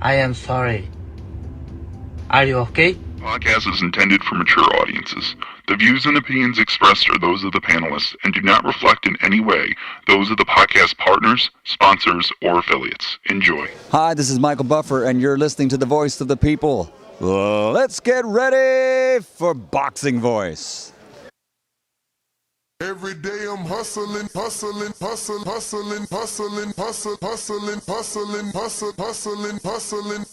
I am sorry. Are you okay? Podcast is intended for mature audiences. The views and opinions expressed are those of the panelists and do not reflect in any way those of the podcast partners, sponsors, or affiliates. Enjoy. Hi, this is Michael Buffer, and you're listening to the Voice of the People. Let's get ready for Boxing Voice. Every day I'm hustling, hustling, hustling, hustling, hustling, hustling, hustling, hustling, hustling, hustling, hustling.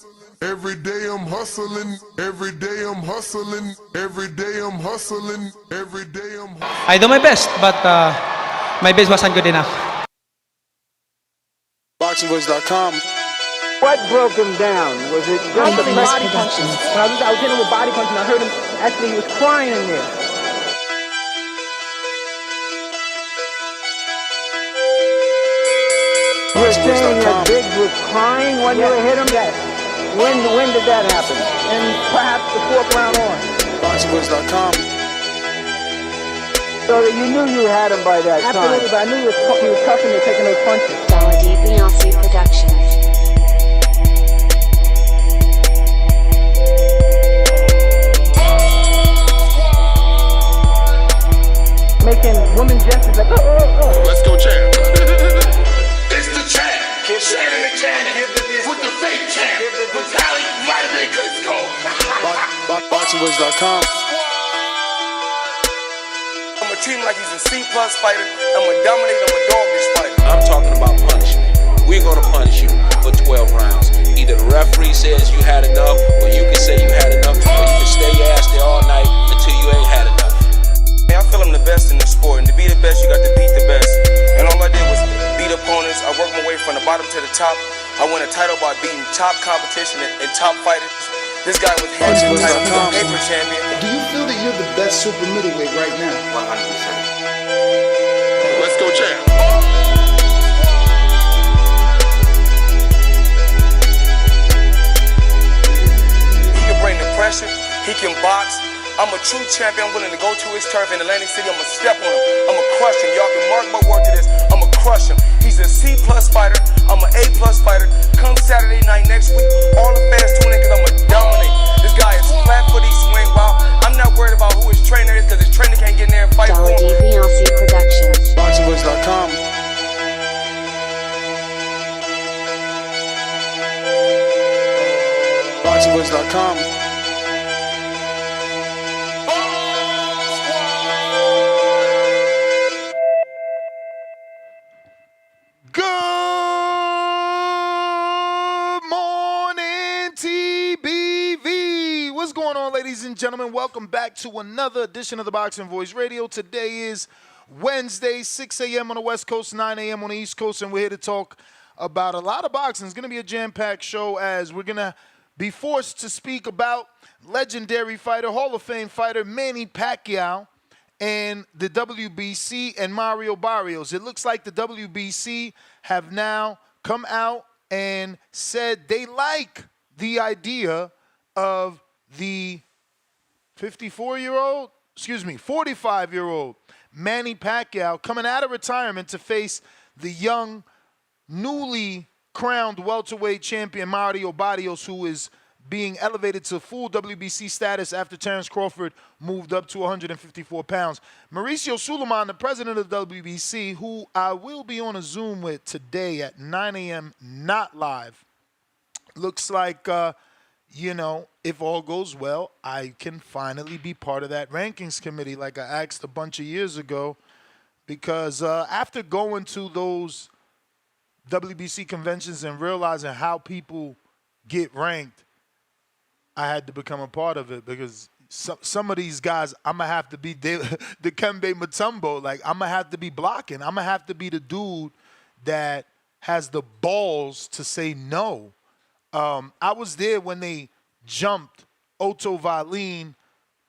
Every day I'm hustling, every day I'm hustling, every day I'm hustling, every day I'm hustling. I do my best, but my best wasn't good enough. BoxingVoice.com. What broke him down? Was it just the body punches? When I was hitting him with body punches, and I heard him, actually he was crying in there. You were saying that Biggs was crying when you hit him? Yes. When did that happen? And perhaps the fourth round on. BoxingVoice.com. So that you knew you had him by that time. Absolutely, but I knew he was tough and they're taking those punches. WBC Productions. Making women gestures like, oh. Let's go, champ. It's the champ. Shannon the champ. With the fake champ. With Tally Vitamin Crisco. BoxingVoice.com. I'm gonna treat him like he's a C+ fighter. I'm gonna dominate, I'm gonna dog this fighter. I'm talking about punishment. We're gonna punish you for 12 rounds. Either the referee says you had enough, or you can say you had enough, or you can stay your ass there all night until you ain't had enough. I feel I'm the best in the sport, and to be the best, you got to beat the best. And all I did was beat opponents. I worked my way from the bottom to the top. I won a title by beating top competition and top fighters. This guy was hands title. He's a paper champion. Do you feel that you're the best super middleweight right now? 100%. Let's go, champ. He can bring the pressure. He can box. I'm a true champion. I'm willing to go to his turf in Atlantic City. I'm going to step on him. I'm going to crush him. Y'all can mark my word to this. I'm going to crush him. He's a C+ fighter. I'm an A+ fighter. Come Saturday night next week, all the fans tune in because I'm going to dominate. This guy is flat footy swing. Wow. I'm not worried about who his trainer is because his trainer can't get in there and fight for him. WBC Productions. BoxingVoice.com. BoxingVoice.com. Good morning, TBV. What's going on, ladies and gentlemen? Welcome back to another edition of the Boxing Voice Radio. Today is Wednesday, 6 a.m. on the West Coast, 9 a.m. on the East Coast, and we're here to talk about a lot of boxing. It's going to be a jam-packed show as we're going to be forced to speak about legendary fighter, Hall of Fame fighter Manny Pacquiao and the WBC and Mario Barrios. It looks like the WBC have now come out and said they like the idea of the 45-year-old Manny Pacquiao coming out of retirement to face the young, newly crowned welterweight champion Mario Barrios, who is being elevated to full WBC status after Terrence Crawford moved up to 154 pounds. Mauricio Suleiman, the president of the WBC, who I will be on a Zoom with today at 9 a.m., not live, looks like, if all goes well, I can finally be part of that rankings committee like I asked a bunch of years ago, because after going to those WBC conventions and realizing how people get ranked, I had to become a part of it, because some of these guys, I'm going to have to be the Kembe Mutombo. Like, I'm going to have to be blocking. I'm going to have to be the dude that has the balls to say no. I was there when they jumped Otto Wallin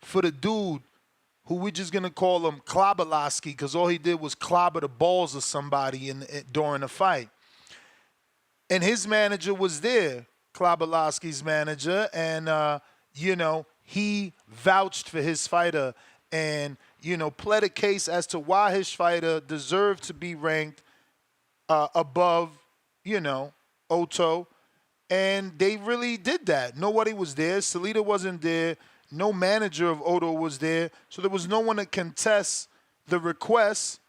for the dude who we're just going to call him Klobberlowski, because all he did was clobber the balls of somebody during the fight. And his manager was there, Klobberlowski's manager, and, he vouched for his fighter and, pled a case as to why his fighter deserved to be ranked above, Otto. And they really did that. Nobody was there. Salita wasn't there. No manager of Odo was there. So there was no one to contest the request.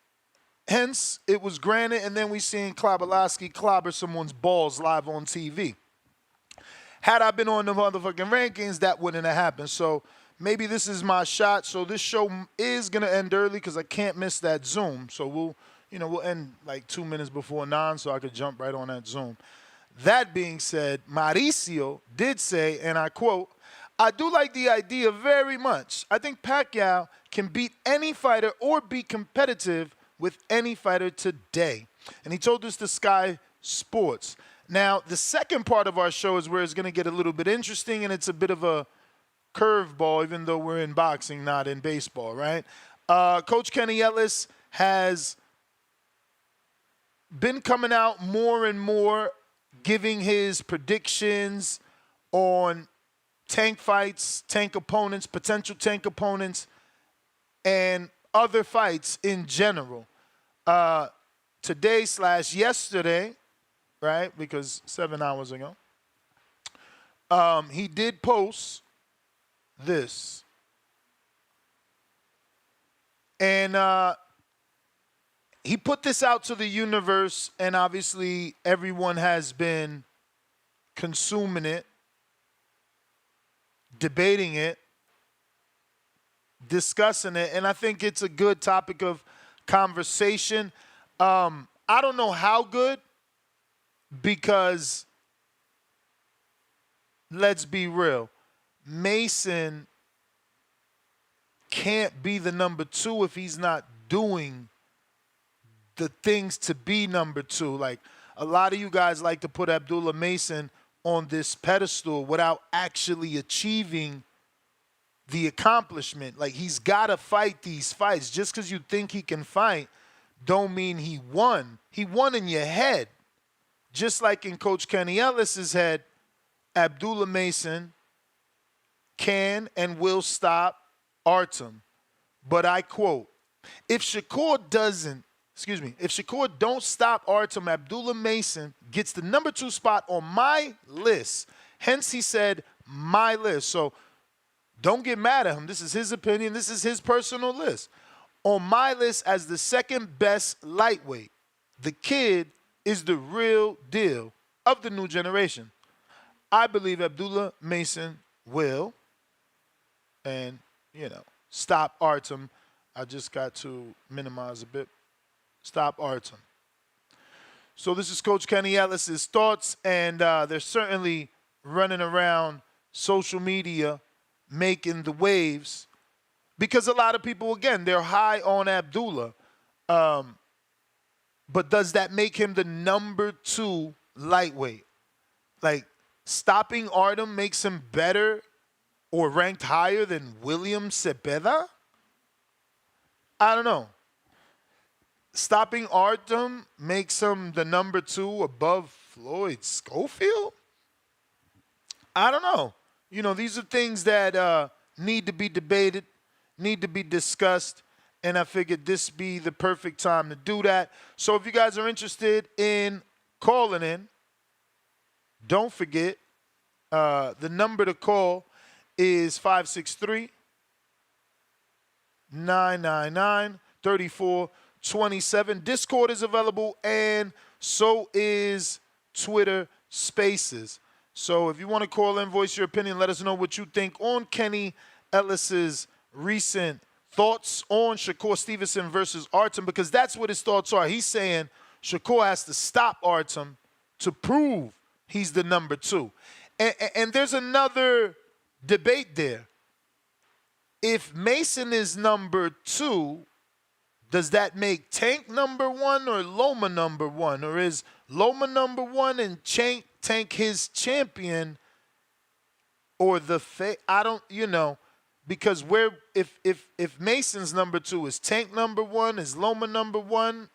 Hence, it was granted, and then we seen Klobolowski clobber someone's balls live on TV. Had I been on the motherfucking rankings, that wouldn't have happened. So maybe this is my shot. So this show is going to end early because I can't miss that Zoom. So we'll end like 2 minutes before 9 so I could jump right on that Zoom. That being said, Mauricio did say, and I quote, "I do like the idea very much. I think Pacquiao can beat any fighter or be competitive with any fighter today." And he told this to Sky Sports. Now, the second part of our show is where it's going to get a little bit interesting, and it's a bit of a curveball, even though we're in boxing, not in baseball, right? Coach Kenny Ellis has been coming out more and more, giving his predictions on Tank fights, Tank opponents, potential Tank opponents, and other fights in general. Today/yesterday, right, because 7 hours ago, he did post this. And he put this out to the universe, and obviously everyone has been consuming it, debating it, discussing it, and I think it's a good topic of conversation. I don't know how good, because let's be real, Mason can't be the number 2 if he's not doing the things to be number 2. Like, a lot of you guys like to put Abdullah Mason on this pedestal without actually achieving the accomplishment. Like, he's got to fight these fights. Just because you think he can fight don't mean he won. He won in your head. Just like in Coach Kenny Ellis's head, Abdullah Mason can and will stop Artem. But I quote, if Shakur don't stop Artem, Abdullah Mason gets the number 2 spot on my list. Hence, he said my list. So don't get mad at him. This is his opinion. This is his personal list. On my list as the second best lightweight, the kid is the real deal of the new generation. I believe Abdullah Mason will, and, stop Artem. I just got to minimize a bit. Stop Artem. So this is Coach Kenny Ellis's thoughts, and they're certainly running around social media making the waves because a lot of people, again, they're high on Abdullah. But does that make him the number 2 lightweight? Like, stopping Artem makes him better or ranked higher than William Cepeda? I don't know. Stopping Artem makes him the number 2 above Floyd Schofield? I don't know. These are things that need to be debated, need to be discussed, and I figured this be the perfect time to do that. So if you guys are interested in calling in, don't forget, the number to call is 563-999-3427. Discord is available, and so is Twitter Spaces. So if you want to call in, voice your opinion, let us know what you think on Kenny Ellis's recent thoughts on Shakur Stevenson versus Artem, because that's what his thoughts are. He's saying Shakur has to stop Artem to prove he's the number 2. And there's another debate there. If Mason is number 2, does that make Tank number 1 or Loma number 1? Or is Loma number 1 and Tank his champion? Or I don't, because if Mason's number 2, is Tank number 1, is Loma number 1,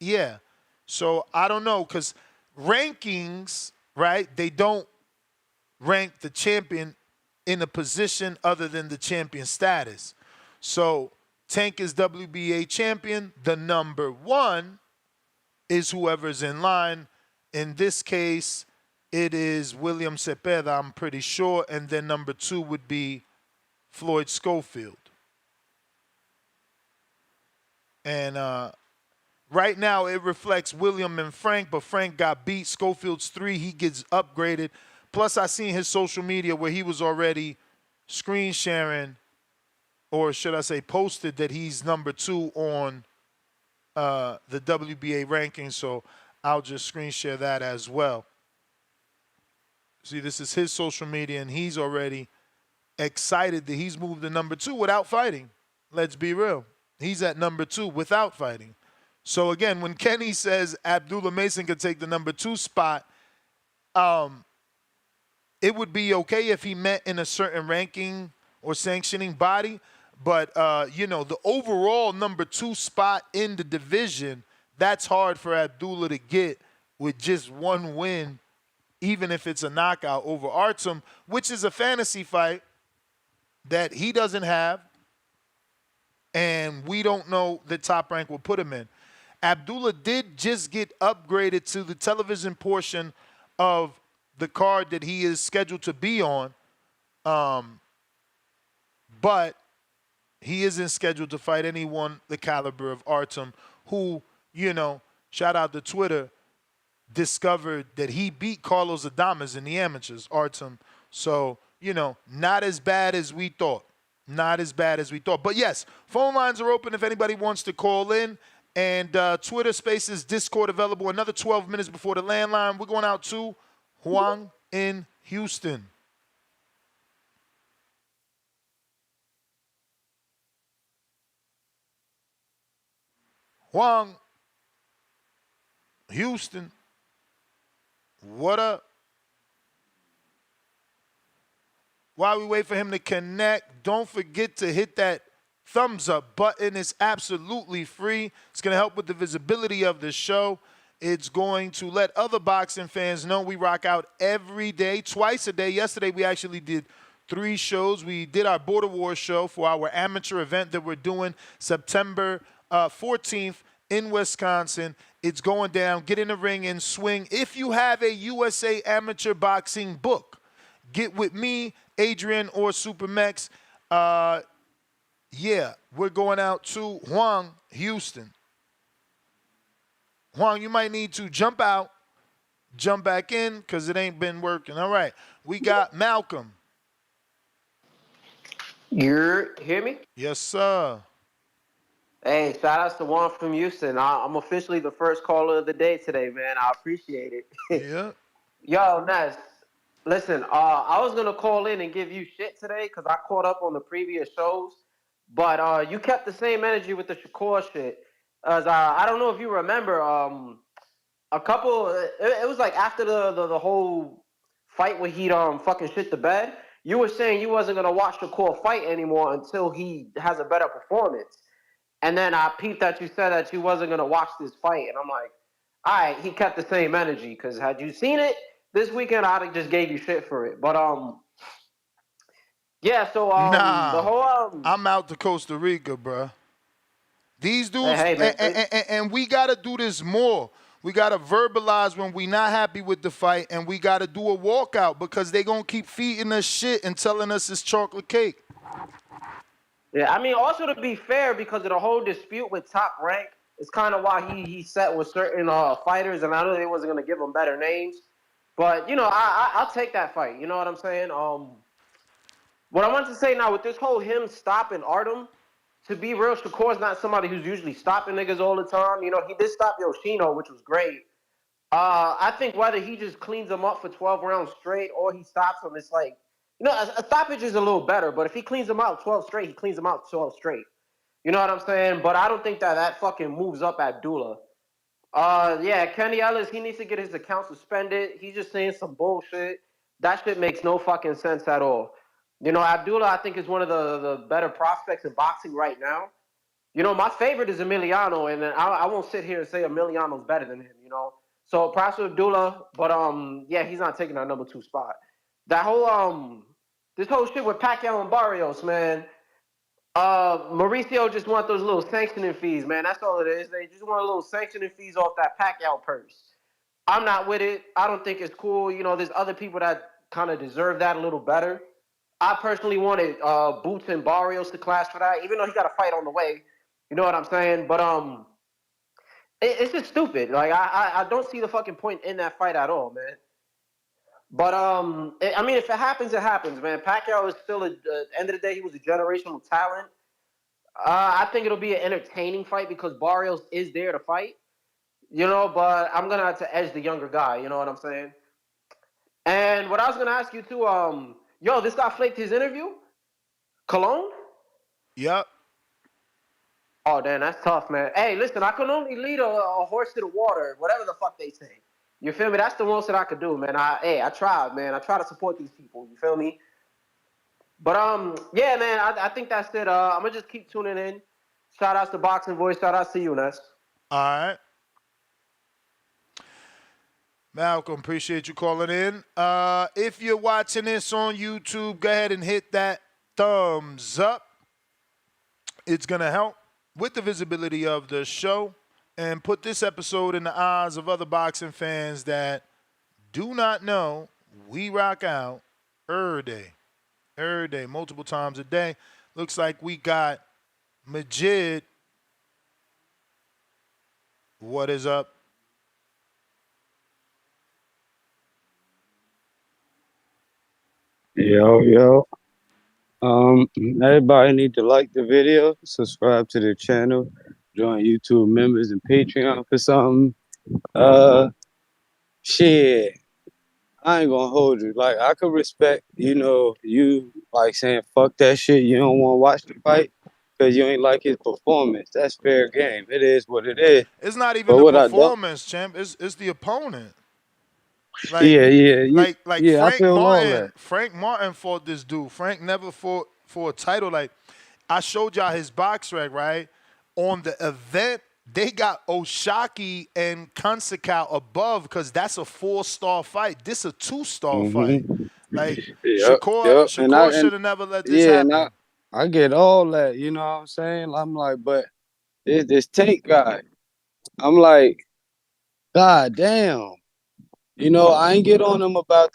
yeah. So I don't know, because rankings, right, they don't rank the champion in a position other than the champion status. So Tank is WBA champion. The number 1 is whoever's in line In this case, it is William Cepeda, I'm pretty sure, and then number 2 would be Floyd Schofield. And right now it reflects William and Frank, but Frank got beat. Schofield's 3, he gets upgraded. Plus, I seen his social media where he was already screen sharing, or should I say posted, that he's number 2 on the WBA rankings. So I'll just screen share that as well. See, this is his social media, and he's already excited that he's moved to number 2 without fighting. Let's be real. He's at number 2 without fighting. So again, when Kenny says Abdullah Mason could take the number 2 spot, it would be okay if he met in a certain ranking or sanctioning body. But, the overall number 2 spot in the division, that's hard for Abdullah to get with just 1 win, even if it's a knockout over Artem, which is a fantasy fight that he doesn't have, and we don't know the Top Rank will put him in. Abdullah did just get upgraded to the television portion of the card that he is scheduled to be on, but he isn't scheduled to fight anyone the caliber of Artem, who, shout out to Twitter, discovered that he beat Carlos Adames in the amateurs, Artem. So, not as bad as we thought. Not as bad as we thought. But yes, phone lines are open if anybody wants to call in. And Twitter Spaces, Discord available another 12 minutes before the landline. We're going out to Huang in Houston. Huang, Houston, what up? While we wait for him to connect, don't forget to hit that thumbs up button. It's absolutely free. It's going to help with the visibility of the show. It's going to let other boxing fans know we rock out every day, twice a day. Yesterday, we actually did 3 shows. We did our Border Wars show for our amateur event that we're doing September 14th in Wisconsin. It's going down. Get in the ring and swing. If you have a USA Amateur Boxing book, get with me, Adrian, or Supermex. We're going out to Huang, Houston. Huang, you might need to jump out, jump back in, because it ain't been working. All right. We got Malcolm. You hear me? Yes, sir. Hey, shout outs to Juan from Houston. I'm officially the first caller of the day today, man. I appreciate it. Yeah. Yo, Ness, listen, I was going to call in and give you shit today because I caught up on the previous shows, but you kept the same energy with the Shakur shit. As I don't know if you remember, a couple, it was like after the whole fight where he fucking shit the bed, you were saying you wasn't going to watch Shakur fight anymore until he has a better performance. And then I peeped that you said that you wasn't going to watch this fight. And I'm like, all right, he kept the same energy. Because had you seen it this weekend, I'd have just gave you shit for it. But, yeah, so the whole... I'm out to Costa Rica, bruh. These dudes, and we got to do this more. We got to verbalize when we not happy with the fight, and we got to do a walkout because they going to keep feeding us shit and telling us it's chocolate cake. Yeah, I mean, also to be fair, because of the whole dispute with Top Rank, it's kind of why he set with certain fighters, and I know they wasn't going to give them better names. But, I'll take that fight. You know what I'm saying? What I wanted to say now, with this whole him stopping Artem, to be real, Shakur's not somebody who's usually stopping niggas all the time. He did stop Yoshino, which was great. I think whether he just cleans him up for 12 rounds straight or he stops him, it's like, a stoppage is a little better, but if he cleans him out 12 straight, he cleans him out 12 straight. You know what I'm saying? But I don't think that fucking moves up Abdullah. Kenny Ellis, he needs to get his account suspended. He's just saying some bullshit. That shit makes no fucking sense at all. Abdullah, I think, is one of the better prospects in boxing right now. My favorite is Emiliano, and I won't sit here and say Emiliano's better than him, So, props to Abdullah, but, he's not taking that number 2 spot. That whole, this whole shit with Pacquiao and Barrios, man. Mauricio just want those little sanctioning fees, man. That's all it is. They just want a little sanctioning fees off that Pacquiao purse. I'm not with it. I don't think it's cool. You know, there's other people that kind of deserve that a little better. I personally wanted Boots and Barrios to clash for that, even though he got a fight on the way. You know what I'm saying? But it's just stupid. Like I don't see the fucking point in that fight at all, man. But I mean, if it happens, it happens, man. Pacquiao is still at the end of the day, he was a generational talent. I think it'll be an entertaining fight because Barrios is there to fight. You know, but I'm gonna have to edge the younger guy. You know what I'm saying? And what I was gonna ask you too, yo, this guy flaked his interview. Cologne? Yep. Oh, damn, that's tough, man. Hey, listen, I can only lead a horse to the water, whatever the fuck they say. You feel me? That's the most that I could do, man. I tried, man. I try to support these people. You feel me? But yeah, man. I think that's it. I'm gonna just keep tuning in. Shout outs to Boxing Voice. Shout outs to you, Ness. All right. Malcolm, appreciate you calling in. If you're watching this on YouTube, go ahead and hit that thumbs up. It's going to help with the visibility of the show and put this episode in the eyes of other boxing fans that do not know we rock out every day, multiple times a day. Looks like we got Majid. What is up? Yo. Everybody need to like the video, subscribe to the channel, join YouTube members and Patreon for something. Shit. I ain't gonna hold you. Like, I could respect, you like saying fuck that shit. You don't want to watch the fight because you ain't like his performance. That's fair game. It is what it is. It's not even the performance, champ. It's the opponent. Like, I Frank feel all Martin. that. Frank Martin fought this dude. Frank never fought for a title. Like, I showed y'all his box rec, right? On the event, they got Oshaki and Kansakow above because that's a 4-star fight. This a 2-star fight. Like, Shakur should have never let this happen. And I get all that, you know what I'm saying? I'm like, but this Tank guy, I'm like, God damn. I ain't get on him about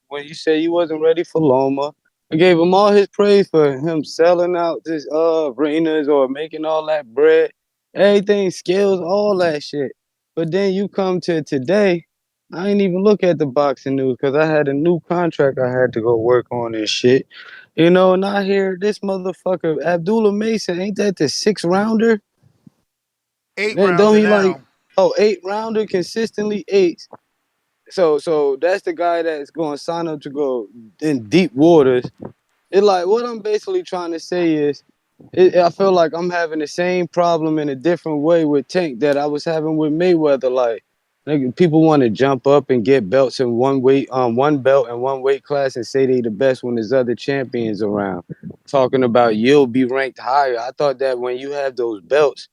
when you say you wasn't ready for Loma. I gave him all his praise for him selling out this arenas or making all that bread. Everything, skills, all that shit. But then you come to today, I ain't even look at the boxing news because I had a new contract I had to go work on and shit. And I hear this motherfucker, Abdullah Mason, ain't that the 6-rounder? 8-rounder Don't he now. 8-rounder consistently 8s. So that's the guy that's going to sign up to go in deep waters. It like what I'm basically trying to say is, I feel like I'm having the same problem in a different way with Tank that I was having with Mayweather. Like people want to jump up and get belts in one belt and one weight class and say they the best when there's other champions around. Talking about you'll be ranked higher. I thought that when you have those belts,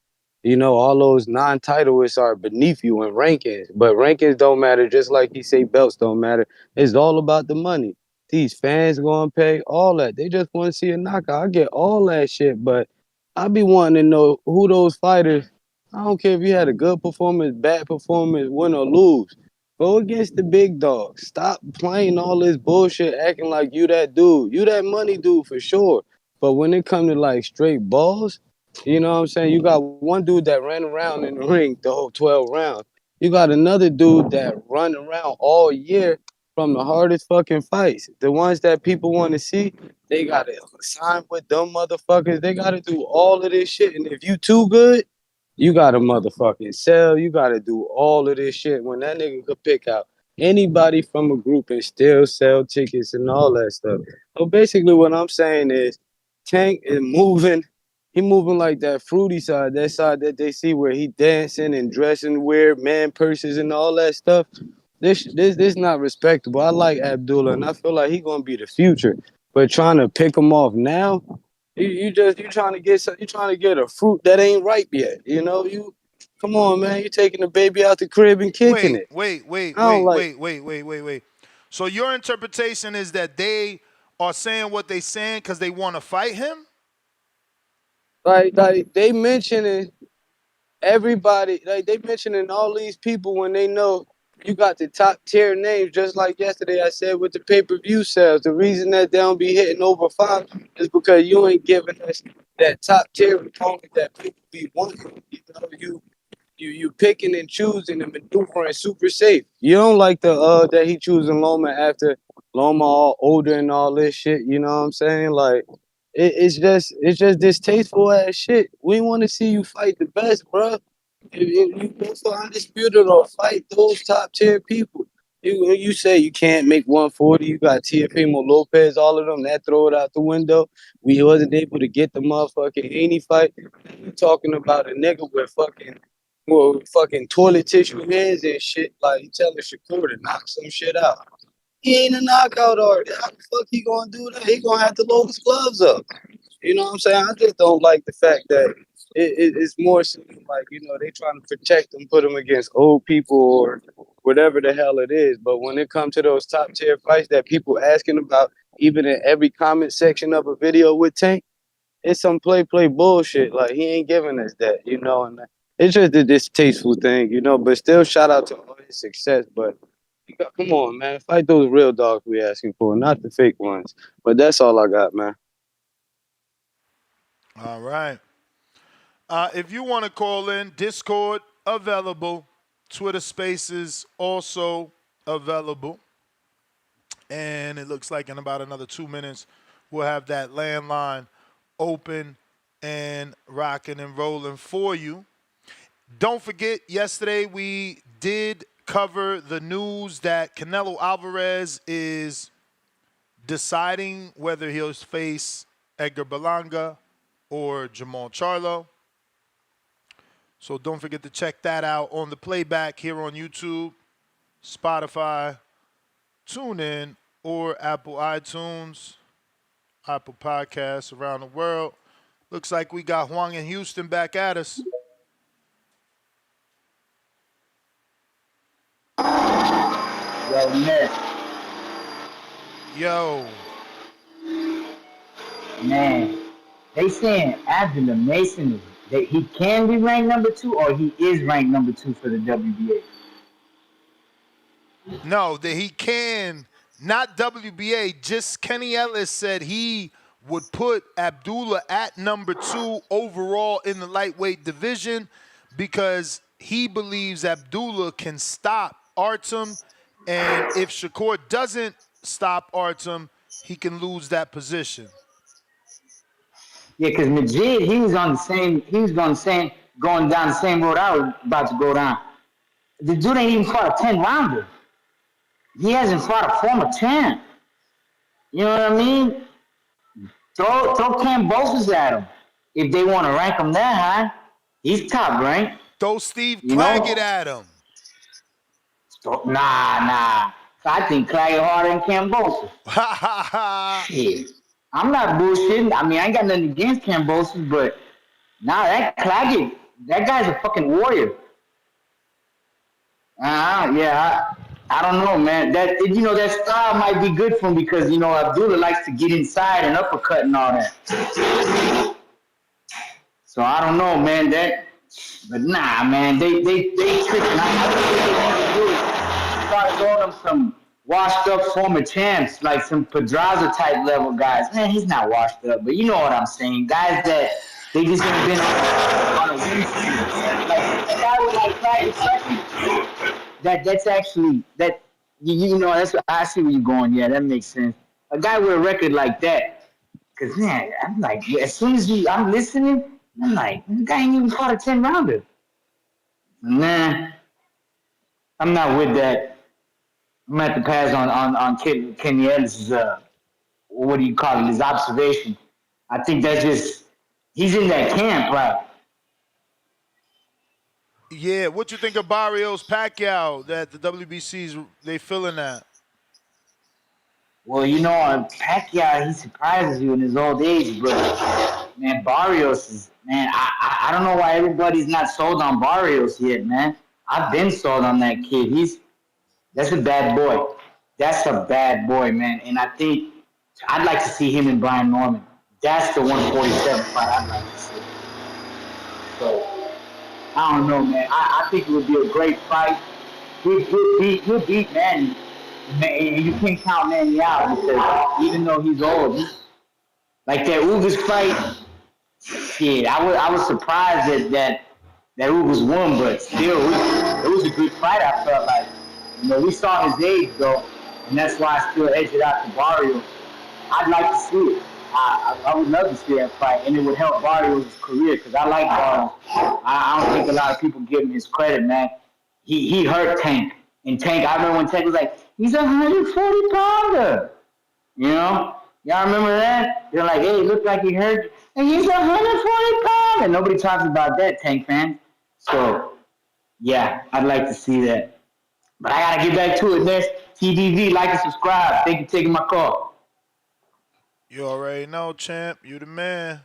all those non-titleists are beneath you in rankings. But rankings don't matter, just like he say belts don't matter. It's all about the money. These fans gonna pay all that. They just want to see a knockout. I get all that shit, but I be wanting to know who those fighters. I don't care if you had a good performance, bad performance, win or lose. Go against the big dogs. Stop playing all this bullshit, acting like you that dude. You that money dude for sure. But when it come to like straight balls, you know what I'm saying? You got one dude that ran around in the ring the whole 12 rounds. You got another dude that run around all year from the hardest fucking fights. The ones that people want to see, they got to sign with them motherfuckers. They got to do all of this shit. And if you too good, you got to motherfucking sell. You got to do all of this shit. When that nigga could pick out anybody from a group and still sell tickets and all that stuff. So basically what I'm saying is Tank is moving. He moving like that fruity side, that side that they see where he dancing and dressing weird, man purses and all that stuff. This not respectable. I like Abdullah and I feel like he gonna be the future. But trying to pick him off now, you trying to get a fruit that ain't ripe yet. You come on, man. You taking the baby out the crib and kicking it. Wait. So your interpretation is that they are saying what they saying because they want to fight him? Like they mentioning everybody, like they mentioning all these people when they know you got the top tier names. Just like yesterday, I said with the pay-per-view sales, the reason that they don't be hitting over 5 is because you ain't giving us that top tier opponent that people be wanting. You picking and choosing and maneuvering super safe. You don't like the that he choosing Loma after Loma all older and all this shit. You know what I'm saying? Like it's just distasteful ass shit. We want to see you fight the best, bro. If you go for undisputed or fight those top tier people. You say you can't make 140. You got Teofimo Lopez, all of them. That throw it out the window. We wasn't able to get the motherfucking Haney fight. You talking about a nigga with fucking toilet tissue hands and shit. Like you telling Shakur to knock some shit out. He ain't a knockout artist. How the fuck he gonna do that? He gonna have to load his gloves up. You know what I'm saying? I just don't like the fact that it's more so like, they trying to protect them, put them against old people or whatever the hell it is. But when it comes to those top tier fights that people asking about, even in every comment section of a video with Tank, it's some play bullshit. Like he ain't giving us that, and it's just a distasteful thing, but still shout out to all his success. But come on, man, fight those real dogs we asking for, not the fake ones. But that's all I got, man. All right. If you want to call in, Discord available. Twitter Spaces also available. And it looks like in about another 2 minutes, we'll have that landline open and rocking and rolling for you. Don't forget, yesterday we did cover the news that Canelo Alvarez is deciding whether he'll face Edgar Berlanga or Jamal Charlo. So don't forget to check that out on the playback here on YouTube, Spotify, TuneIn, or Apple iTunes, Apple Podcasts around the world. Looks like we got Juan in Houston back at us. Yo, Nick. Yo. Man, they saying Abdullah Mason that he can be ranked number 2 or he is ranked number 2 for the WBA. No, that he can, not WBA, just Kenny Ellis said he would put Abdullah at number 2 overall in the lightweight division because he believes Abdullah can stop Artem, and if Shakur doesn't stop Artem, he can lose that position. Yeah, because Majid, he was going down the same road I was about to go down. The dude ain't even fought a 10-rounder. He hasn't fought a former champ. You know what I mean? Throw Cambosos at him. If they want to rank him that high, he's top ranked. Throw Steve Claggett at him. Nah. I think Claggett harder than Cambosos. Shit. I'm not bullshitting. I mean, I ain't got nothing against Cambosos, but that Claggett, that guy's a fucking warrior. I don't know, man. That style might be good for him because Abdullah likes to get inside and uppercut and all that. So I don't know, man. But nah, man. They tricking. I think what they want to do is start throwing them some washed up former champs, like some Pedraza type level guys. Man, he's not washed up, but you know what I'm saying. Guys that they just ain't been on a win streak. Like a guy with like Claggett, that's actually that that's what I see where you're going. Yeah, that makes sense. A guy with a record like that, because man, I'm like, as soon as I'm listening, I'm like, the guy ain't even fought a 10-rounder. Nah, I'm not with that. I'm gonna have to pass on Kenny Ellis' what do you call it? His observation. I think that's just he's in that camp, right? Yeah, what you think of Barrios Pacquiao that the WBC's they feeling that? Well, Pacquiao, he surprises you in his old age, but man, Barrios is I don't know why everybody's not sold on Barrios yet, man. I've been sold on that kid. That's a bad boy. That's a bad boy, man. And I think I'd like to see him and Brian Norman. That's the 147 fight I'd like to see. So I don't know, man. I think it would be a great fight. He'll beat Manny. And you can't count Manny out because even though he's old, like that Ugas fight, shit, I was surprised that Ugas won, but still, it was a good fight. I felt like, we saw his age though, and that's why I still edged it out to Barrios. I'd like to see it. I would love to see that fight, and it would help Barrios' career because I like Barrios. I don't think a lot of people give him his credit, man. He hurt Tank, and Tank. I remember when Tank was like, he's a 140 pounder. Y'all remember that? They're like, hey, it looked like he hurt, and he's a 140 pounder. And nobody talks about that, Tank fans. So, yeah, I'd like to see that. But I gotta get back to it next. TDV, like and subscribe. Thank you for taking my call. You already know, champ. You the man.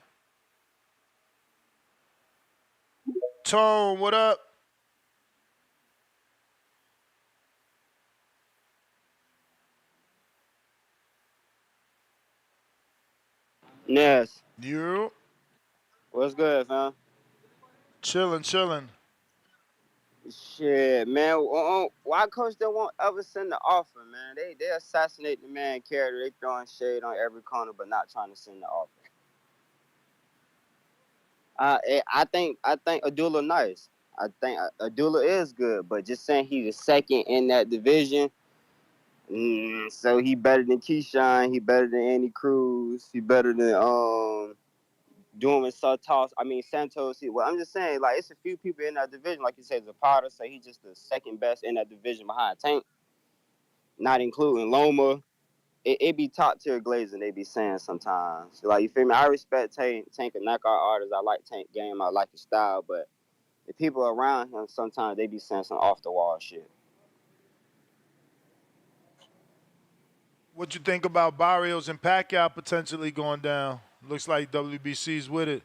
Tone, what up? Yes. You? What's good, fam? Chilling. Shit, man. Why coach don't want ever send the offer, man? They assassinate the man character. They throwing shade on every corner, but not trying to send the offer. I think Abdullah nice. I think Abdullah is good, but just saying he's the second in that division. So he better than Keyshawn. He better than Andy Cruz. He better than doing Santos. Well, I'm just saying, like, it's a few people in that division. Like you said, Zapata, so he's just the second best in that division behind Tank, not including Loma. It be top tier glazing, they be saying sometimes. Like, you feel me? I respect Tank a knockout artist. I like Tank game. I like his style, but the people around him, sometimes they be saying some off the wall shit. What you think about Barrios and Pacquiao potentially going down? Looks like WBC's with it.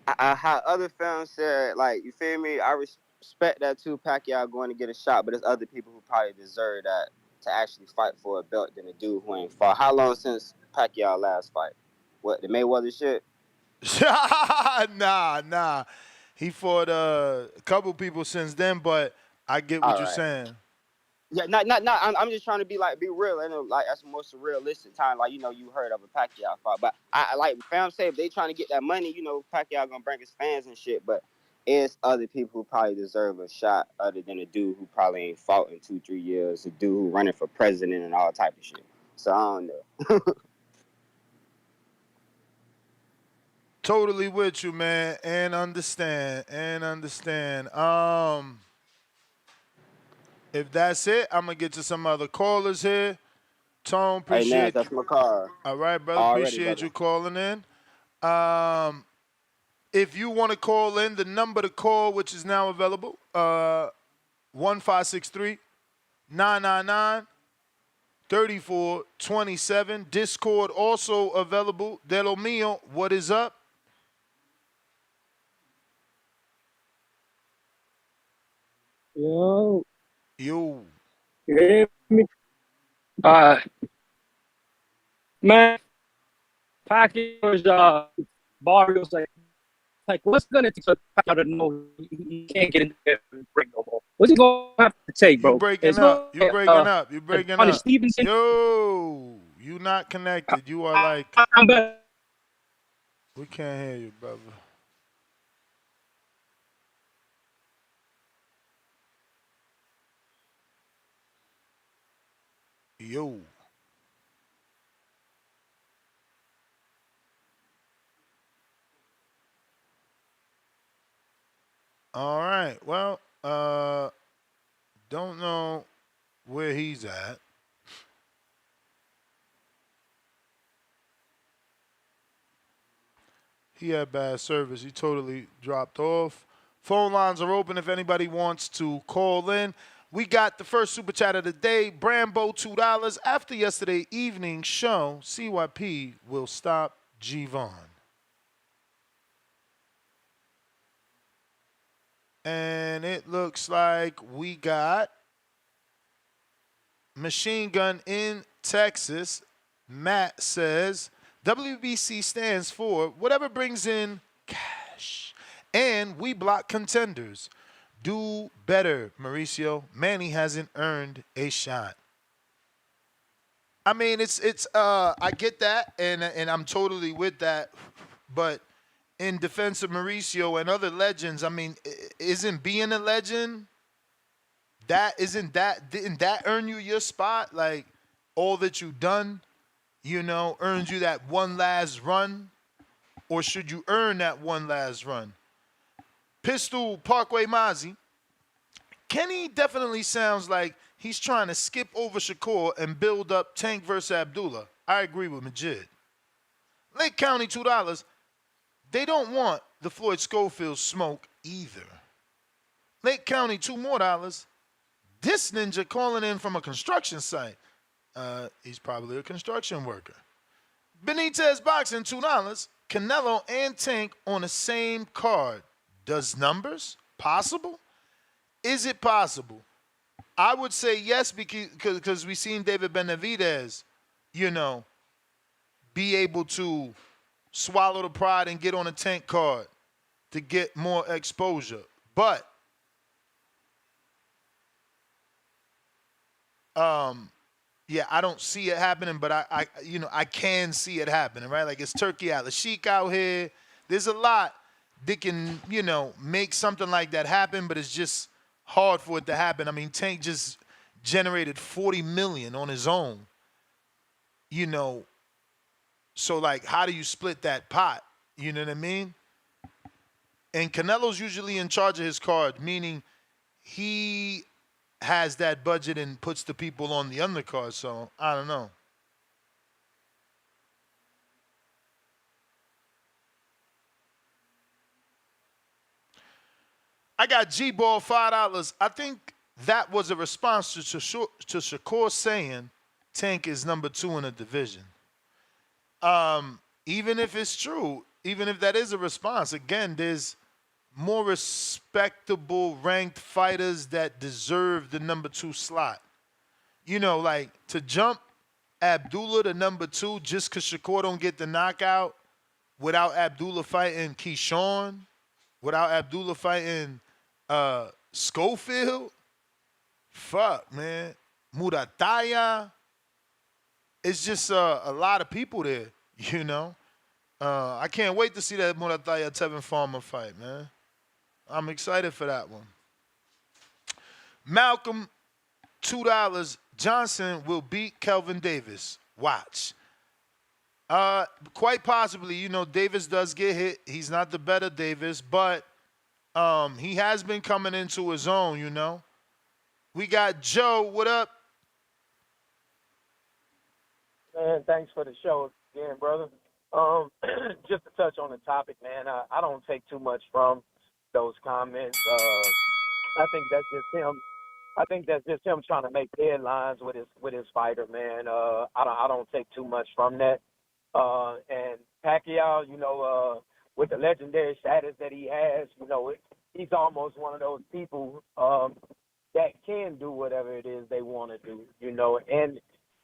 I how other fans said, like, you feel me? I respect that too. Pacquiao going to get a shot, but there's other people who probably deserve that to actually fight for a belt than a dude who ain't fought. How long since Pacquiao last fight? What, the Mayweather shit? Nah. He fought a couple people since then, but I get what you're saying. Yeah, not. I'm just trying to be real, and like that's the most realistic time. Like, you heard of a Pacquiao fight, but I like fam say if they trying to get that money, Pacquiao gonna bring his fans and shit. But it's other people who probably deserve a shot, other than a dude who probably ain't fought in 2-3 years, a dude who running for president and all type of shit. So I don't know. Totally with you, man, and understand. If that's it, I'm gonna get to some other callers here. Tone, appreciate hey, Nance, that's my car. All right, brother. Already, Appreciate brother. you calling in. If you want to call in, the number to call, which is now available, 1563-999-3427. Discord also available. Delo Mio, what is up? Yo. You hear me? Man, Pacquiao's Barrios, like what's gonna take for Pacquiao to know he can't get in there and break no more? What's he gonna have to take, bro? You breaking up. You breaking up. Stevenson. Yo, you not connected. You are like. I'm back. We can't hear you, brother. Yo. All right. Well, don't know where he's at. He had bad service. He totally dropped off. Phone lines are open if anybody wants to call in. We got the first super chat of the day. Brambo, $2. After yesterday evening show, CYP will stop G-Von. And it looks like we got Machine Gun in Texas. Matt says, WBC stands for whatever brings in cash. And we block contenders. Do better, Mauricio. Manny hasn't earned a shot. I mean, I get that, and I'm totally with that. But in defense of Mauricio and other legends, I mean, isn't being a legend didn't that earn you your spot? Like all that you've done, earns you that one last run, or should you earn that one last run? Pistol Parkway Mozzie. Kenny definitely sounds like he's trying to skip over Shakur and build up Tank versus Abdullah. I agree with Majid. Lake County, $2. They don't want the Floyd Schofield smoke either. Lake County, $2 more. This ninja calling in from a construction site. He's probably a construction worker. Benitez Boxing, $2. Canelo and Tank on the same card. Does numbers? Possible? Is it possible? I would say yes because we've seen David Benavidez, be able to swallow the pride and get on a Tank card to get more exposure. But yeah, I don't see it happening, but I can see it happening, right? Like it's Turkey Al-Sheik out here. There's a lot that can, make something like that happen, but it's just hard for it to happen. I mean, Tank just generated $40 million on his own. So like, how do you split that pot? You know what I mean? And Canelo's usually in charge of his card, meaning he has that budget and puts the people on the undercard. So I don't know. I got G-Ball, $5. I think that was a response to Shakur saying Tank is number 2 in the division. Even if it's true, even if that is a response, again, there's more respectable ranked fighters that deserve the number 2 slot. Like to jump Abdullah to number 2 just because Shakur don't get the knockout without Abdullah fighting Keyshawn, without Abdullah fighting Schofield. Fuck, man. Murataya. It's just a lot of people there, I can't wait to see that Murataya Tevin Farmer fight, man. I'm excited for that one. Malcolm, $2. Johnson will beat Kelvin Davis. Watch. Quite possibly, Davis does get hit. He's not the better Davis, but he has been coming into his own, We got Joe. What up? Man, thanks for the show again, brother. Just to touch on the topic, man, I don't take too much from those comments. I think that's just him trying to make headlines with his fighter, man. I don't take too much from that. And Pacquiao, with the legendary status that he has, he's almost one of those people that can do whatever it is they want to do,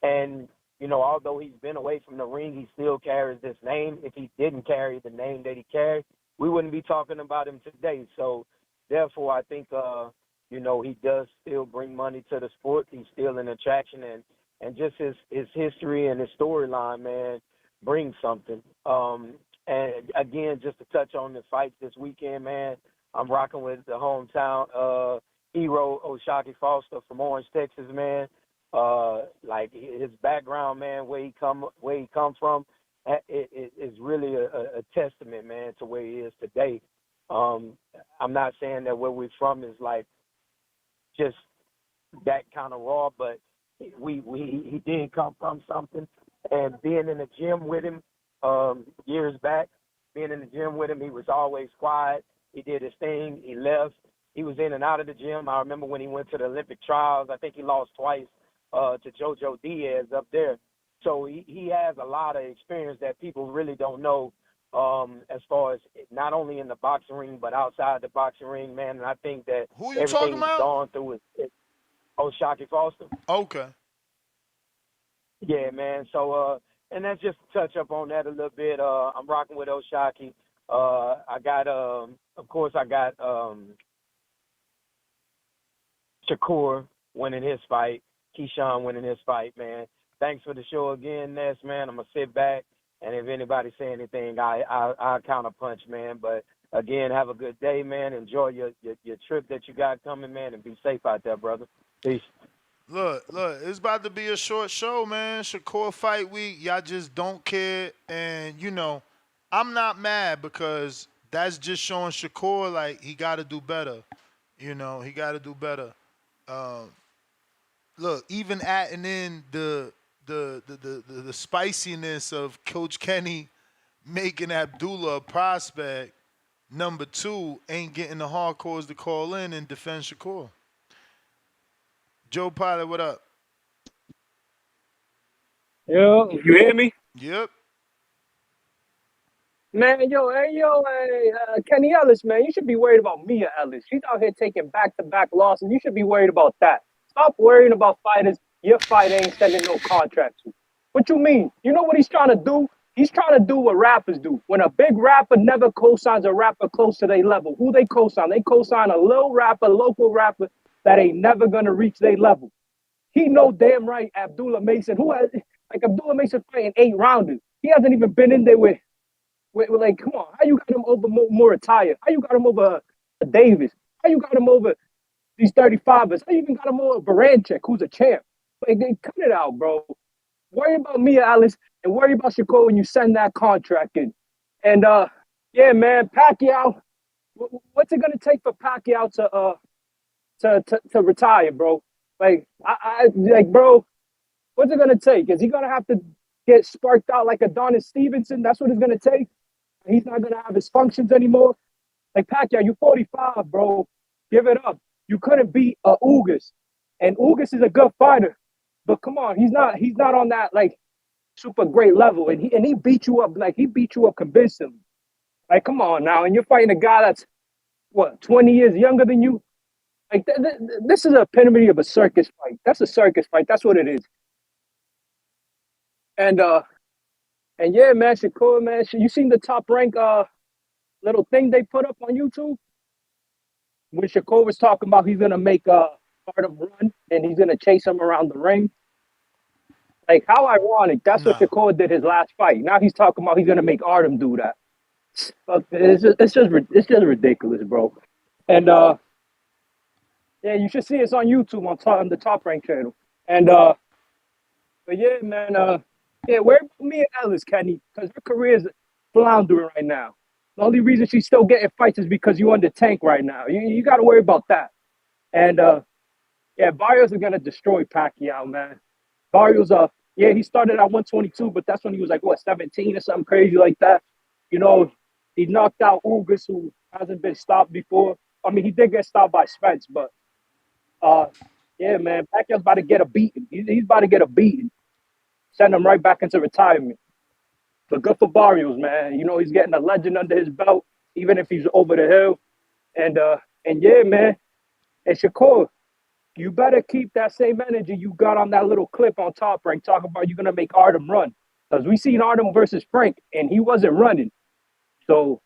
and although he's been away from the ring, he still carries this name. If he didn't carry the name that he carried, we wouldn't be talking about him today. So, therefore, I think, he does still bring money to the sport. He's still an attraction, and just his history and his storyline, man, brings something. And, again, just to touch on the fights this weekend, man, I'm rocking with the hometown hero, Oshaki Foster from Orange, Texas, man. Like his background, man, where he come from, it is really a testament, man, to where he is today. I'm not saying that where we're from is like just that kind of raw, but he did come from something. And being in the gym with him years back, he was always quiet. He did his thing. He left. He was in and out of the gym. I remember when he went to the Olympic trials, I think he lost twice to JoJo Diaz up there. So he has a lot of experience that people really don't know as far as not only in the boxing ring but outside the boxing ring, man. And I think that everything he's gone through is Oshaki Foster. Okay. Yeah, man. So, and that's just to touch up on that a little bit. I'm rocking with Oshaki. I got of course, I got Shakur winning his fight, Keyshawn winning his fight, man. Thanks for the show again, Ness, man. I'm going to sit back, and if anybody say anything, I'll counterpunch, man. But, again, have a good day, man. Enjoy your trip that you got coming, man, and be safe out there, brother. Peace. Look, it's about to be a short show, man. Shakur fight week. Y'all just don't care. And, I'm not mad because that's just showing Shakur, like, he got to do better. He got to do better. Look, even adding in the spiciness of Coach Kenny making Abdullah a prospect, number 2 ain't getting the hardcores to call in and defend Shakur. Joe Pilot, what up? Yo, you hear me? Yep. Man, Kenny Ellis, man, you should be worried about Mia Ellis. She's out here taking back-to-back losses. You should be worried about that. Stop worrying about fighters your fight ain't sending no contract to. What you mean? You know what he's trying to do? He's trying to do what rappers do. When a big rapper never co-signs a rapper close to their level, who they co-sign? They co-sign a little rapper, local rapper that ain't never going to reach their level. He know damn right Abdullah Mason, Abdullah Mason fighting 8 rounders. He hasn't even been in there with like, come on, how you got him over Murataya? How you got him over Davis? How you got him over these 35ers? How you even got him over Baranchek, who's a champ? Like, cut it out, bro. Worry about Mia Ellis and worry about Shakur when you send that contract in. And, yeah, man, Pacquiao, what's it going to take for Pacquiao to retire, bro? Like, bro, what's it going to take? Is he going to have to get sparked out like Adonis Stevenson? That's what it's going to take? He's not going to have his functions anymore? Like, Pacquiao, you 45, bro. Give it up. You couldn't beat Ugas. And Ugas is a good fighter. But come on, he's not on that, like, super great level. And he beat you up, like, he beat you up convincingly. Like, come on now. And you're fighting a guy that's, 20 years younger than you? Like, this is an epitome of a circus fight. That's a circus fight. That's what it is. And yeah, man, Shakur, man, you seen the Top Rank little thing they put up on YouTube? When Shakur was talking about he's gonna make Artem run and he's gonna chase him around the ring. Like, how ironic! That's what Shakur did his last fight. Now he's talking about he's gonna make Artem do that. It's just ridiculous, bro. And yeah, you should see us on YouTube on the Top Rank channel. And but yeah, man, yeah, where about Mia Ellis, Kenny? Because her career is floundering right now. The only reason she's still getting fights is because you under Tank right now. You got to worry about that. And yeah, Barrios is gonna destroy Pacquiao, man. Barrios, yeah, he started at 122, but that's when he was like 17 or something crazy like that. He knocked out Ugas, who hasn't been stopped before. I mean, he did get stopped by Spence, but yeah, man, Pacquiao's about to get a beating. He's about to get a beating. Send him right back into retirement. But good for Barrios, man. He's getting a legend under his belt, even if he's over the hill. And yeah, man. And Shakur, you better keep that same energy you got on that little clip on Top Rank talking about you're going to make Artem run. Because we seen Artem versus Frank, and he wasn't running. So,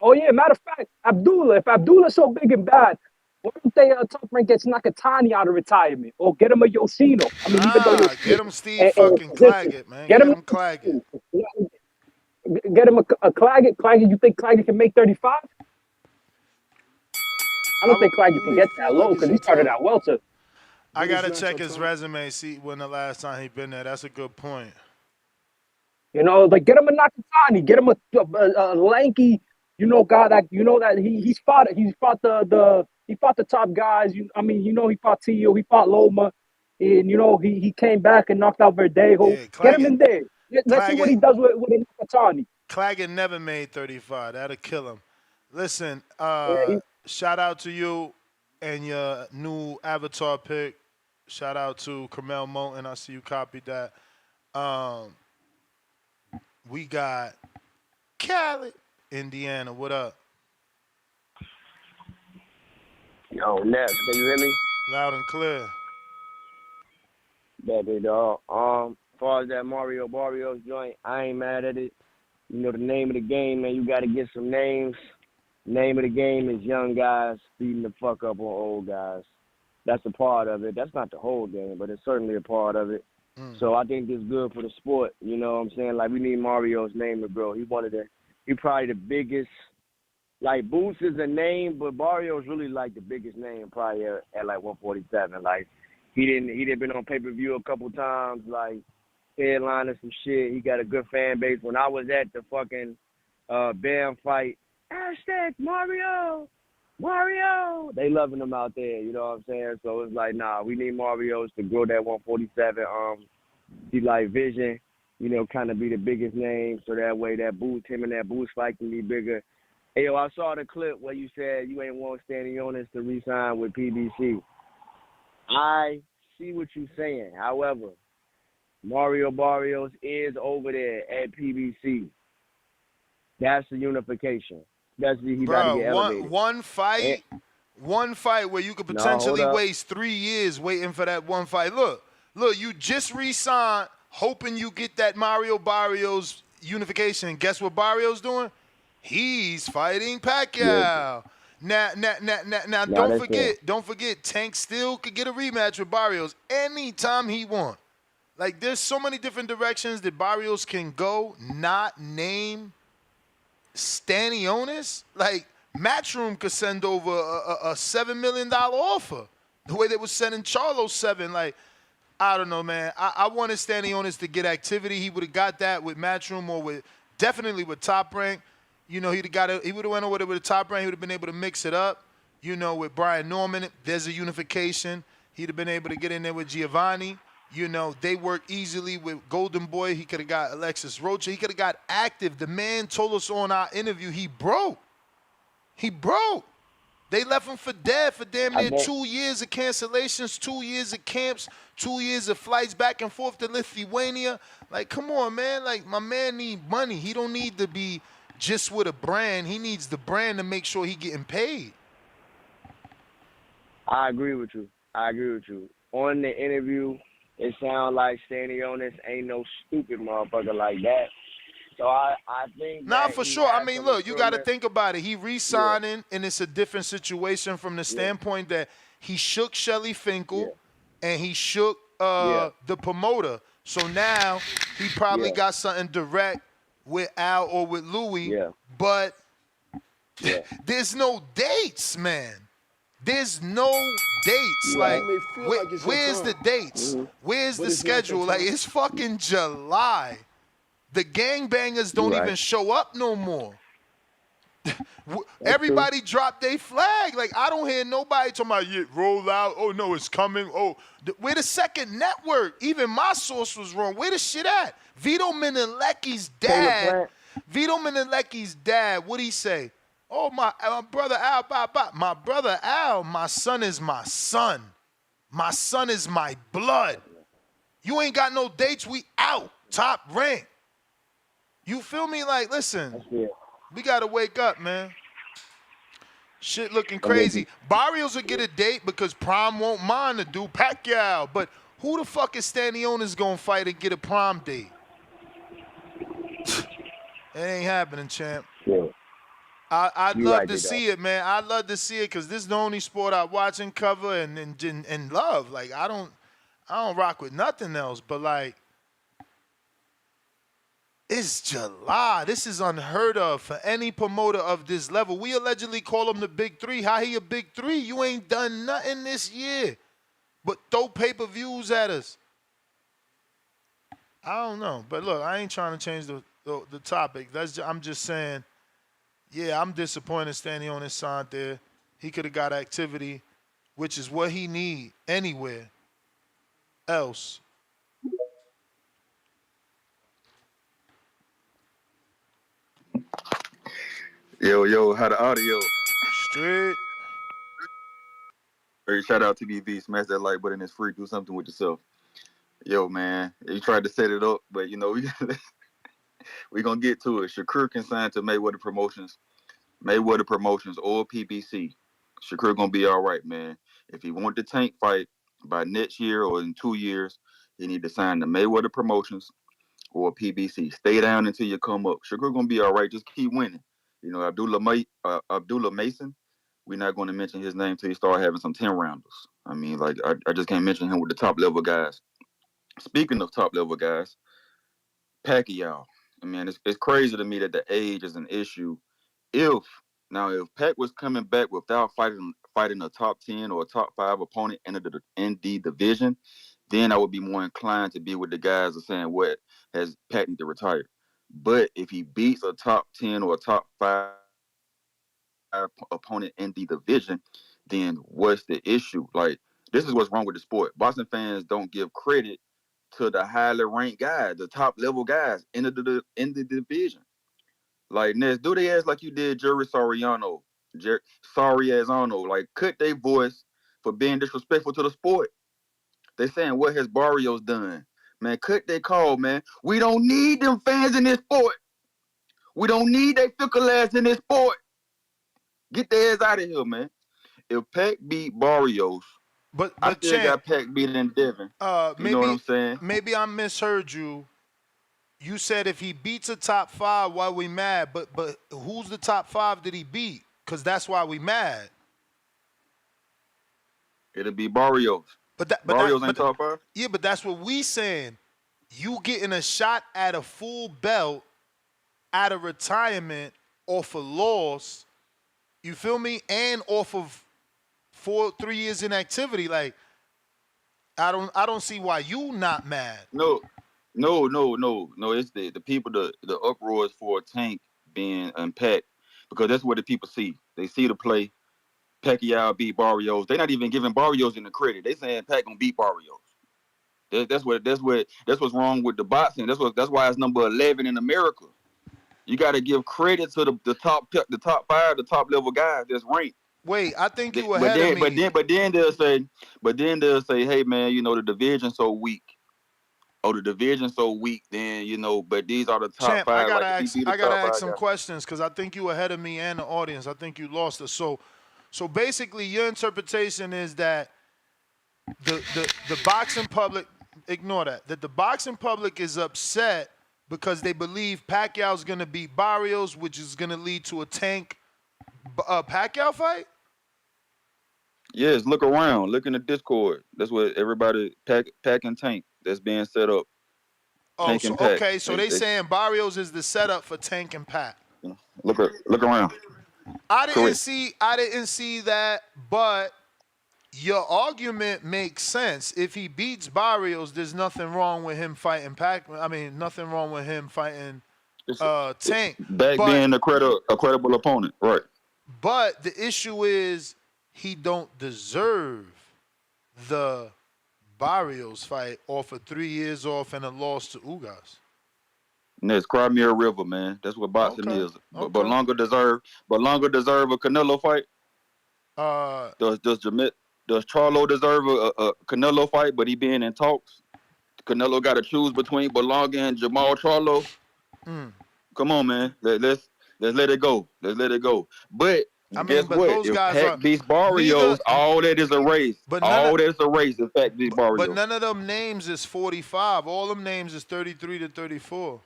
oh yeah, matter of fact, if Abdullah's so big and bad, why don't they Top Rank gets Nakatani out of retirement? Or get him a Yoshino? I mean, even though get him Steve fucking Claggett, man. Get him Claggett. Get him a Claggett. Claggett, you think Claggett can make 35? I don't think Claggett can get that low because he started out welter. I got to check his resume, see when the last time he been there. That's a good point. Like, get him a Nakatani. Get him a lanky, guy that, that he fought the top guys. I mean, he fought Tio, he fought Loma, and he came back and knocked out Verdejo. Yeah, get him in there. Let's see what he does with Nakatani. Claggett never made 35. That'll kill him. Listen, shout out to you and your new avatar pick. Shout out to Carmel Moulton. I see you copied that. We got Cali, Indiana. What up? Yo, Ness, can you hear me? Loud and clear. Baby dog. As far as that Mario Barrios joint, I ain't mad at it. The name of the game, man, you got to get some names. name of the game is young guys beating the fuck up on old guys. That's a part of it. That's not the whole game, but it's certainly a part of it. So I think it's good for the sport. You know what I'm saying? Like, we need Mario's name to grow. He probably the biggest. Like, Boots is a name, but Barrios really like the biggest name probably at like 147. Like, he didn't been on pay-per-view a couple times, like headlining some shit. He got a good fan base. When I was at the fucking Bam fight, #Mario, they loving him out there. You know what I'm saying? So it's like, nah, we need Mario's to grow that 147. He like Vision, you know, kind of be the biggest name, so that way him and that Boots fight can be bigger. Hey, yo, I saw the clip where you said you ain't want Stanionis to re-sign with PBC. I see what you're saying. However, Mario Barrios is over there at PBC. That's the unification. That's the he about to get elevated. One fight where you could potentially waste 3 years waiting for that one fight. Look, you just re-signed, hoping you get that Mario Barrios unification. Guess what Barrios doing? He's fighting Pacquiao. Now, don't forget, Tank still could get a rematch with Barrios anytime he wants. Like, there's so many different directions that Barrios can go, not name Stanionis. Like, Matchroom could send over a $7 million offer, the way they were sending Charlo 7. Like, I don't know, man. I wanted Stanionis to get activity. He would have got that with Matchroom or definitely with Top Rank. You know, he would have went over there with the Top Rank. He would have been able to mix it up. You know, with Brian Norman, there's a unification. He'd have been able to get in there with Giovanni. You know, they work easily with Golden Boy. He could have got Alexis Rocha. He could have got active. The man told us on our interview he broke. They left him for dead for damn near 2 years of cancellations, 2 years of camps, 2 years of flights back and forth to Lithuania. Like, come on, man. Like, my man need money. He don't need to be just with a brand. He needs the brand to make sure he getting paid. I agree with you. On the interview, it sounds like Stanionis ain't no stupid motherfucker like that. So I think for sure. I mean, look, you got to think about it. He re-signing, and it's a different situation from the standpoint that he shook Shelly Finkel and he shook the promoter. So now he probably got something direct with Al or with Louis, but there's no dates, man. There's no dates. Like, where's the dates? Where's the schedule? Like, it's fucking July. The gangbangers don't even show up no more. Everybody dropped their flag. Like, I don't hear nobody talking about, roll out. Oh, no, it's coming. Oh, where the second network? Even my source was wrong. Where the shit at? Vito Menelecki's dad. What'd he say? Oh, my brother Al, my brother Al, my son is my son. My son is my blood. You ain't got no dates, we out. Top Rank. You feel me? Like, listen, we got to wake up, man. Shit looking crazy. Barrios will get a date because Prime won't mind to do Pacquiao. But who the fuck is Stanionis going to fight and get a Prime date? It ain't happening, champ. I'd love to see it, man. I'd love to see it because this is the only sport I watch and cover and love. Like, I don't rock with nothing else. But, like, it's July. This is unheard of for any promoter of this level. We allegedly call him the Big Three. How he a Big Three? You ain't done nothing this year but throw pay-per-views at us. I don't know. But, look, I ain't trying to change the topic. I'm just saying, yeah, I'm disappointed standing on his side there. He could have got activity, which is what he need anywhere else. Yo, how the audio? Straight. Hey, shout out to DV. Smash that like button. It's free. Do something with yourself. Yo, man, you tried to set it up, but, you know, we going to get to it. Shakur can sign to Mayweather Promotions or PBC. Shakur going to be all right, man. If he want the Tank fight by next year or in 2 years, he need to sign to Mayweather Promotions or PBC. Stay down until you come up. Shakur going to be all right. Just keep winning. You know, Abdullah Mason. We're not going to mention his name till he start having some 10-rounders. I mean, like, I just can't mention him with the top level guys. Speaking of top level guys, Pacquiao. I mean, it's crazy to me that the age is an issue. If Pac was coming back without fighting a top 10 or a top 5 opponent in the division, then I would be more inclined to be with the guys that are saying what has Pac need to retire. But if he beats a top 10 or a top 5 opponent in the division, then what's the issue? Like, this is what's wrong with the sport. Boxing fans don't give credit to the highly ranked guys, the top level guys in the division. Like, Ness, do they ass like you did Jerry Soriano, like, cut their voice for being disrespectful to the sport. They saying, what has Barrios done? Man, cut their call, man. We don't need them fans in this sport. We don't need they fickle ass in this sport. Get their ass out of here, man. If Pac beat Barrios, but I still got Pac beating in Devin. You know what I'm saying? Maybe I misheard you. You said if he beats a top 5, why we mad? But who's the top 5 that he beat? Because that's why we mad. It'll be Barrios. Barrios ain't top 5? Yeah, but that's what we saying. You getting a shot at a full belt out of retirement off a loss, you feel me? And off of 3 years in activity. Like, I don't see why you not mad. No. It's the people, the uproars for Tank being unpacked, because that's what the people see. They see the play. Pacquiao beat Barrios. They're not even giving Barrios any credit. They saying Pac gonna beat Barrios. That's what's wrong with the boxing. That's why it's number 11 in America. You got to give credit to the top 5, the top level guys that's ranked. Wait, I think you ahead of me. But then they'll say, hey man, you know, the division's so weak. Oh, the division's so weak. Then, you know, but these are the top Champ, 5. I gotta ask some questions because I think you ahead of me and the audience. I think you lost us. So basically, your interpretation is that the boxing public, ignore that the boxing public is upset because they believe Pacquiao's going to beat Barrios, which is going to lead to a Tank Pacquiao fight? Yes, look around. Look in the Discord. That's what everybody, Pac and Tank, that's being set up. Oh, Tank so and Pac. okay, so they saying Barrios is the setup for Tank and Pac. Look around. I didn't see that, but your argument makes sense. If he beats Barrios, there's nothing wrong with him fighting Pac. I mean, nothing wrong with him fighting Tank. Being a credible opponent, right? But the issue is he don't deserve the Barrios fight off of 3 years off and a loss to Ugas. And it's Crimea River, man. That's what boxing is. But longer deserve a Canelo fight. Does Charlo deserve a Canelo fight? But he being in talks. Canelo got to choose between Berlanga and Jamal Charlo. Come on, man. Let's let it go. Let's let it go. But guess what? If Pac beats Barrios, all that is a race. All that's a race if Pac beats Barrios. But none of them names is 45. All them names is 33 to 34.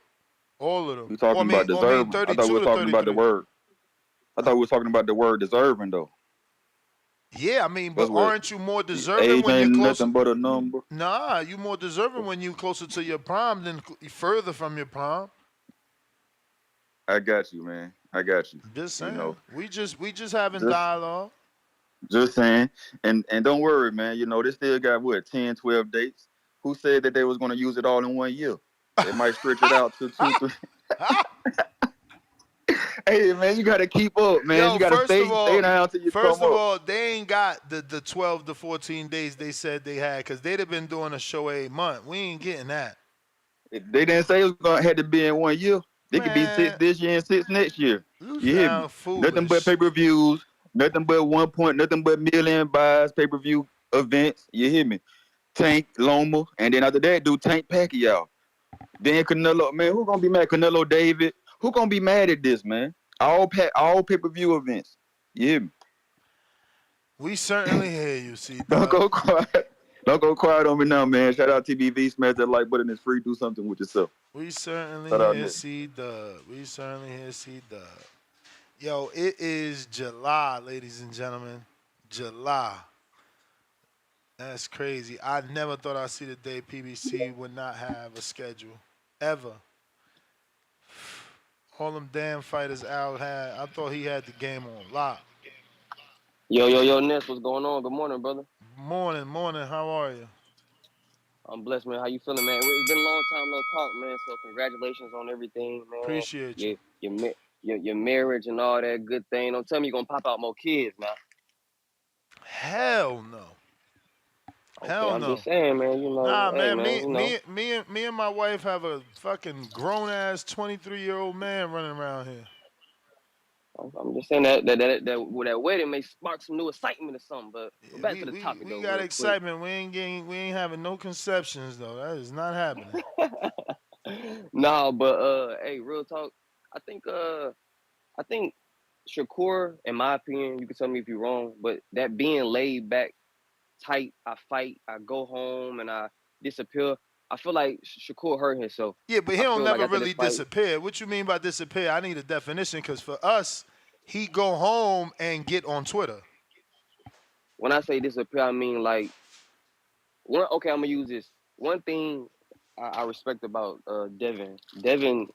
All of them. You talking about deserving? I thought we were talking about the word. I thought we were talking about the word deserving, though. Yeah, I mean, but aren't you more deserving when you're closer? Nothing but a number. Nah, you more deserving when you closer to your prime than further from your prime. I got you, man. I got you. Just saying. You know, we just having dialogue. Just saying. And don't worry, man. You know, they still got, 10, 12 dates. Who said that they was going to use it all in 1 year? They might stretch it out to 2, 3. Hey, man, you got to keep up, man. Yo, you got to stay down till you come up. First of all, they ain't got the 12 to 14 days they said they had because they'd have been doing a show a month. We ain't getting that. They didn't say it was had to be in 1 year. They could be 6 this year and 6 next year. You hear me? Foolish. Nothing but pay-per-views, nothing but million buys, pay-per-view events. You hear me? Tank, Loma, and then after that, do Tank Pacquiao. Then Canelo, man, who gonna be mad? Canelo David. Who gonna be mad at this, man? All pay-per-view events. You hear me? We certainly hear you, C. Don't go quiet. Don't go quiet on me now, man. Shout out TBV. Smash that like button. It's free. Do something with yourself. We certainly hear C-Dub. We certainly hear C-Dub. Yo, it is July, ladies and gentlemen. July. That's crazy. I never thought I'd see the day PBC would not have a schedule. Ever. All them damn fighters Al had, I thought he had the game on lock. Yo, Ness, what's going on? Good morning, brother. Morning, morning. How are you? I'm blessed, man. How you feeling, man? It's been a long time no talk, man. So congratulations on everything, man. Appreciate you. Your marriage and all that good thing. Don't tell me you're gonna pop out more kids, man. Hell no. Okay, Hell I'm no. just saying, man. You know, Nah, hey, man. man. Me and my wife have a fucking grown ass 23-year-old man running around here. I'm just saying that wedding may spark some new excitement or something. But back to the topic, We though, got real excitement. We ain't having no conceptions though. That is not happening. quick. Nah, but hey, real talk. I think Shakur, in my opinion, you can tell me if you're wrong, but that being laid back, tight, I fight, I go home, and I disappear. I feel like Shakur hurt himself. Yeah, but he I don't feel like never after really this fight, disappear. What you mean by disappear? I need a definition because for us, he go home and get on Twitter. when I say disappear, I mean like okay, I'm gonna use this. One thing I respect about Devin. Devin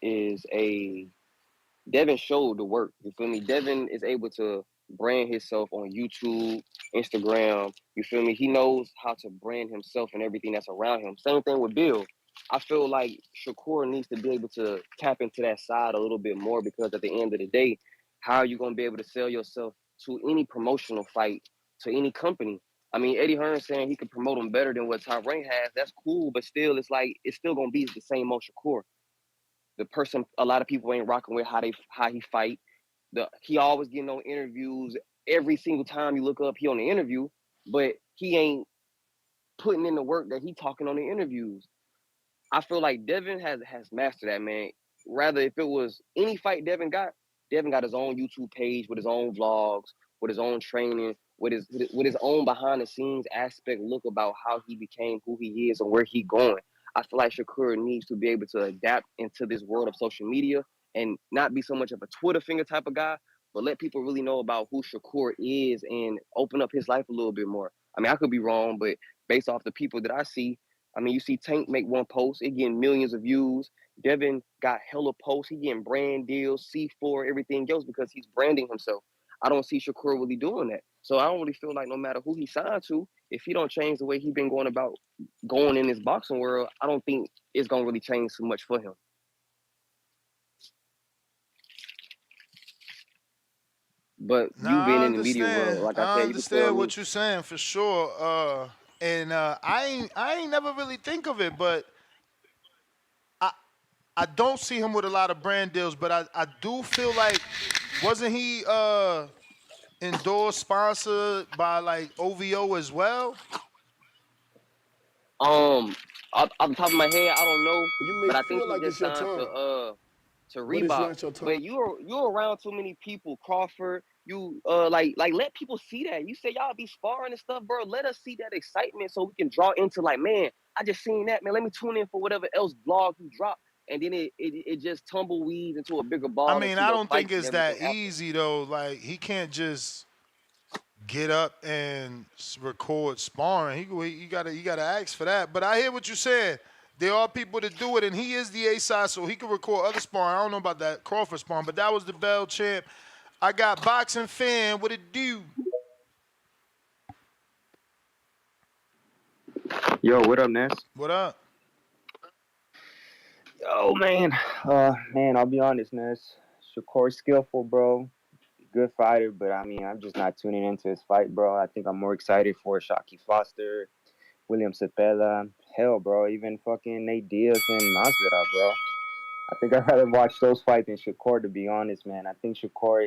showed the work. You feel me? Devin is able to brand himself on YouTube, Instagram. You feel me? He knows how to brand himself and everything that's around him. Same thing with Bill. I feel like Shakur needs to be able to tap into that side a little bit more because at the end of the day, how are you going to be able to sell yourself to any promotional fight, to any company? I mean, Eddie Hearn saying he could promote him better than what Top Rank has. That's cool, but still, it's like it's still going to be the same old Shakur. The person a lot of people ain't rocking with how he fight. He always getting on interviews. Every single time you look up, he on the interview, but he ain't putting in the work that he talking on the interviews. I feel like Devin has mastered that, man. Rather, if it was any fight Devin got his own YouTube page with his own vlogs, with his own training, with his own behind the scenes aspect look about how he became who he is and where he going. I feel like Shakur needs to be able to adapt into this world of social media and not be so much of a Twitter finger type of guy, but let people really know about who Shakur is and open up his life a little bit more. I mean, I could be wrong, but based off the people that I see, I mean, you see Tank make one post, it getting millions of views. Devin got hella posts. He getting brand deals, C4, everything else because he's branding himself. I don't see Shakur really doing that. So I don't really feel like no matter who he signed to, if he don't change the way he been going about going in this boxing world, I don't think it's going to really change so much for him. But you being in the media world, like I I said, you can tell understand me. what you're saying for sure. And I ain't never really think of it, but I don't see him with a lot of brand deals. But I do feel like wasn't he endorsed, sponsored by like OVO as well? Off the top of my head, I don't know, You may but I think feel he like just it's your signed turn, to but it's Reebok. not your turn. But you're around too many people, Crawford. You like let people see that. You say y'all be sparring and stuff, bro. Let us see that excitement so we can draw into like, man, I just seen that, man. Let me tune in for whatever else blog you drop, and then it just tumbleweeds into a bigger I ball mean, into I your don't think fights and it's everything that happens. easy though. Like he can't just get up and record sparring. He gotta ask for that. But I hear what you're saying. There are people that do it, and he is the A side, so he can record other sparring. I don't know about that Crawford sparring, but that was the Bell champ. I got boxing fan. What it do? Yo, what up, Ness? What up? Yo, man, I'll be honest, Ness. Shakur's skillful, bro. Good fighter, but I mean, I'm just not tuning into his fight, bro. I think I'm more excited for Shockey Foster, William Cepeda. Hell, bro, even fucking Nate Diaz and Masvidal, bro. I think I'd rather watch those fights than Shakur, to be honest, man. I think Shakur,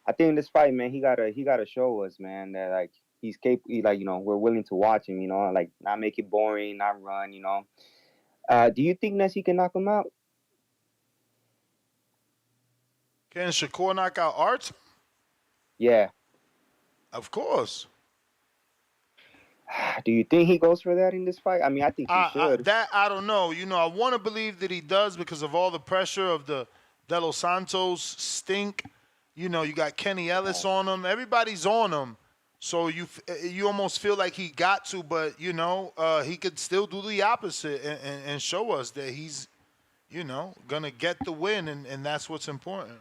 I think in this fight, man, he gotta show us, man, that like he's capable, like we're willing to watch him, like not make it boring, not run, Do you think Ness he can knock him out? Can Shakur knock out Art? Yeah. Of course. Do you think he goes for that in this fight? I mean, I think he should. I don't know. I want to believe that he does because of all the pressure of the De Los Santos stink. You know, you got Kenny Ellis on him. Everybody's on him. So you almost feel like he got to, but, you know, he could still do the opposite and show us that he's, you know, going to get the win, and that's what's important.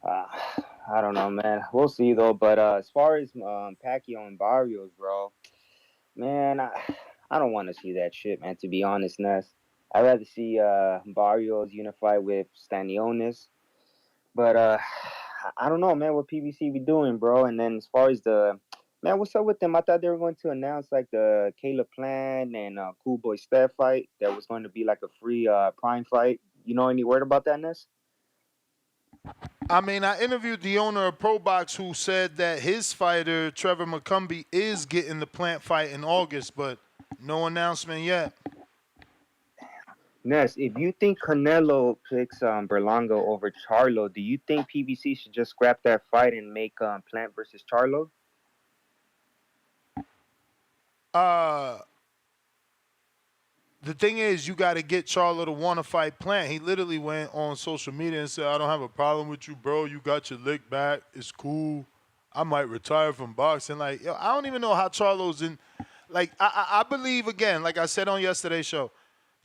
I don't know, man. We'll see though. But as far as Pacquiao and Barrios, bro, man, I don't want to see that shit, man. To be honest, Ness, I'd rather see Barrios unify with Stanionis. But I don't know, man, what PBC be doing, bro. And then as far as man, what's up with them? I thought they were going to announce like the Caleb Plant and Cool Boy Steph fight that was going to be like a free Prime fight. You know any word about that, Ness? I mean, I interviewed the owner of ProBox who said that his fighter, Trevor McCumbee, is getting the Plant fight in August, but no announcement yet. Ness, if you think Canelo picks Berlanga over Charlo, do you think PBC should just scrap that fight and make Plant versus Charlo? The thing is, you got to get Charlo to want to fight Plant. He literally went on social media and said, I don't have a problem with you, bro. You got your lick back. It's cool. I might retire from boxing. Like, yo, I don't even know how Charlo's in. Like, I believe, again, like I said on yesterday's show,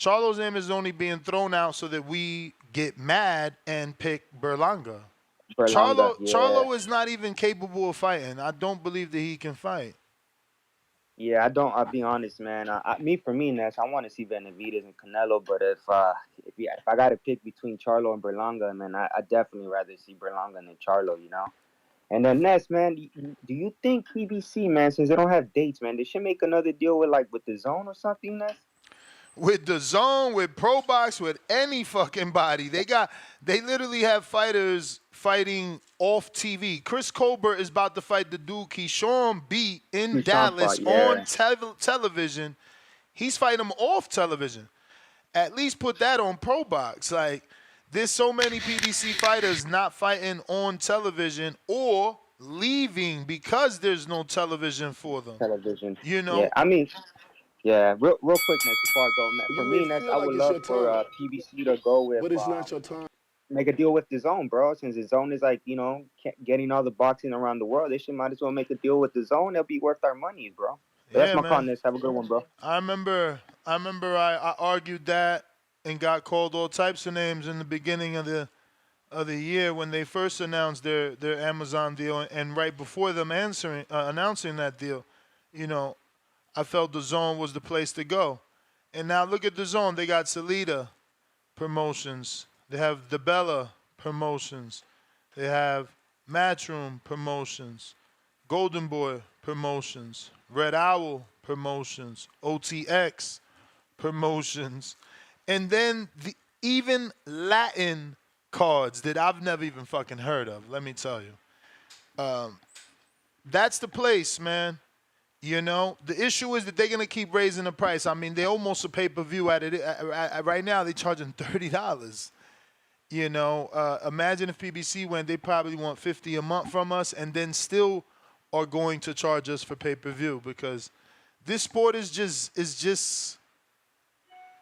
Charlo's name is only being thrown out so that we get mad and pick Berlanga. Charlo is not even capable of fighting. I don't believe that he can fight. Yeah, I don't. I'll be honest, man. For me, Ness, I want to see Benavidez and Canelo. But if I got to pick between Charlo and Berlanga, man, I definitely rather see Berlanga than Charlo. You know. And then Ness, man, do you think PBC, man, since they don't have dates, man, they should make another deal with the Zone or something, Ness? With the Zone, with ProBox, with any fucking body. They literally have fighters fighting off TV. Chris Colbert is about to fight the dude Keyshawn beat in Dallas on television. He's fighting him off television. At least put that on ProBox. Like, there's so many PBC fighters not fighting on television or leaving because there's no television for them. You know? Yeah, I mean... Yeah, real quick, Ness, before I go, for me, Ness, I would love for PBC to go with, but it's not your time. Make a deal with the Zone, bro. Since the Zone is like, you know, getting all the boxing around the world, they might as well make a deal with the Zone. It'll be worth our money, bro. So that's my call, Ness. Have a good one, bro. I remember I argued that and got called all types of names in the beginning of the year when they first announced their Amazon deal, and right before them announcing that deal, you know, I felt the Zone was the place to go. And now look at the Zone. They got Salida Promotions. They have the Bella Promotions. They have Matchroom Promotions. Golden Boy Promotions. Red Owl Promotions. OTX Promotions. And then even Latin cards that I've never even fucking heard of, let me tell you. That's the place, man. You know, the issue is that they're going to keep raising the price. I mean, they're almost a pay-per-view at it. Right now, they're charging $30. You know, imagine if PBC went, they probably want $50 a month from us and then still are going to charge us for pay-per-view because this sport is just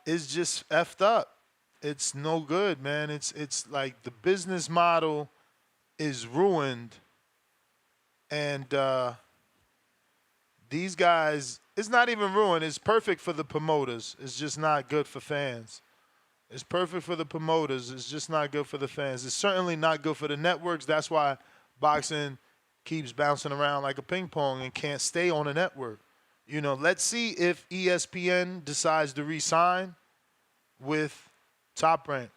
effed up. It's no good, man. It's like the business model is ruined, and these guys, it's not even ruined. It's perfect for the promoters. It's just not good for fans. It's perfect for the promoters. It's just not good for the fans. It's certainly not good for the networks. That's why boxing keeps bouncing around like a ping pong and can't stay on a network. You know, let's see if ESPN decides to re-sign with Top Rank.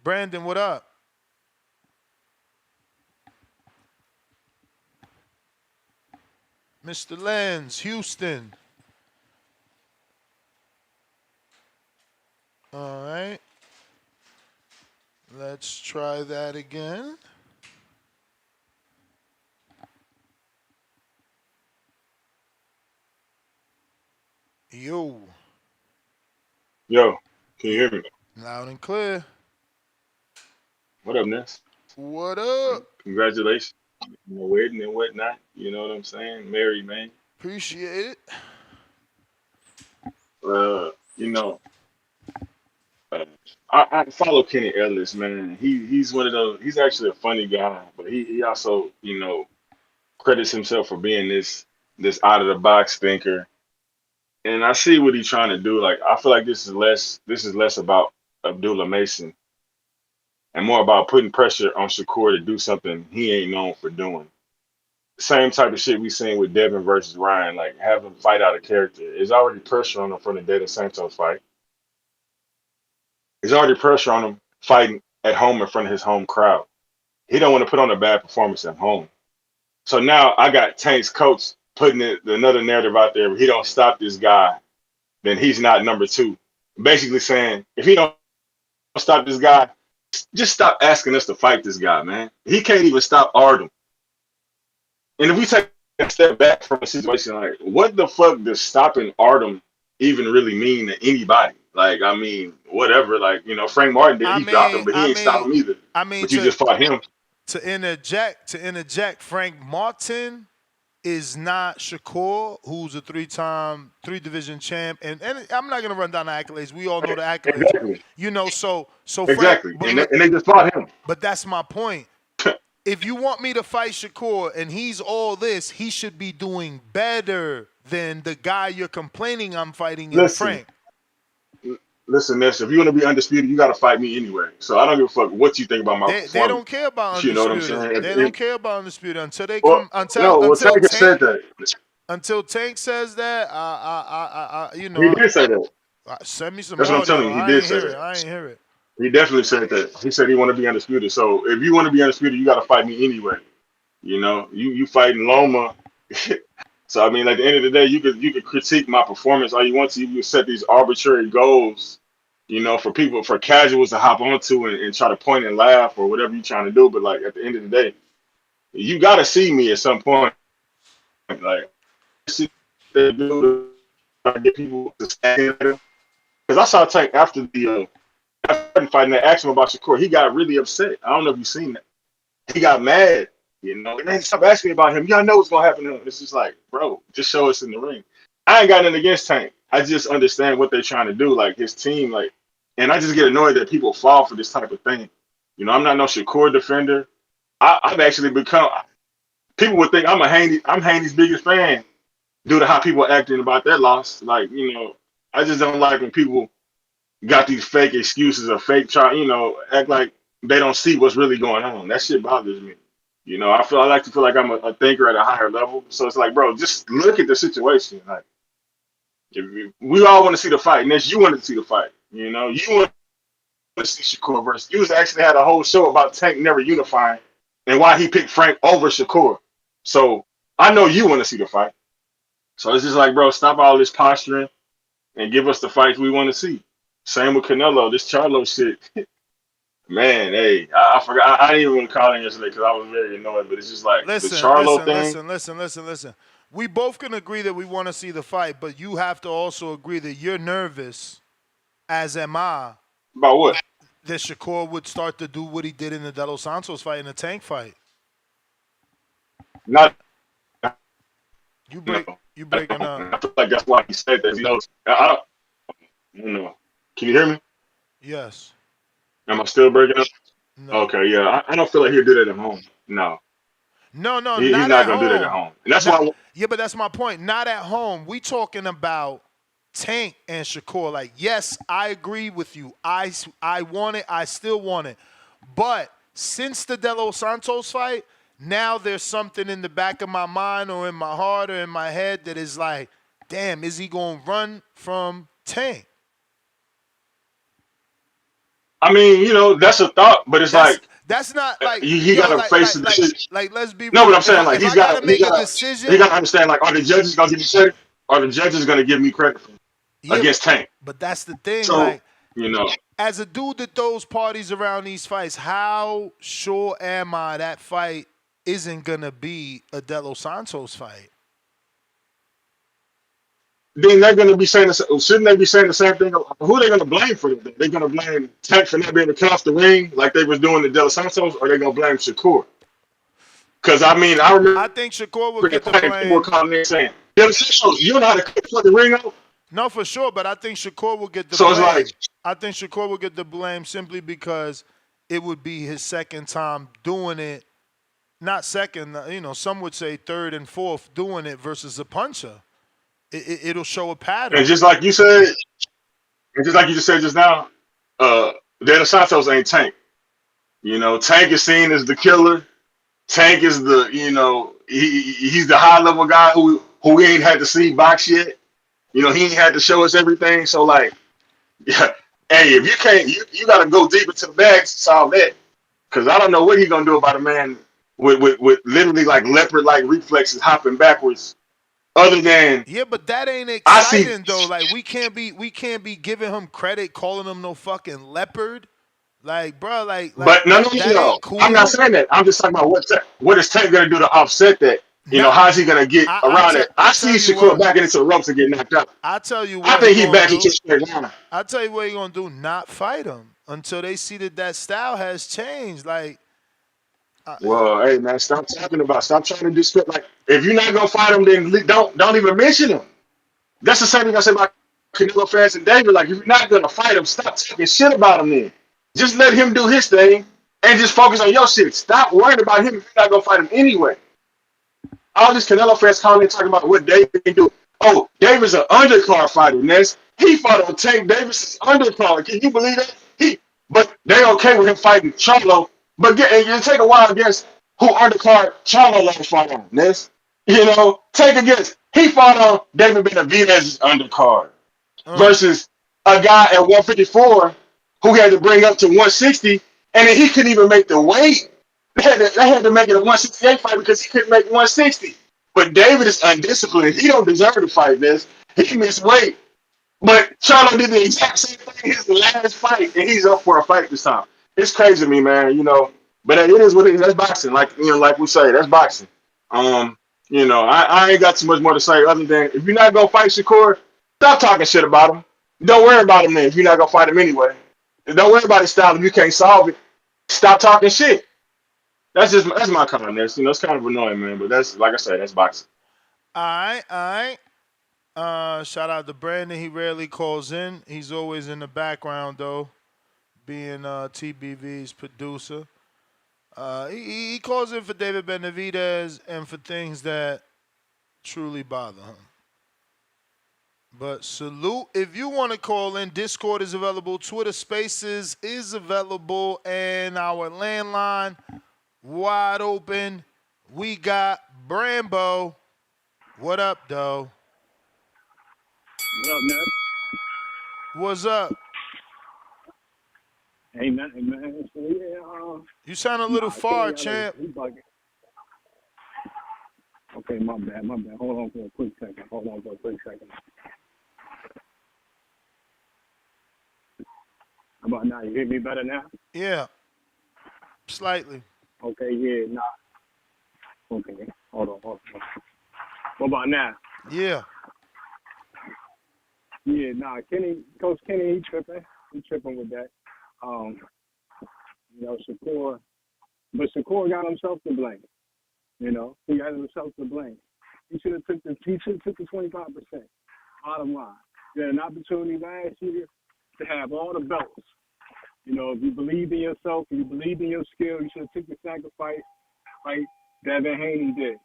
Brandon, what up? Mr. Lenz, Houston. All right. Let's try that again. Yo. Yo, can you hear me? Loud and clear. What up, Ness? What up? Congratulations on the wedding and whatnot. You know what I'm saying? Married, man. Appreciate it. You know, I follow Kenny Ellis, man. He's one of those. He's actually a funny guy, but he also credits himself for being this out of the box thinker. And I see what he's trying to do. Like I feel like this is less about Abdullah Mason and more about putting pressure on Shakur to do something he ain't known for doing. Same type of shit we seen with Devin versus Ryan, like have him fight out of character. There's already pressure on him from the De Los Santos fight. There's already pressure on him fighting at home in front of his home crowd. He don't want to put on a bad performance at home. So now I got Tank's coach putting another narrative out there. If he don't stop this guy, then he's not number two. Basically saying, if he don't stop this guy, just stop asking us to fight this guy, man. He can't even stop Artem. And if we take a step back from a situation like, what the fuck does stopping Artem even really mean to anybody? Like, I mean, whatever. Like, Frank Martin did, he dropped him, but he ain't stop him either. But you just fought him. To interject, Frank Martin is not Shakur, who's a three-division champ, and I'm not gonna run down the accolades. We all know the accolades. Exactly. So exactly. Frank, and they just fought him. But that's my point. If you want me to fight Shakur and he's all this, he should be doing better than the guy you're complaining I'm fighting in Frank. Listen, Ness, if you want to be undisputed, you got to fight me anyway. So I don't give a fuck what you think about my performance. They don't care about undisputed. You know what I'm saying? They don't care about undisputed until they come. Until Tank said that. Until Tank says that, He did say that. Send me some. That's what I'm telling you. He did say that. I ain't hear it. He definitely said that. He said he want to be undisputed. So if you want to be undisputed, you got to fight me anyway. You fighting Loma. So I mean, at the end of the day, you could critique my performance all you want to. You can set these arbitrary goals, for casuals to hop onto and try to point and laugh or whatever you're trying to do. But like at the end of the day, you got to see me at some point. Like see they do to get people to stand because I saw Tank after the fighting that asked him about Shakur. He got really upset. I don't know if you've seen that. He got mad. And they stop asking me about him. Y'all know what's gonna happen to him. It's just like, bro, just show us in the ring. I ain't got nothing against Tank. I just understand what they're trying to do, like his team, and I just get annoyed that people fall for this type of thing. I'm not no Shakur defender. I've actually become. People would think I'm Haney's biggest fan due to how people are acting about that loss. Like, I just don't like when people got these fake excuses or fake act like they don't see what's really going on. That shit bothers me. I like to feel like I'm a thinker at a higher level. So it's like, bro, just look at the situation. Like, we all want to see the fight, and you want to see the fight. You want to see Shakur versus. You actually had a whole show about Tank never unifying and why he picked Frank over Shakur. So I know you want to see the fight. So it's just like, bro, stop all this posturing and give us the fights we want to see. Same with Canelo. This Charlo shit. Man, hey, I forgot. I didn't even want to call in yesterday because I was very annoyed. But it's just like the Charlo thing. Listen. We both can agree that we want to see the fight, but you have to also agree that you're nervous, as am I. About what? That Shakur would start to do what he did in the De Los Santos fight, in the Tank fight. Not. You breaking up. I feel like that's why he said that. I don't know. Can you hear me? Yes. Am I still breaking up? No. Okay, yeah. I don't feel like he'll do that at home. No. No, he's not gonna do that at home. And that's why. Yeah, but that's my point. Not at home. We talking about Tank and Shakur. Like, yes, I agree with you. I want it. I still want it. But since the De Los Santos fight, now there's something in the back of my mind or in my heart or in my head that is like, damn, is he gonna run from Tank? I mean, that's a thought, but that's not like he got to face the decision. Like, let's be no, real. but I'm saying like he's got to make a decision. He got to understand like, are the judges gonna give me credit? Are the judges gonna give me credit against Tank? But that's the thing. So, as a dude that throws parties around these fights, how sure am I that fight isn't gonna be a De Los Santos fight? Then they're going to be saying, shouldn't they be saying the same thing? Who are they going to blame for it? They're going to blame Tank for not being able to come off the ring like they was doing the De Los Santos, or they're going to blame Shakur? Because, I mean, I remember. I think Shakur will get the blame. People were calling in saying, De Los Santos, you know how to cut the ring out? No, for sure, but I think Shakur will get the So it's blame. like, I think Shakur will get the blame simply because it would be his second time doing it. Not second, some would say third and fourth doing it versus a puncher. It'll show a and pattern. just like you said, and just like you just said just now, De Los Santos ain't Tank. Tank is seen as the killer. Tank is the, he's the high level guy who we ain't had to see box yet. He ain't had to show us everything. So like, yeah, hey, if you can't, you got to go deep into the bag to solve that. Because I don't know what he's gonna do about a man with literally like leopard like reflexes hopping backwards. Other than Yeah, but that ain't I see, exciting though. Like we can't be giving him credit, calling him no fucking leopard. Like, bro, like but no, no, that no. ain't I'm not cool. saying that. I'm just talking about what is Tank gonna do to offset that? Not, How's he gonna get around it? I I see tell you Shakur what. backing into the ropes and getting knocked out. I tell you I what he think he gonna back and do. kick straight line. I tell you what he gonna do. Not fight him until they see that style has changed. Like, Well, hey man, stop trying to disrupt. Like, if you're not gonna fight him, then don't even mention him. That's the same thing I said about Canelo fans and David. Like, if you're not gonna fight him, stop talking shit about him. Then just let him do his thing and just focus on your shit. Stop worrying about him if you're not gonna fight him anyway. All these Canelo fans calling and talking about what David can do. Oh, David's an undercard fighter, Ness. He fought on Tank Davis' undercard. Can you believe that? But they okay with him fighting Charlo. But and take a wild guess who undercard Charlo last fight on, Ness. Take a guess. He fought on David Benavidez's undercard versus a guy at 154 who had to bring up to 160, and then he couldn't even make the weight. They had to make it a 168 fight because he couldn't make 160. But David is undisciplined. He don't deserve to fight this. He missed weight. But Charlo did the exact same thing his last fight, and he's up for a fight this time. It's crazy to me, man. But it is what it is. That's boxing. Like we say, that's boxing. I ain't got too much more to say other than if you're not gonna fight Shakur, stop talking shit about him. Don't worry about him then if you're not gonna fight him anyway. Don't worry about his style if you can't solve it. Stop talking shit. That's my comment. It's kind of annoying, man. But that's like I said, that's boxing. all right. Shout out to Brandon. He rarely calls in. He's always in the background though, being TBV's producer. He calls in for David Benavidez and for things that truly bother him. But salute. If you want to call in, Discord is available. Twitter Spaces is available. And our landline wide open. We got Brambo. What up, though? What up, man? What's up? Hey, man. So, yeah, You sound a little far, champ. Okay, my bad. Hold on for a quick second. How about now? You hear me better now? Yeah. Slightly. Okay, yeah, nah. Okay, hold on. What about now? Yeah. Yeah, nah, Coach Kenny, he tripping with that. Shakur, but Shakur got himself to blame. He got himself to blame. He should have took the 25%. Bottom line, you had an opportunity last year to have all the belts. If you believed in yourself, if you believed in your skill, you should have took the sacrifice like Devin Haney did.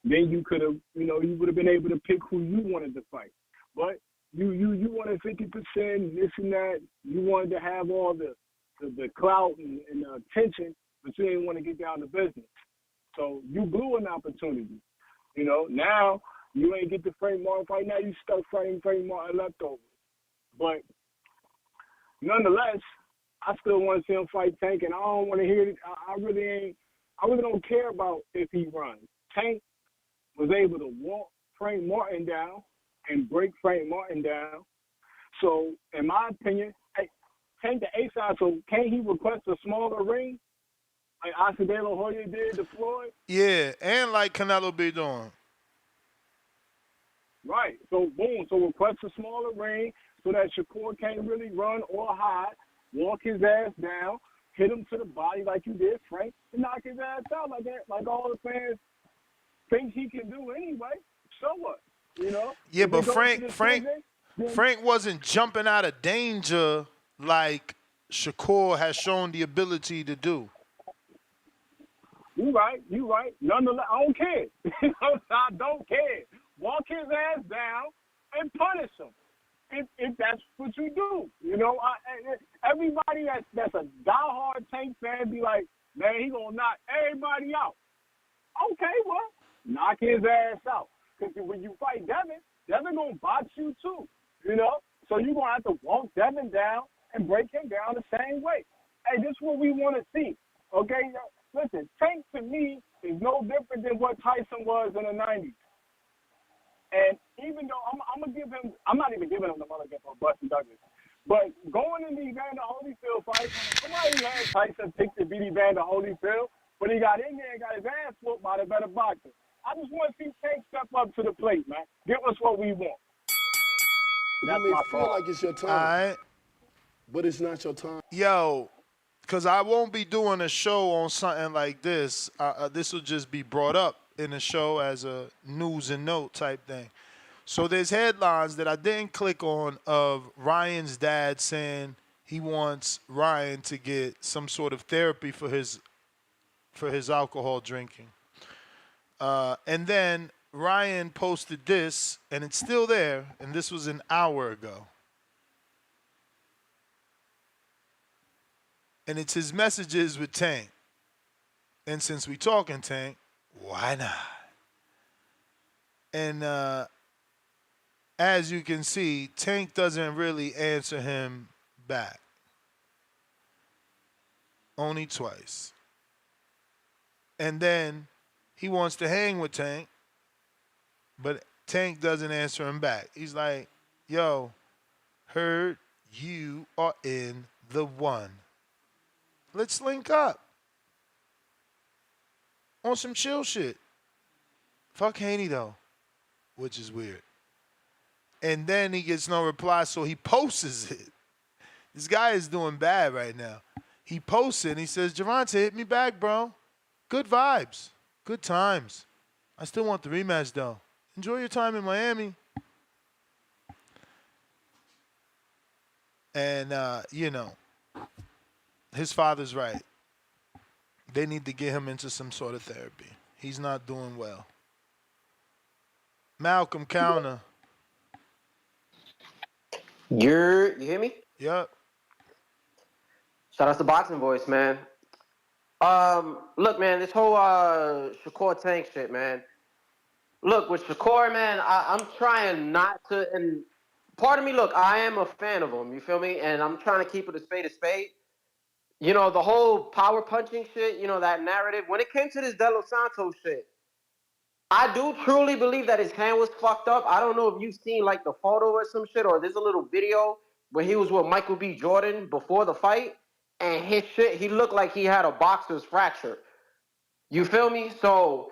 Then you could have, you would have been able to pick who you wanted to fight. But you wanted 50%, this and that. You wanted to have all the clout and the attention, but you didn't want to get down to business. So you blew an opportunity. Now you ain't get the Frank Martin fight. Now you stuck fighting Frank Martin leftovers. But nonetheless, I still want to see him fight Tank, and I don't want to hear it. I really don't care about if he runs. Tank was able to walk Frank Martin down and break Frank Martin down. So, in my opinion, Tank the A-side, so can't he request a smaller ring? Like Acedelo Hoya did to Floyd? Yeah, and like Canelo be doing. Right. So, boom. So, request a smaller ring so that Shakur can't really run or hide, walk his ass down, hit him to the body like you did, Frank, and knock his ass out like that, like all the fans think he can do anyway. So what? You know? Yeah, If they but go to the prison, Frank wasn't jumping out of danger like Shakur has shown the ability to do. You right. Nonetheless, I don't care. I don't care. Walk his ass down and punish him. If that's what you do. You know, everybody that's a diehard Tank fan be like, man, he gonna knock everybody out. Okay, well, knock his ass out. Because when you fight Devin gonna box you too. You know? So you're gonna have to walk Devin down and break him down the same way. Hey, this is what we want to see. Okay? Listen, Tank to me is no different than what Tyson was in the 90s. And even though I'm going to give him, I'm not even giving him the mother for Buster Douglas. But going in the Evander Holyfield fight, somebody had Tyson pick to beat Evander Holyfield, but he got in there and got his ass whooped by the better boxer. I just want to see Tank step up to the plate, man. Give us what we want. You may feel like it's your time, All right. but it's not your time. Yo, because I won't be doing a show on something like this. This will just be brought up in the show as a news and note type thing. So there's headlines that I didn't click on of Ryan's dad saying he wants Ryan to get some sort of therapy for his alcohol drinking. And then Ryan posted this, and it's still there, and this was an hour ago. And it's his messages with Tank. And since we talking Tank, why not? And as you can see, Tank doesn't really answer him back. Only twice. And then he wants to hang with Tank, but Tank doesn't answer him back. He's like, yo, heard you are in the one. Let's link up on some chill shit. Fuck Haney, though, which is weird. And then he gets no reply, so he posts it. This guy is doing bad right now. He posts it, and he says, Gervonta, hit me back, bro. Good vibes. Good times. I still want the rematch, though. Enjoy your time in Miami. And, you know, his father's right. They need to get him into some sort of therapy. He's not doing well. Malcolm Counter. You hear me? Yep. Shout out to Boxing Voice, man. Look, man, this whole Shakur Tank shit, man. Look, with Shakur, man, I'm trying not to, and part of me, look, I am a fan of him, you feel me? And I'm trying to keep it a spade a spade. You know, the whole power punching shit, you know, that narrative. When it came to this De Los Santos shit, I do truly believe that his hand was fucked up. I don't know if you've seen, like, the photo or some shit, or there's a little video where he was with Michael B. Jordan before the fight, and his shit, he looked like he had a boxer's fracture. You feel me? So,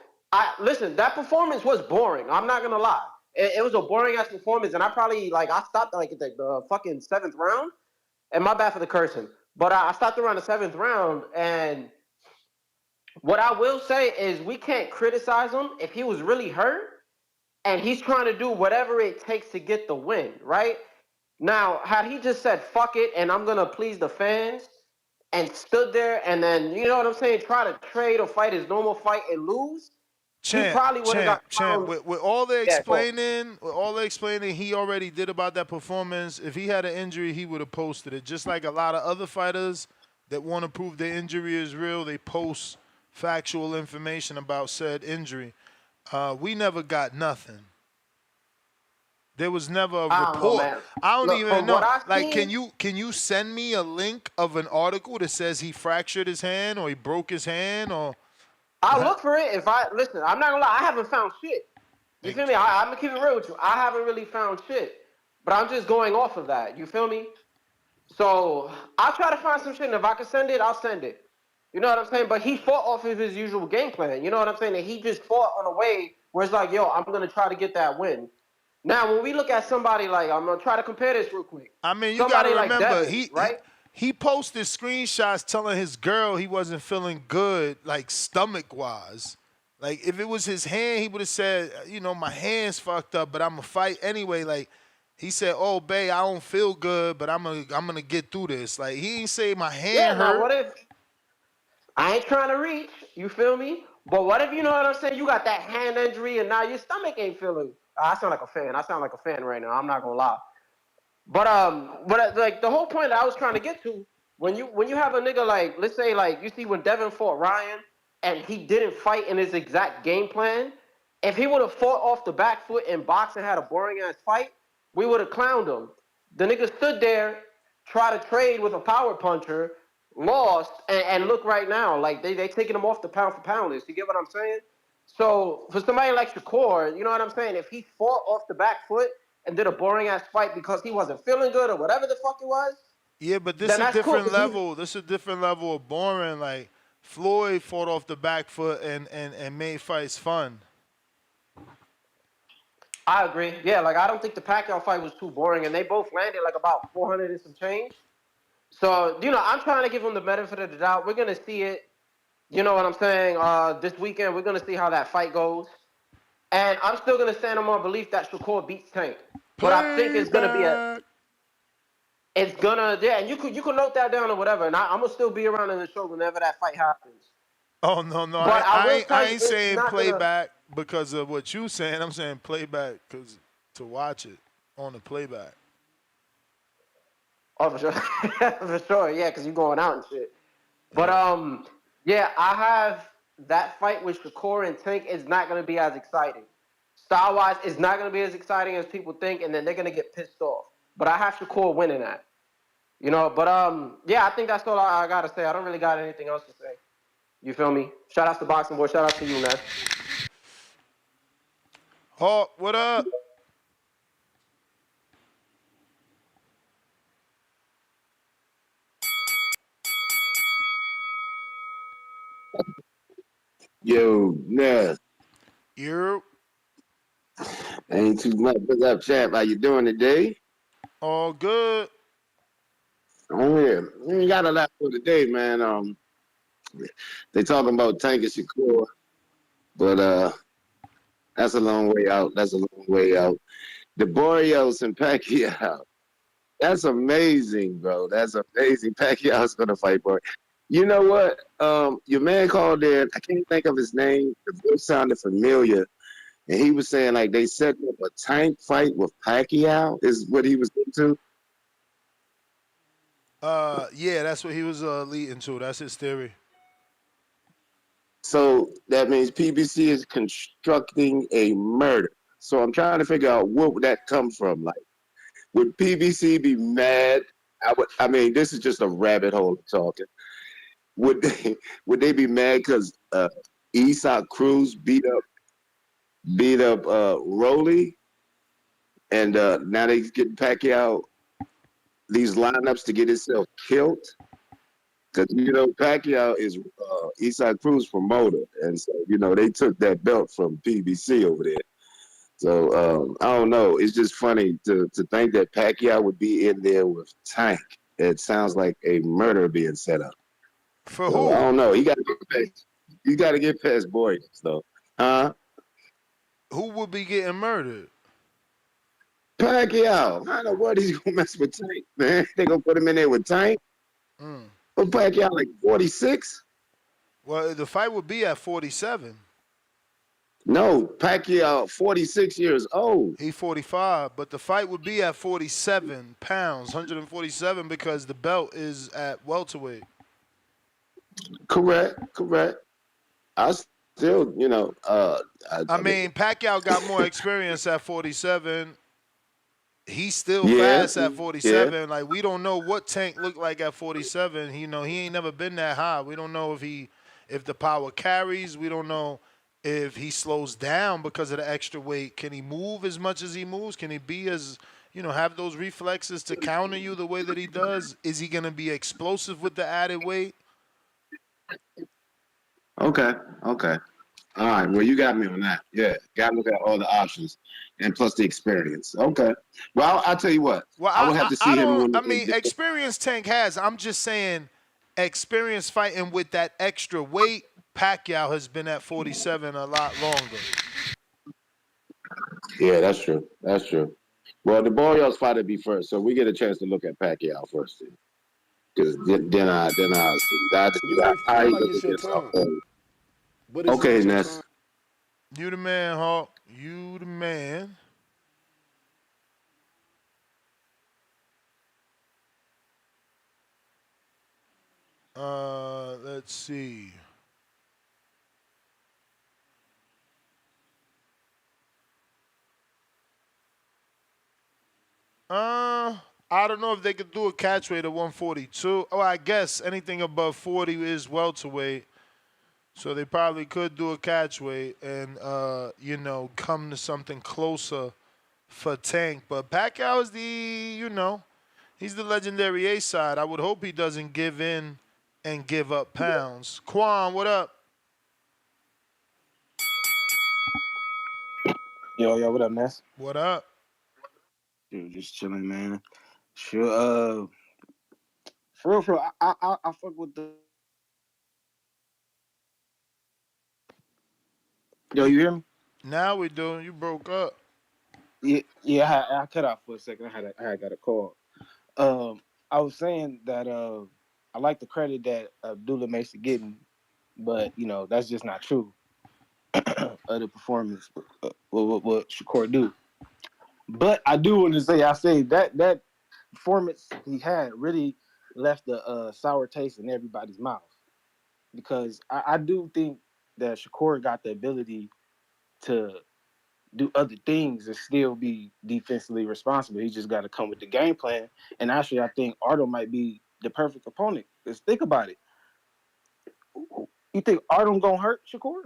listen, that performance was boring. I'm not going to lie. It was a boring-ass performance, and I stopped, like, at the fucking 7th round, and my bad for the cursing. But I stopped around the 7th round, and what I will say is we can't criticize him if he was really hurt and he's trying to do whatever it takes to get the win, right? Now, had he just said, fuck it, and I'm going to please the fans and stood there and then, you know what I'm saying, try to trade or fight his normal fight and lose, he probably would have got with all the explaining he already did about that performance, if he had an injury, he would have posted it. Just like a lot of other fighters that want to prove their injury is real, they post factual information about said injury. We never got nothing. There was never a report. I don't even know. Like, can you send me a link of an article that says he fractured his hand or he broke his hand or? I'll look for it. Listen, I'm not gonna lie, I haven't found shit. You feel me? I'm gonna keep it real with you. I haven't really found shit, but I'm just going off of that. You feel me? So I'll try to find some shit, and if I can send it, I'll send it. You know what I'm saying? But he fought off of his usual game plan. You know what I'm saying? And he just fought on a way where it's like, yo, I'm gonna try to get that win. Now, when we look at somebody like, I'm gonna try to compare this real quick. I mean, you somebody gotta remember, Devin, right? He posted screenshots telling his girl he wasn't feeling good, like stomach-wise, Like if it was his hand, he would have said, my hand's fucked up, but I'm gonna fight anyway. Like he said, "Oh, babe, I don't feel good, but I'm gonna get through this." Like he ain't say my Yeah, hand now hurt. what if I ain't trying to reach, you feel me? But what if, you know what I'm saying, you got that hand injury and now your stomach ain't feeling. I sound like a fan. I sound like a fan right now. I'm not gonna lie. But like the whole point that I was trying to get to, when you have a nigga like, let's say like you see when Devin fought Ryan and he didn't fight in his exact game plan, if he would have fought off the back foot in boxing, had a boring ass fight, we would have clowned him. The nigga stood there, tried to trade with a power puncher, lost, and look right now, like they taking him off the pound for pound list. You get what I'm saying? So for somebody like Shakur, you know what I'm saying? If he fought off the back foot and did a boring ass fight because he wasn't feeling good or whatever the fuck it was, Yeah, but this then a that's cool. different 'Cause he, level. This a different level of boring. Like Floyd fought off the back foot and made fights fun. I agree. Yeah, like I don't think the Pacquiao fight was too boring, and they both landed like about 400 and some change. So I'm trying to give him the benefit of the doubt. We're gonna see it. You know what I'm saying? This weekend we're gonna see how that fight goes, and I'm still gonna stand on my belief that Shakur beats Tank. But I think it's gonna be Playback. and you can note that down or whatever, and I'm gonna still be around in the show whenever that fight happens. Oh no, But I will tell I you, ain't it's saying not gonna. playback because of what you saying. I'm saying playback because to watch it on the playback. Oh, for sure, for sure, yeah, because you're going out and shit. But yeah, I have that fight with Shakur and Tank is not gonna be as exciting. Style wise, it's not gonna be as exciting as people think, and then they're gonna get pissed off. But I have Shakur winning that. But yeah, I think that's all I gotta say. I don't really got anything else to say. You feel me? Shout out to Boxing Boy. Shout out to you, man. Hawk, what up? Yo, nah, You ain't too much. What's up, champ? How you doing today? all good? Oh yeah, we ain't got a lot for today, man. They talking about Tank and Shakur, but that's a long way out. That's a long way out. The Barrios and Pacquiao, that's amazing, bro. That's amazing. Pacquiao's gonna fight Barrios. You know what? Your man called in. I can't think of his name. The voice sounded familiar. And he was saying like they set up a Tank fight with Pacquiao is what he was into. Yeah, that's what he was leading to. That's his theory. So that means PBC is constructing a murder. So I'm trying to figure out where would that come from. Like, would PBC be mad? I mean, this is just a rabbit hole of talking. Would they would they be mad because Esau Cruz beat up Rolly, and now they getting Pacquiao these lineups to get himself killed? Because Pacquiao is Eastside Cruz promoter, and so they took that belt from PBC over there. So I don't know. It's just funny to think that Pacquiao would be in there with Tank. It sounds like a murder being set up. For so, who? I don't know. You got to get past Boyd, though, huh? Who would be getting murdered? Pacquiao. I don't know what he's gonna mess with Tank, man. They gonna put him in there with Tank. But Pacquiao like 46. Well, the fight would be at 47. No, Pacquiao 46 years old. He 45, but the fight would be at 47 pounds, 147, because the belt is at welterweight. Correct. I still, I mean, Pacquiao got more experience at 47. He's still Yeah, fast at 47. yeah. Like, we don't know what Tank looked like at 47. He ain't never been that high. We don't know if the power carries. We don't know if he slows down because of the extra weight. Can he move as much as he moves? Can he be as, have those reflexes to counter you the way that he does? Is he going to be explosive with the added weight? Okay. All right. Well, you got me on that. Yeah. Got to look at all the options and plus the experience. Okay. Well, I'll tell you what. Well, I would have to see him. Experience Tank has. I'm just saying, experience fighting with that extra weight Pacquiao has been at 47 a lot longer. Yeah, that's true. That's true. Well, the Barrios fight to be first, so we get a chance to look at Pacquiao first, because then I see You may how feel he like look it's your against time, but it's Okay, not your Ness. time. You the man, Hawk. You the man. Let's see. I don't know if they could do a catch weight of 142. Oh, I guess anything above 40 is welterweight. So they probably could do a catch weight and come to something closer for Tank. But Pacquiao is he's the legendary A side. I would hope he doesn't give in and give up pounds. Quan, what up? Yo, what up, Ness? What up? Dude, just chilling, man. Sure, for real, I fuck with the. Yo, you hear me? Now we do. You broke up. Yeah, I cut out for a second. I had got a call. I was saying that I like the credit that Abdullah makes to getting, but that's just not true of the performance. What Shakur do? But I do want to say, I say that performance he had really left a sour taste in everybody's mouth, because I do think that Shakur got the ability to do other things and still be defensively responsible. He just got to come with the game plan. And actually, I think Ardo might be the perfect opponent. Because think about it. You think Artem gonna hurt Shakur?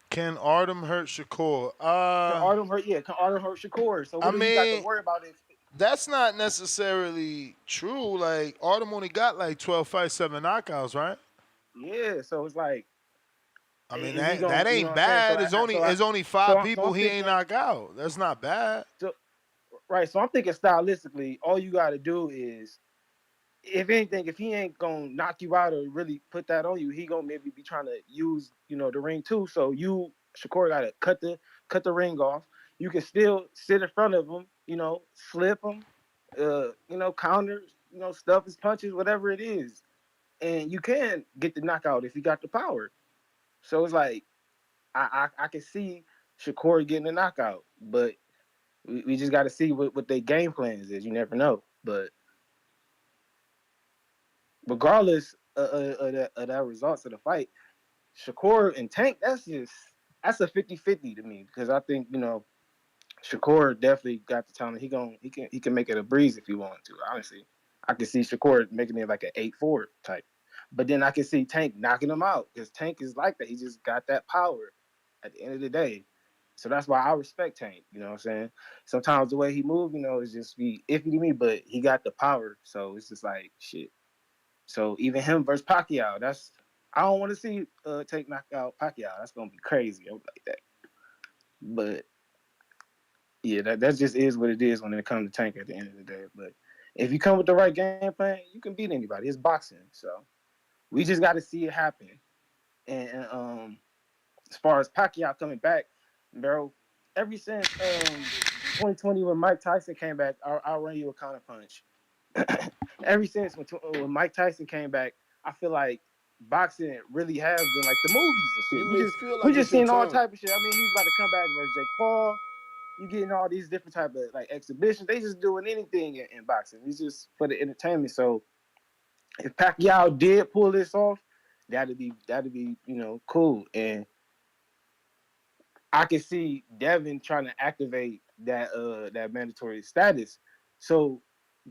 Can Artem hurt Shakur? Can Artem hurt? Yeah, can Artem hurt Shakur? So I what do you got to mean, worry about if? that's not necessarily true. Like Artem only got like 12 fights, 7 knockouts, right? Yeah, so it's like, I mean is he gonna? that You know ain't what I'm saying? bad. It's only five So people I'm he ain't thinking. knock out. That's not bad. So, right. So I'm thinking stylistically, all you got to do is, if anything, if he ain't gonna knock you out or really put that on you, he gonna maybe be trying to use the ring too. So you, Shakur, gotta cut the ring off. You can still sit in front of him, slip him, counter, stuff his punches, whatever it is, and you can get the knockout if you got the power. So it's like I can see Shakur getting a knockout, but we just got to see what their game plans is. You never know, but regardless of that results of the fight, Shakur and Tank, that's a 50-50 to me, because I think, Shakur definitely got the talent. He can make it a breeze if he wanted to. Honestly, I can see Shakur making it like an 8-4 type. But then I can see Tank knocking him out, because Tank is like that. He just got that power at the end of the day. So that's why I respect Tank. You know what I'm saying? Sometimes the way he moves, is just be iffy to me, but he got the power. So it's just like shit. So even him versus Pacquiao, I don't want to see Tank knock out Pacquiao. That's gonna be crazy. I would like that. But yeah, that just is what it is when it comes to Tank at the end of the day. But if you come with the right game plan, you can beat anybody. It's boxing, so we just got to see it happen. And as far as Pacquiao coming back, bro, ever since 2020 when Mike Tyson came back, I'll run you a counter punch. Ever since when Mike Tyson came back, I feel like boxing really has been like the movies and shit. You may feel We like just it's your seeing all time. type of shit. I mean, he's about to come back versus Jake Paul. You getting all these different type of like exhibitions. They just doing anything in boxing. It's just for the entertainment. So if Pacquiao did pull this off, that'd be cool. And I can see Devin trying to activate that mandatory status. So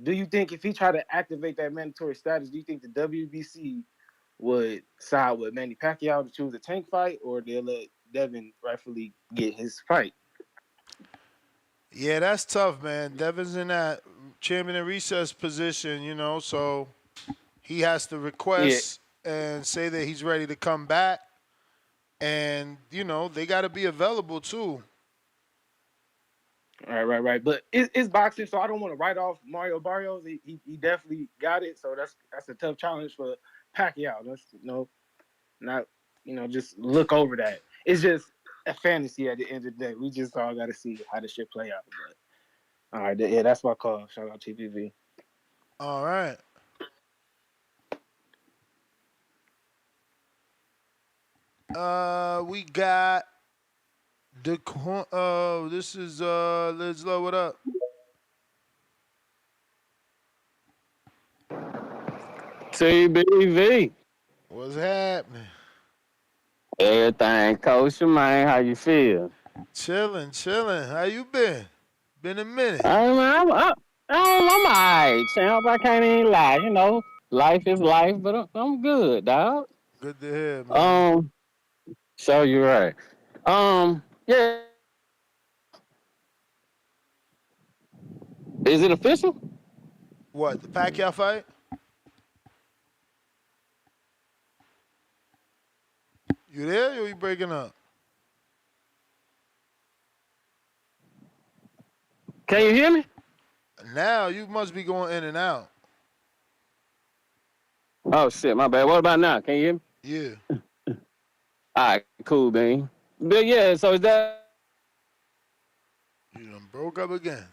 do you think if he tried to activate that mandatory status, do you think the WBC would side with Manny Pacquiao to choose a Tank fight, or they'll let Devin rightfully get his fight? Yeah, that's tough, man. Devin's in that champion and recess position, so he has to Yeah. request and say that he's ready to come back. And, they got to be available too. Right. But it's boxing, so I don't want to write off Mario Barrios. He definitely got it. So that's a tough challenge for Pacquiao. That's not just look over that. It's just a fantasy at the end of the day. We just all got to see how the shit play out. But all right, yeah, that's my call. Shout out TPV. All right. We got this is let's load it up. TBV. What's happening? Everything, Coach, man. How you feel? Chilling. How you been? Been a minute. I'm alright, champ. I can't even lie. Life is life, but I'm good, dog. Good to hear, man. So you're right. Yeah. Is it official? What, the Pacquiao fight? You there or you breaking up? Can you hear me? Now you must be going in and out. Oh shit, my bad. What about now? Can you hear me? Yeah. All right, cool, man. But yeah, so is that? You done broke up again.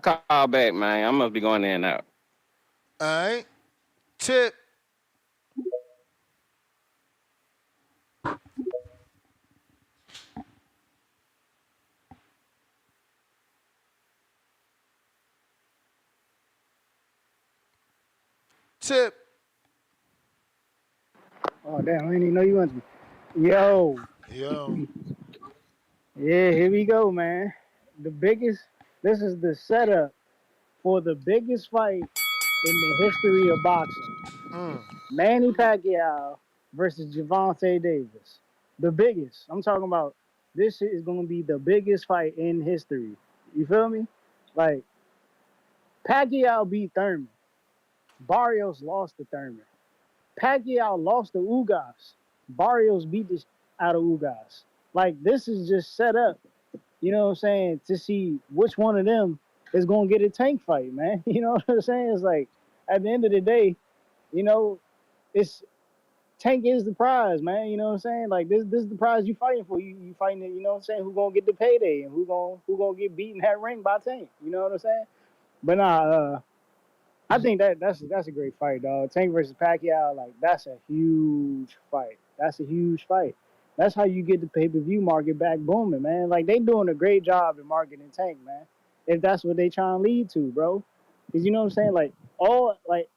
Call back, man. I must be going in and out. All right. Tip. Tip. Oh damn! I didn't even know you wanted me. Yo. Yeah, here we go, man. This is the setup for the biggest fight in the history of boxing. Manny Pacquiao versus Gervonta Davis. The biggest. I'm talking about this shit is going to be the biggest fight in history. You feel me? Like, Pacquiao beat Thurman. Barrios lost to Thurman. Pacquiao lost to Ugas. Barrios beat this out of Ugas. Like, this is just set up, you know what I'm saying, to see which one of them is going to get a Tank fight, man. You know what I'm saying? It's like, at the end of the day, it's Tank is the prize, man. You know what I'm saying? Like, this is the prize you fighting for. You fighting, you know what I'm saying, who going to get the payday and who gonna get beaten that ring by Tank. You know what I'm saying? But nah, I think that's a great fight, dog. Tank versus Pacquiao, like, that's a huge fight. That's a huge fight. That's how you get the pay-per-view market back booming, man. Like, they doing a great job in marketing Tank, man. If that's what they trying to lead to, bro. Because, you know what I'm saying? Like,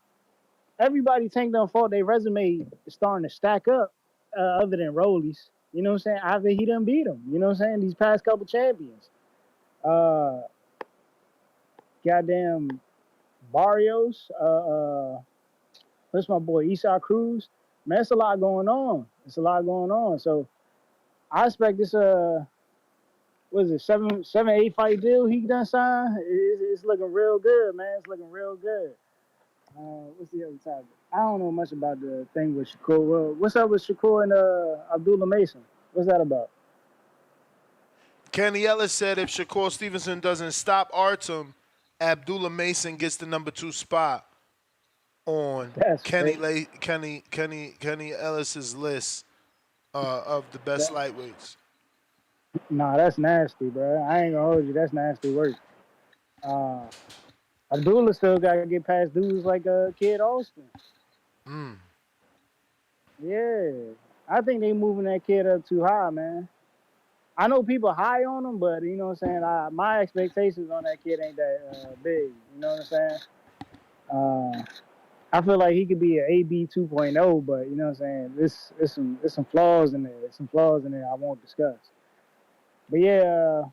everybody Tank done fought, their resume is starting to stack up, other than Rollies. You know what I'm saying? After he done beat him. You know what I'm saying? These past couple champions. Goddamn Barrios, that's my boy Esau Cruz. Man, it's a lot going on. It's a lot going on. So I expect this what is it, 7-8 fight deal he done signed. It's looking real good, man. It's looking real good. What's the other topic? I don't know much about the thing with Shakur. Well, what's up with Shakur and Abdullah Mason? What's that about? Kenny Ellis said if Shakur Stevenson doesn't stop Artem, Abdullah Mason gets the number 2 spot on Kenny Ellis's list of the best lightweights. Nah, that's nasty, bro. I ain't gonna hold you. That's nasty work. Abdullah still gotta get past dudes like Kid Austin. Yeah, I think they moving that kid up too high, man. I know people high on him, but you know what I'm saying. My expectations on that kid ain't that big. You know what I'm saying? I feel like he could be an AB 2.0, but you know what I'm saying. There's some flaws in there. There's some flaws in there I won't discuss. But yeah,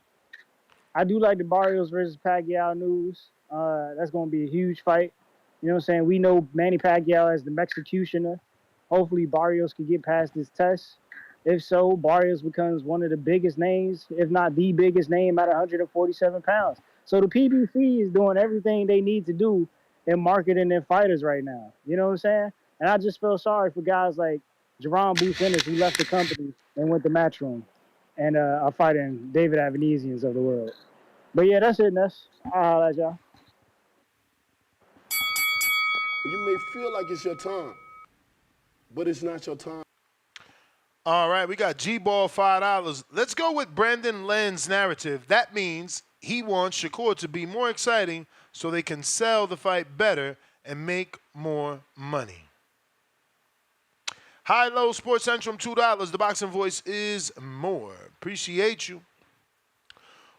I do like the Barrios versus Pacquiao news. That's going to be a huge fight. You know what I'm saying? We know Manny Pacquiao as the Mexicutioner. Hopefully Barrios can get past this test. If so, Barrios becomes one of the biggest names, if not the biggest name, at 147 pounds. So the PBC is doing everything they need to do in marketing their fighters right now. You know what I'm saying? And I just feel sorry for guys like Jerron Booth Ennis, who left the company and went to Matchroom, and are fighting David Avanesians of the world. But yeah, that's it, Ness. I'll holler at y'all. You may feel like it's your time, but it's not your time. All right, we got G-Ball $5. Let's go with Brandon Lynn's narrative. That means he wants Shakur to be more exciting so they can sell the fight better and make more money. High Low Sports Centrum $2. The boxing voice is more. Appreciate you.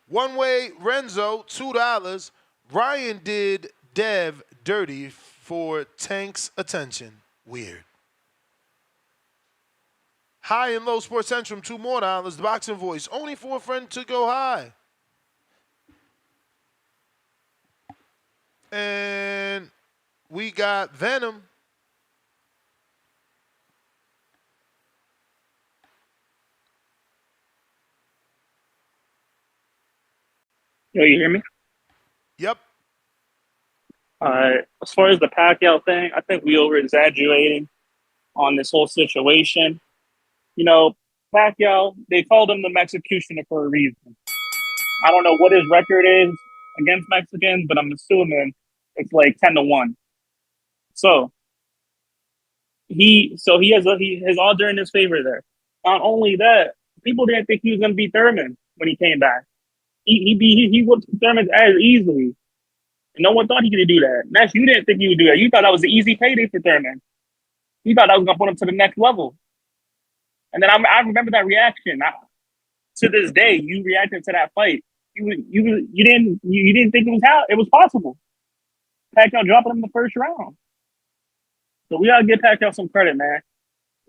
One Way Renzo $2. Ryan did Dev dirty for Tank's attention. Weird. High and Low Sports Centrum $2 more. The boxing voice only for a friend to go high. And we got Venom. Yo, you hear me? Yep. As far as the Pacquiao thing, I think we over exaggerating on this whole situation. You know, Pacquiao, they called him the Mexicutioner for a reason. I don't know what his record is against Mexicans, but I'm assuming it's like 10-1. So his odds are in his favor there. Not only that, people didn't think he was going to beat Thurman when he came back. He whooped Thurman as easily. No one thought he could do that. Nash, you didn't think he would do that. You thought that was the easy payday for Thurman. You thought that was going to put him to the next level. And then I remember that reaction. To this day, you reacted to that fight. You didn't think it was possible. Pacquiao dropping him in the first round. So we gotta give Pacquiao some credit, man.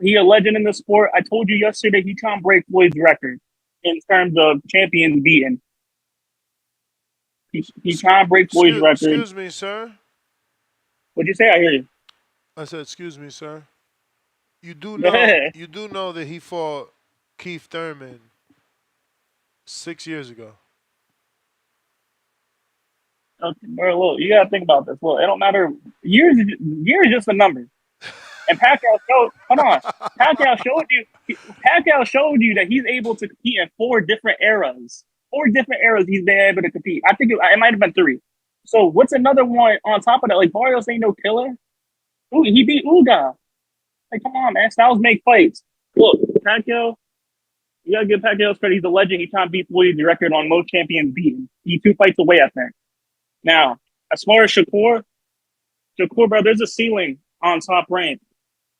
He a legend in the sport. I told you yesterday he trying to break Floyd's record in terms of champions beaten. He's trying to break Floyd's record. Excuse me, sir. What'd you say? I hear you. I said, excuse me, sir. You do know that he fought Keith Thurman 6 years ago. Okay, bro, look, you gotta think about this. Look, it don't matter. Years is just a number. And Pacquiao showed you that he's able to compete in 4 different eras. 4 different eras he's been able to compete. I think it might have been 3. So what's another one on top of that? Like Barrios ain't no killer. Ooh, he beat Uga. Like, come on, man. Styles make fights. Look, Pacquiao, you gotta give Pacquiao credit. He's a legend. He's trying to beat Floyd's record on most champions beaten. He's 2 fights away, I think. Now, as far as Shakur, bro, there's a ceiling on Top Rank.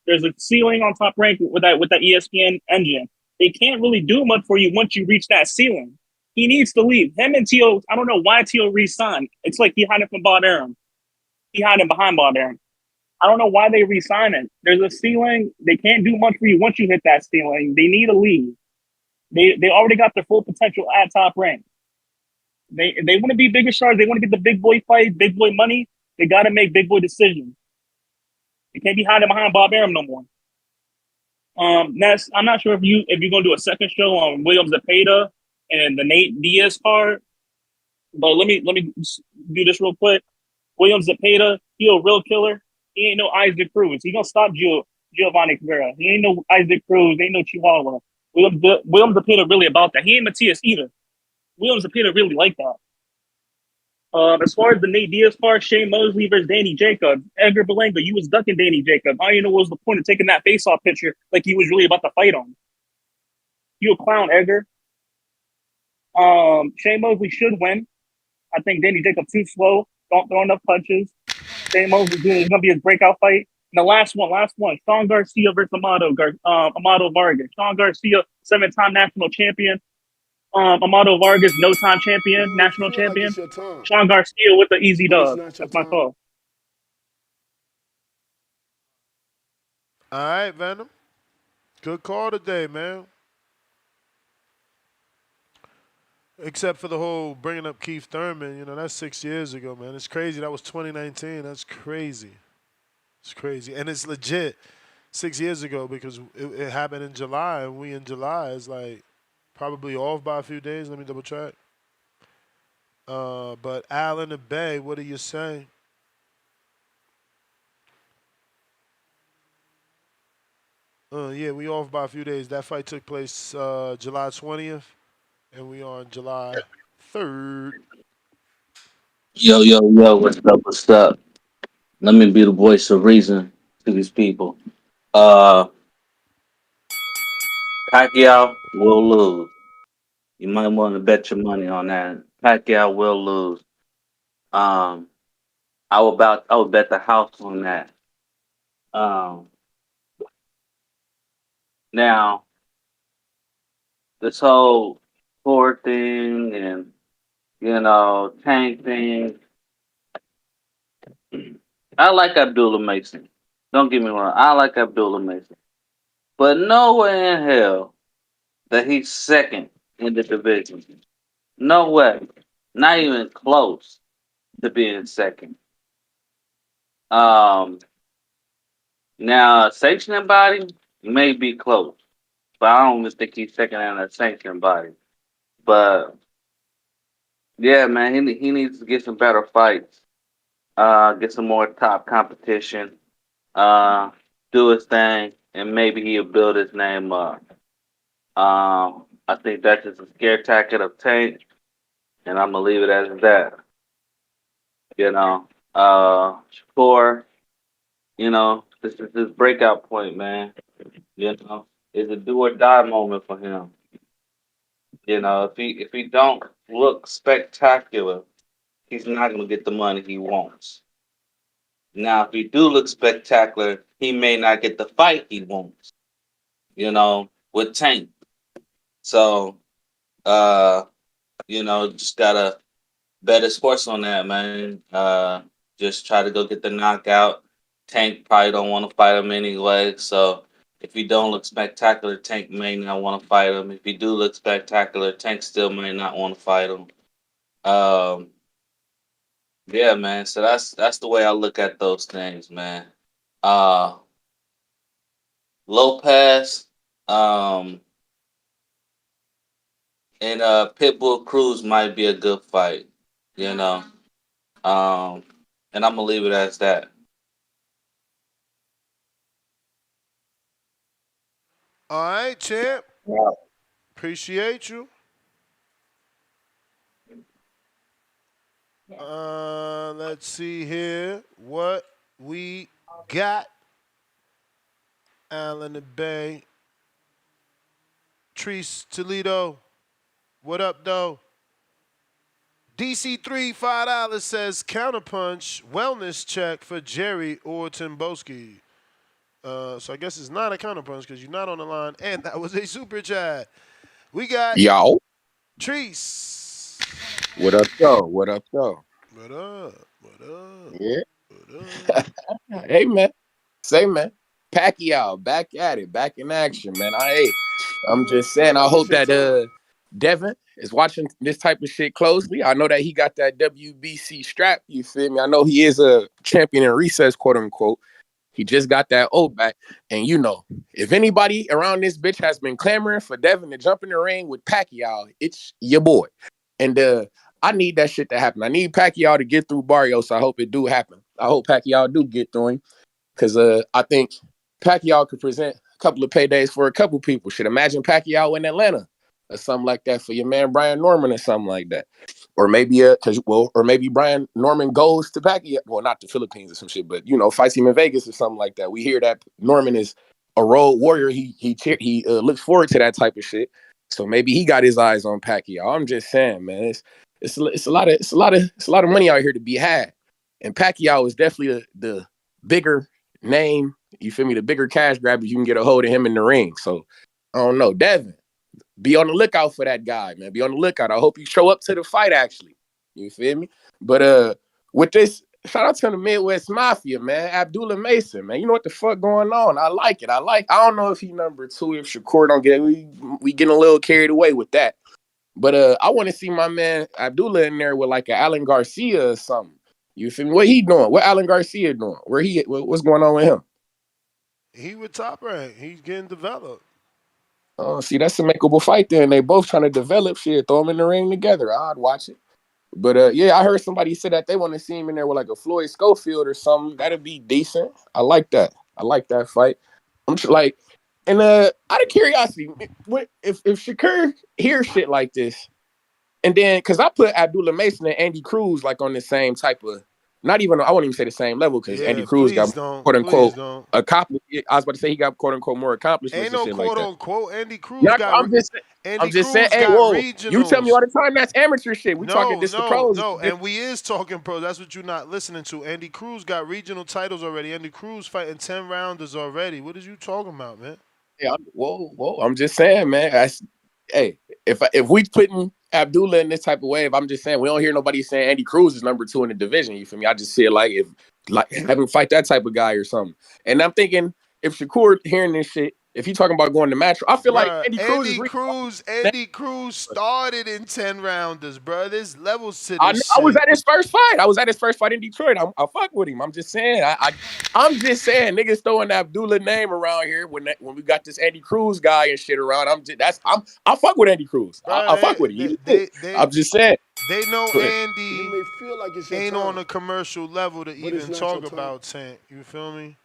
There's a ceiling on Top Rank with that ESPN engine. They can't really do much for you once you reach that ceiling. He needs to leave. Him and Tio, I don't know why Tio re-signed. It's like he hiding from Bob Arum. He hiding behind Bob Arum. I don't know why they re-signed it. There's a ceiling. They can't do much for you once you hit that ceiling. They need to leave. They already got their full potential at Top Rank. They want to be bigger stars. They want to get the big boy fights, big boy money. They got to make big boy decisions. They can't be hiding behind Bob Arum no more. Ness, I'm not sure if you're gonna do a second show on Williams Zepeda and the Nate Diaz card, but let me do this real quick. Williams Zepeda, he a real killer. He ain't no Isaac Cruz. He gonna stop Giovanni Cabrera. He ain't no Isaac Cruz. Ain't no Chihuahua. Williams Zepeda really about that. He ain't Matias either. Williams Zepeda really like that. As far as the Nate Diaz part, Shane Mosley versus Danny Jacobs, Edgar Berlanga, you was ducking Danny Jacobs. I didn't know what was the point of taking that face-off picture like he was really about to fight on. You a clown, Edgar. Shane Mosley should win. I think Danny Jacobs too slow. Don't throw enough punches. Shane Mosley is going to be his breakout fight. And the last one. Sean Garcia versus Amado Vargas. Sean Garcia, 7-time national champion. Amado Vargas, no-time champion, national champion. Sean Garcia with the easy dub. That's my call. All right, Venom. Good call today, man. Except for the whole bringing up Keith Thurman, that's 6 years ago, man. It's crazy. That was 2019. That's crazy. It's crazy. And it's legit 6 years ago because it happened in July, and we in July is like probably off by a few days. Let me double check. But Allen and Bay, what are you saying? Yeah, we off by a few days. That fight took place July 20th, and we on July 3rd. Yo, what's up? Let me be the voice of reason to these people. Uh, Pacquiao will lose. You might want to bet your money on that. Pacquiao will lose. Um, I would bet the house on that. Um, now this whole tour thing and Tank thing. I like Abdullah Mason. Don't get me wrong. I like Abdullah Mason, but no way in hell that he's second in the division. No way. Not even close to being second. Um, Now sanctioning body may be close, but I don't even think he's second in a sanctioning body. But yeah, man, he needs to get some better fights. Get some more top competition. Uh, do his thing, and maybe he'll build his name up. I think that's just a scare tactic of Tank, and I'm gonna leave it as that. You know, Shakur, this is his breakout point, man. It's a do or die moment for him. If he don't look spectacular, he's not gonna get the money he wants. Now, if he do look spectacular, he may not get the fight he wants. With Tank. So, uh, just gotta bet his horse on that, man. Just try to go get the knockout. Tank probably don't want to fight him anyway. So if he don't look spectacular, Tank may not want to fight him. If he do look spectacular, Tank still may not want to fight him. Um, yeah, man. So that's the way I look at those things, man. Uh, Lopez, um, and Pitbull Cruz might be a good fight. You know. Um, and I'm gonna leave it as that. All right, champ. Appreciate you. Let's see here what we got. Allen the Bay. Treese Toledo. What up, though? DC3 $5 says counterpunch wellness check for Jerry or Timboski. So I guess it's not a counterpunch because you're not on the line, and that was a super chat. We got Yo. Treese. What up, though? What up, though? What up? What up? Yeah. What up? Hey, man. Say, man. Pacquiao, back at it, back in action, man. I'm just saying, I hope that Devin is watching this type of shit closely. I know that he got that WBC strap, you feel me? I know he is a champion in recess, quote unquote. He just got that O back. And if anybody around this bitch has been clamoring for Devin to jump in the ring with Pacquiao, it's your boy. And I need that shit to happen. I need Pacquiao to get through Barrios. I hope it do happen. I hope Pacquiao do get through him. Because I think Pacquiao could present a couple of paydays for a couple people. Should imagine Pacquiao in Atlanta or something like that for your man Brian Norman or something like that. Or maybe maybe Brian Norman goes to Pacquiao, well, not the Philippines or some shit, but fights him in Vegas or something like that. We hear that Norman is a road warrior. He looks forward to that type of shit. So maybe he got his eyes on Pacquiao. I'm just saying, man, it's a lot of money out here to be had, and Pacquiao is definitely the bigger name. You feel me? The bigger cash grab if you can get a hold of him in the ring. So I don't know, Devin. Be on the lookout for that guy, man. Be on the lookout. I hope you show up to the fight, actually. You feel me? But with this, shout out to the Midwest Mafia, man. Abdullah Mason, man. You know what the fuck going on? I like it. I don't know if he number 2, if Shakur don't get it. We getting a little carried away with that. But I want to see my man Abdullah in there with like an Alan Garcia or something. You feel me? What he doing? What Alan Garcia doing? What's going on with him? He with Top Rank. He's getting developed. Oh, see, that's a makeable fight there, and they both trying to develop shit. Throw them in the ring together. I'd watch it. But yeah, I heard somebody say that they want to see him in there with like a Floyd Schofield or something. That'd be decent. I like that. I like that fight. And out of curiosity, if Shakur hears shit like this, and then because I put Abdullah Mason and Andy Cruz like on the same type of not even, I won't even say the same level because Andy Yeah, Cruz got please don't. quote Please unquote don't. accomplished. I was about to say he got quote unquote more accomplishments Ain't and no shit like quote that. unquote. Andy Cruz Yeah, got I'm just saying. Hey, whoa, you tell me regionals. all the time that's amateur shit. We talking No, this the no, pros. no. And we is talking pros. That's what you're not listening to. Andy Cruz got regional titles already. Andy Cruz fighting 10 rounders already. What is you talking about, man? Yeah, whoa. I'm just saying, man. Hey, if we putting Abdullah in this type of wave, I'm just saying we don't hear nobody saying Andy Cruz is number 2 in the division. You feel me? I just see it like have him fight that type of guy or something. And I'm thinking if Shakur hearing this shit, if he talking about going to match, I feel like Bruh, Andy Cruz started in 10 rounders, bro. There's levels to this I was shit. at his first fight. I was at his first fight in Detroit. I fuck with him. I'm just saying. I'm just saying. Niggas throwing the Abdullah name around here when we got this Andy Cruz guy and shit around. I fuck with Andy Cruz. I fuck with him. I'm just saying. They know Andy You may feel like it's your ain't time, on a commercial level to but even it's not talk your time. about Tank. You feel me?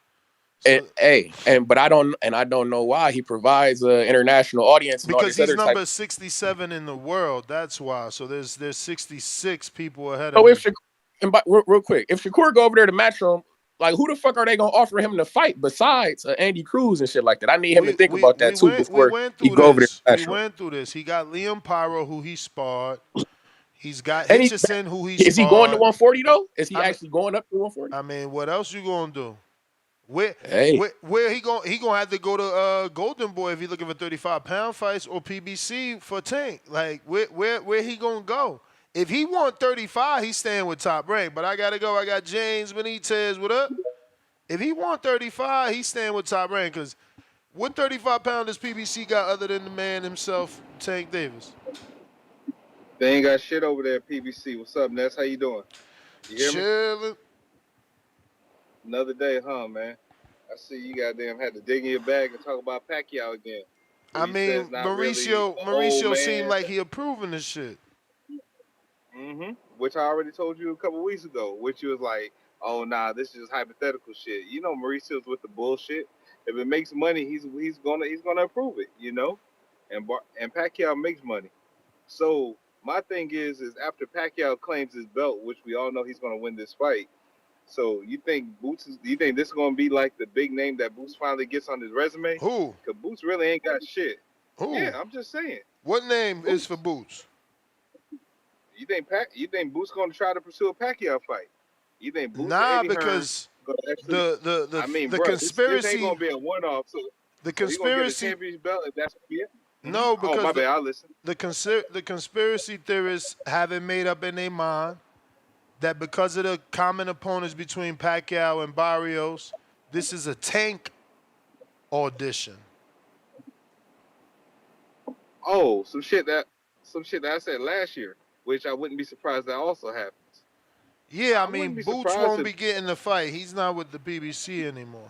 But I don't know why he provides an international audience and all Because this he's other type. number 67 in the world. That's why. So there's 66 people ahead So of him. if real quick, if Shakur go over there to match him, like who the fuck are they gonna offer him to fight besides Andy Cruz and shit like that? I need him to think about that too before he go over there to match him. We went through this. He got Liam Pyro, who he sparred. He's got And Hitchison, who he is he going to sparred. 140 though? Is he actually going up to 140? I mean, what else you gonna do? Where he gonna have to go to Golden Boy if he looking for 35-pound fights or PBC for Tank. Like where he gonna go? If he want 35, he's staying with Top Rank. But I gotta go. I got James Benitez. What up? If he want 35, he's staying with Top Rank. Cause what 35-pound does PBC got other than the man himself, Tank Davis? They ain't got shit over there at PBC. What's up, Ness? How you doing? You hear me? Chillin'. Another day, huh, man? I see you goddamn had to dig in your bag and talk about Pacquiao again. I mean, Mauricio seemed like he approving this shit. Which I already told you a couple weeks ago. Which you was like, oh nah, this is just hypothetical shit. You know, Mauricio's with the bullshit. If it makes money, he's gonna approve it. You know, and Pacquiao makes money. So my thing is after Pacquiao claims his belt, which we all know he's gonna win this fight. So you think this is gonna be like the big name that Boots finally gets on his resume? Who? Because Boots really ain't got shit. Who? Yeah, I'm just saying. What name is for Boots? You think Boots gonna try to pursue a Pacquiao fight? You think Boots because the conspiracy this ain't gonna be a one-off. So the conspiracy conspiracy champion's belt if that's it. No, because my bad. I'll listen. The conspiracy theorists haven't made up in their mind that because of the common opponents between Pacquiao and Barrios, this is a Tank audition. Oh, some shit that I said last year, which I wouldn't be surprised that also happens. Yeah, I mean, Boots won't be getting the fight. He's not with the BBC anymore.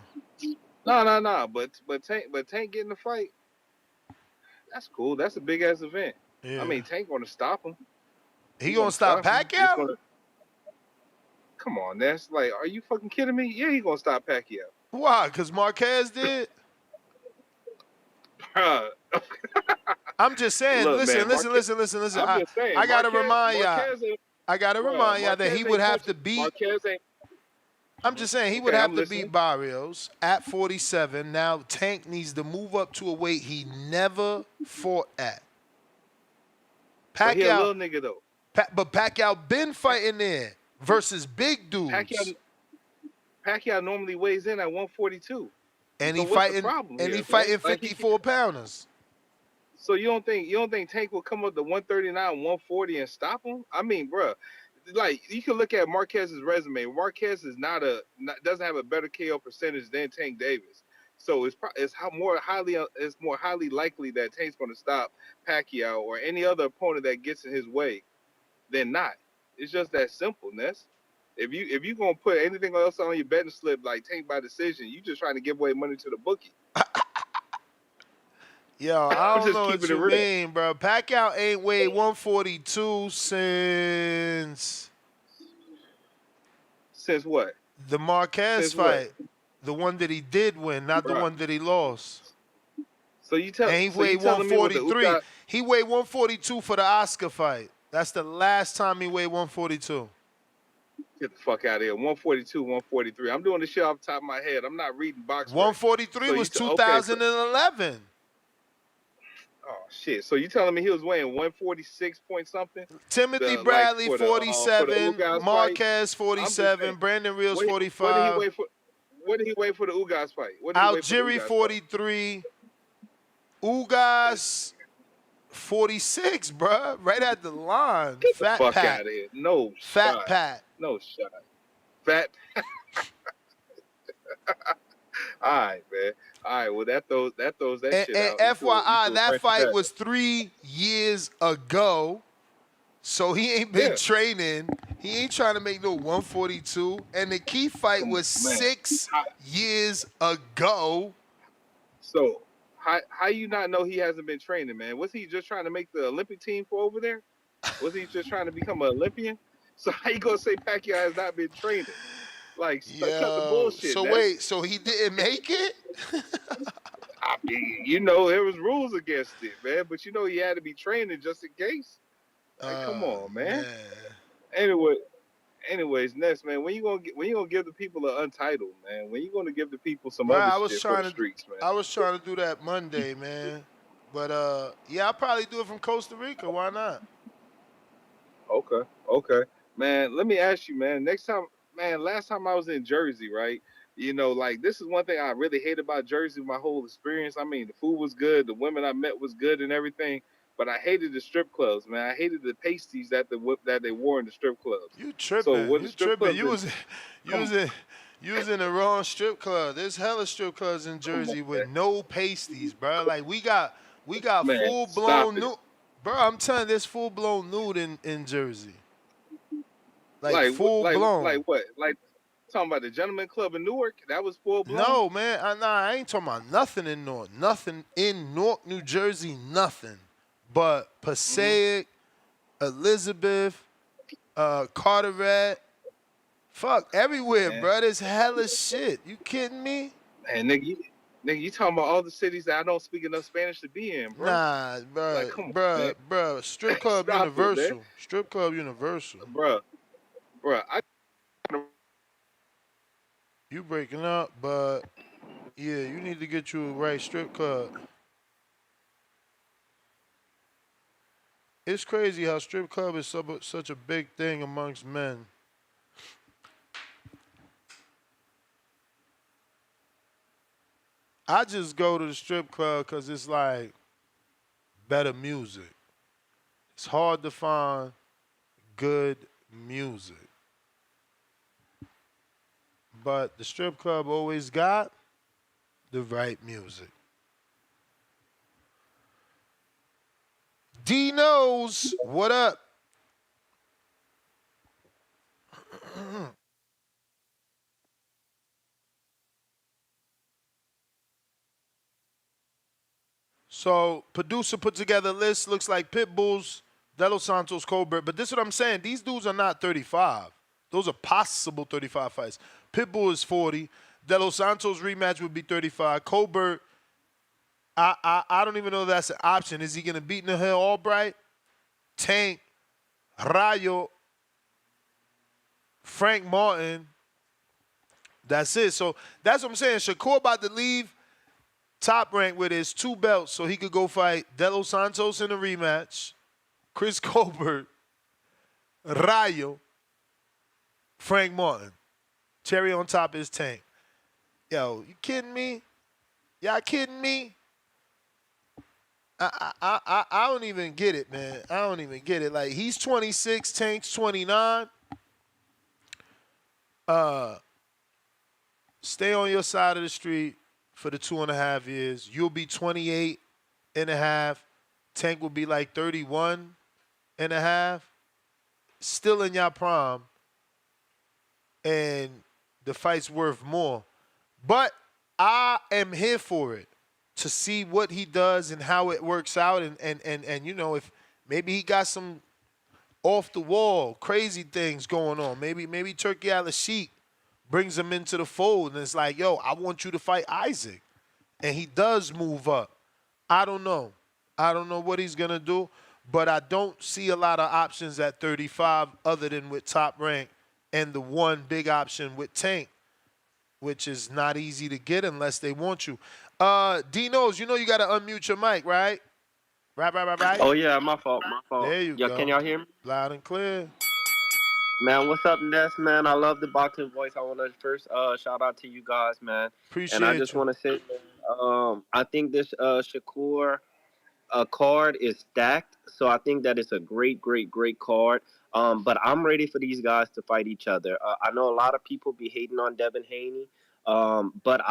No. But Tank getting the fight. That's cool. That's a big ass event. Yeah. I mean, Tank gonna stop him. He gonna stop Pacquiao? Come on, that's like, are you fucking kidding me? Yeah, he gonna stop Pacquiao. Why? Because Marquez did? I'm just saying. Look, listen. I'm just saying. I gotta remind y'all that he would have to beat. I'm just saying he would have to beat Barrios at 47. Now Tank needs to move up to a weight he never fought at. Pacquiao, he a little nigga though. But Pacquiao been fighting there versus big dudes. Pacquiao normally weighs in at 142. And so he fighting 54 pounders. So you don't think Tank will come up to 139, 140 and stop him? I mean, bro, like you can look at Marquez's resume. Marquez is doesn't have a better KO percentage than Tank Davis. So it's more highly likely that Tank's going to stop Pacquiao or any other opponent that gets in his way than not. It's just that simple, Ness. If you gonna put anything else on your betting slip like Tank by decision, you just trying to give away money to the bookie. Yo, I don't know what you mean, bro. Pacquiao ain't weighed 142 since what? The Marquez fight. The one that he did win, not the one that he lost. So you tell me. And he weighed 143. He weighed 142 for the Oscar fight. That's the last time he weighed 142. Get the fuck out of here. 142, 143. I'm doing this shit off the top of my head. I'm not reading box. 143 so was okay, 2011. Oh shit! So you telling me he was weighing 146 point something? Timothy Like Bradley for the 47, Ugas fight? Marquez I'm just saying. 47, Brandon Rios What did he 45, weigh for? What did he weigh for the Ugas fight? What did he weigh for the Algieri Ugas 43, Ugas 46, bruh. Right at the line. Get the Fat fuck Pat. out of here! No Fat shot. Pat. No shot. Fat. All right, man. All right. Well, that throws that shit And out. FYI, that French fight Pat. was 3 years ago. So he ain't been training. He ain't trying to make no 142. And the key fight was 6 years ago. So how you not know he hasn't been training, man? Was he just trying to make the Olympic team for over there? Was he just trying to become an Olympian? So how you gonna say Pacquiao has not been training? Like, cut the bullshit. So wait, so he didn't make it? I mean, you know, there was rules against it, man. But you know, he had to be training just in case. Like, come on, man. Anyways, next, man. When you gonna give the people an untitled, man? When you gonna give the people some other shit for the streets, man? I was trying to do that Monday, man. But yeah, I'll probably do it from Costa Rica. Why not? Okay, man. Let me ask you, man. Next time, man. Last time I was in Jersey, right? You know, like this is one thing I really hate about Jersey. My whole experience. I mean, the food was good, the women I met was good, and everything. But I hated the strip clubs, man. I hated the pasties that they wore in the strip clubs. You tripping? So what You the strip tripping? clubs? You was in the wrong strip club. There's hella strip clubs in Jersey with no pasties, bro. Like we got Man, full blown nude, bro. I'm telling you, there's full blown nude in Jersey. Like full blown. Like what? Like talking about the Gentleman Club in Newark? That was full blown. No, man. I ain't talking about nothing in Newark. Nothing in Newark, New Jersey. Nothing. But Passaic, Elizabeth, Carteret, fuck everywhere, Man. bro. There's hella shit. You kidding me? Man, nigga, you talking about all the cities that I don't speak enough Spanish to be in, bro? Nah, bro, Like, come on, bro, man. bro. Strip club Stop it, universal. man. Strip club universal. Bro. You breaking up, but yeah, you need to get you a right strip club. It's crazy how strip club is such a big thing amongst men. I just go to the strip club because it's like better music. It's hard to find good music. But the strip club always got the right music. D knows what up. So producer put together a list. Looks like Pitbulls, De Los Santos, Colbert. But this is what I'm saying. These dudes are not 35. Those are possible 35 fights. Pitbull is 40. De Los Santos rematch would be 35. Colbert, I don't even know if that's an option. Is he going to beat Nahil Albright? Tank, Rayo, Frank Martin. That's it. So that's what I'm saying. Shakur about to leave Top Rank with his 2 belts so he could go fight De Los Santos in a rematch, Chris Colbert, Rayo, Frank Martin. Cherry on top is Tank. Yo, you kidding me? Y'all kidding me? I don't even get it, man. I don't even get it. Like, he's 26, Tank's 29. Stay on your side of the street for the 2.5 years. You'll be 28 and a half. Tank will be like 31 and a half. Still in your prime. And the fight's worth more. But I am here for it, to see what he does and how it works out. And you know, if maybe he got some off the wall, crazy things going on. Maybe Turkey Al-Sheikh brings him into the fold and it's like, yo, I want you to fight Isaac. And he does move up. I don't know. I don't know what he's going to do, but I don't see a lot of options at 35 other than with Top Rank and the one big option with Tank, which is not easy to get unless they want you. Dinos, you know you got to unmute your mic, right? Right. Oh yeah, my fault. There you Yeah, can go. y'all hear me? Loud and clear. Man, what's up, Ness? Man, I love the boxing voice. I want to first shout out to you guys, man. And I Appreciate just you. want to say, I think this Shakur card is stacked. So I think that it's a great, great, great card. But I'm ready for these guys to fight each other. I know a lot of people be hating on Devin Haney. But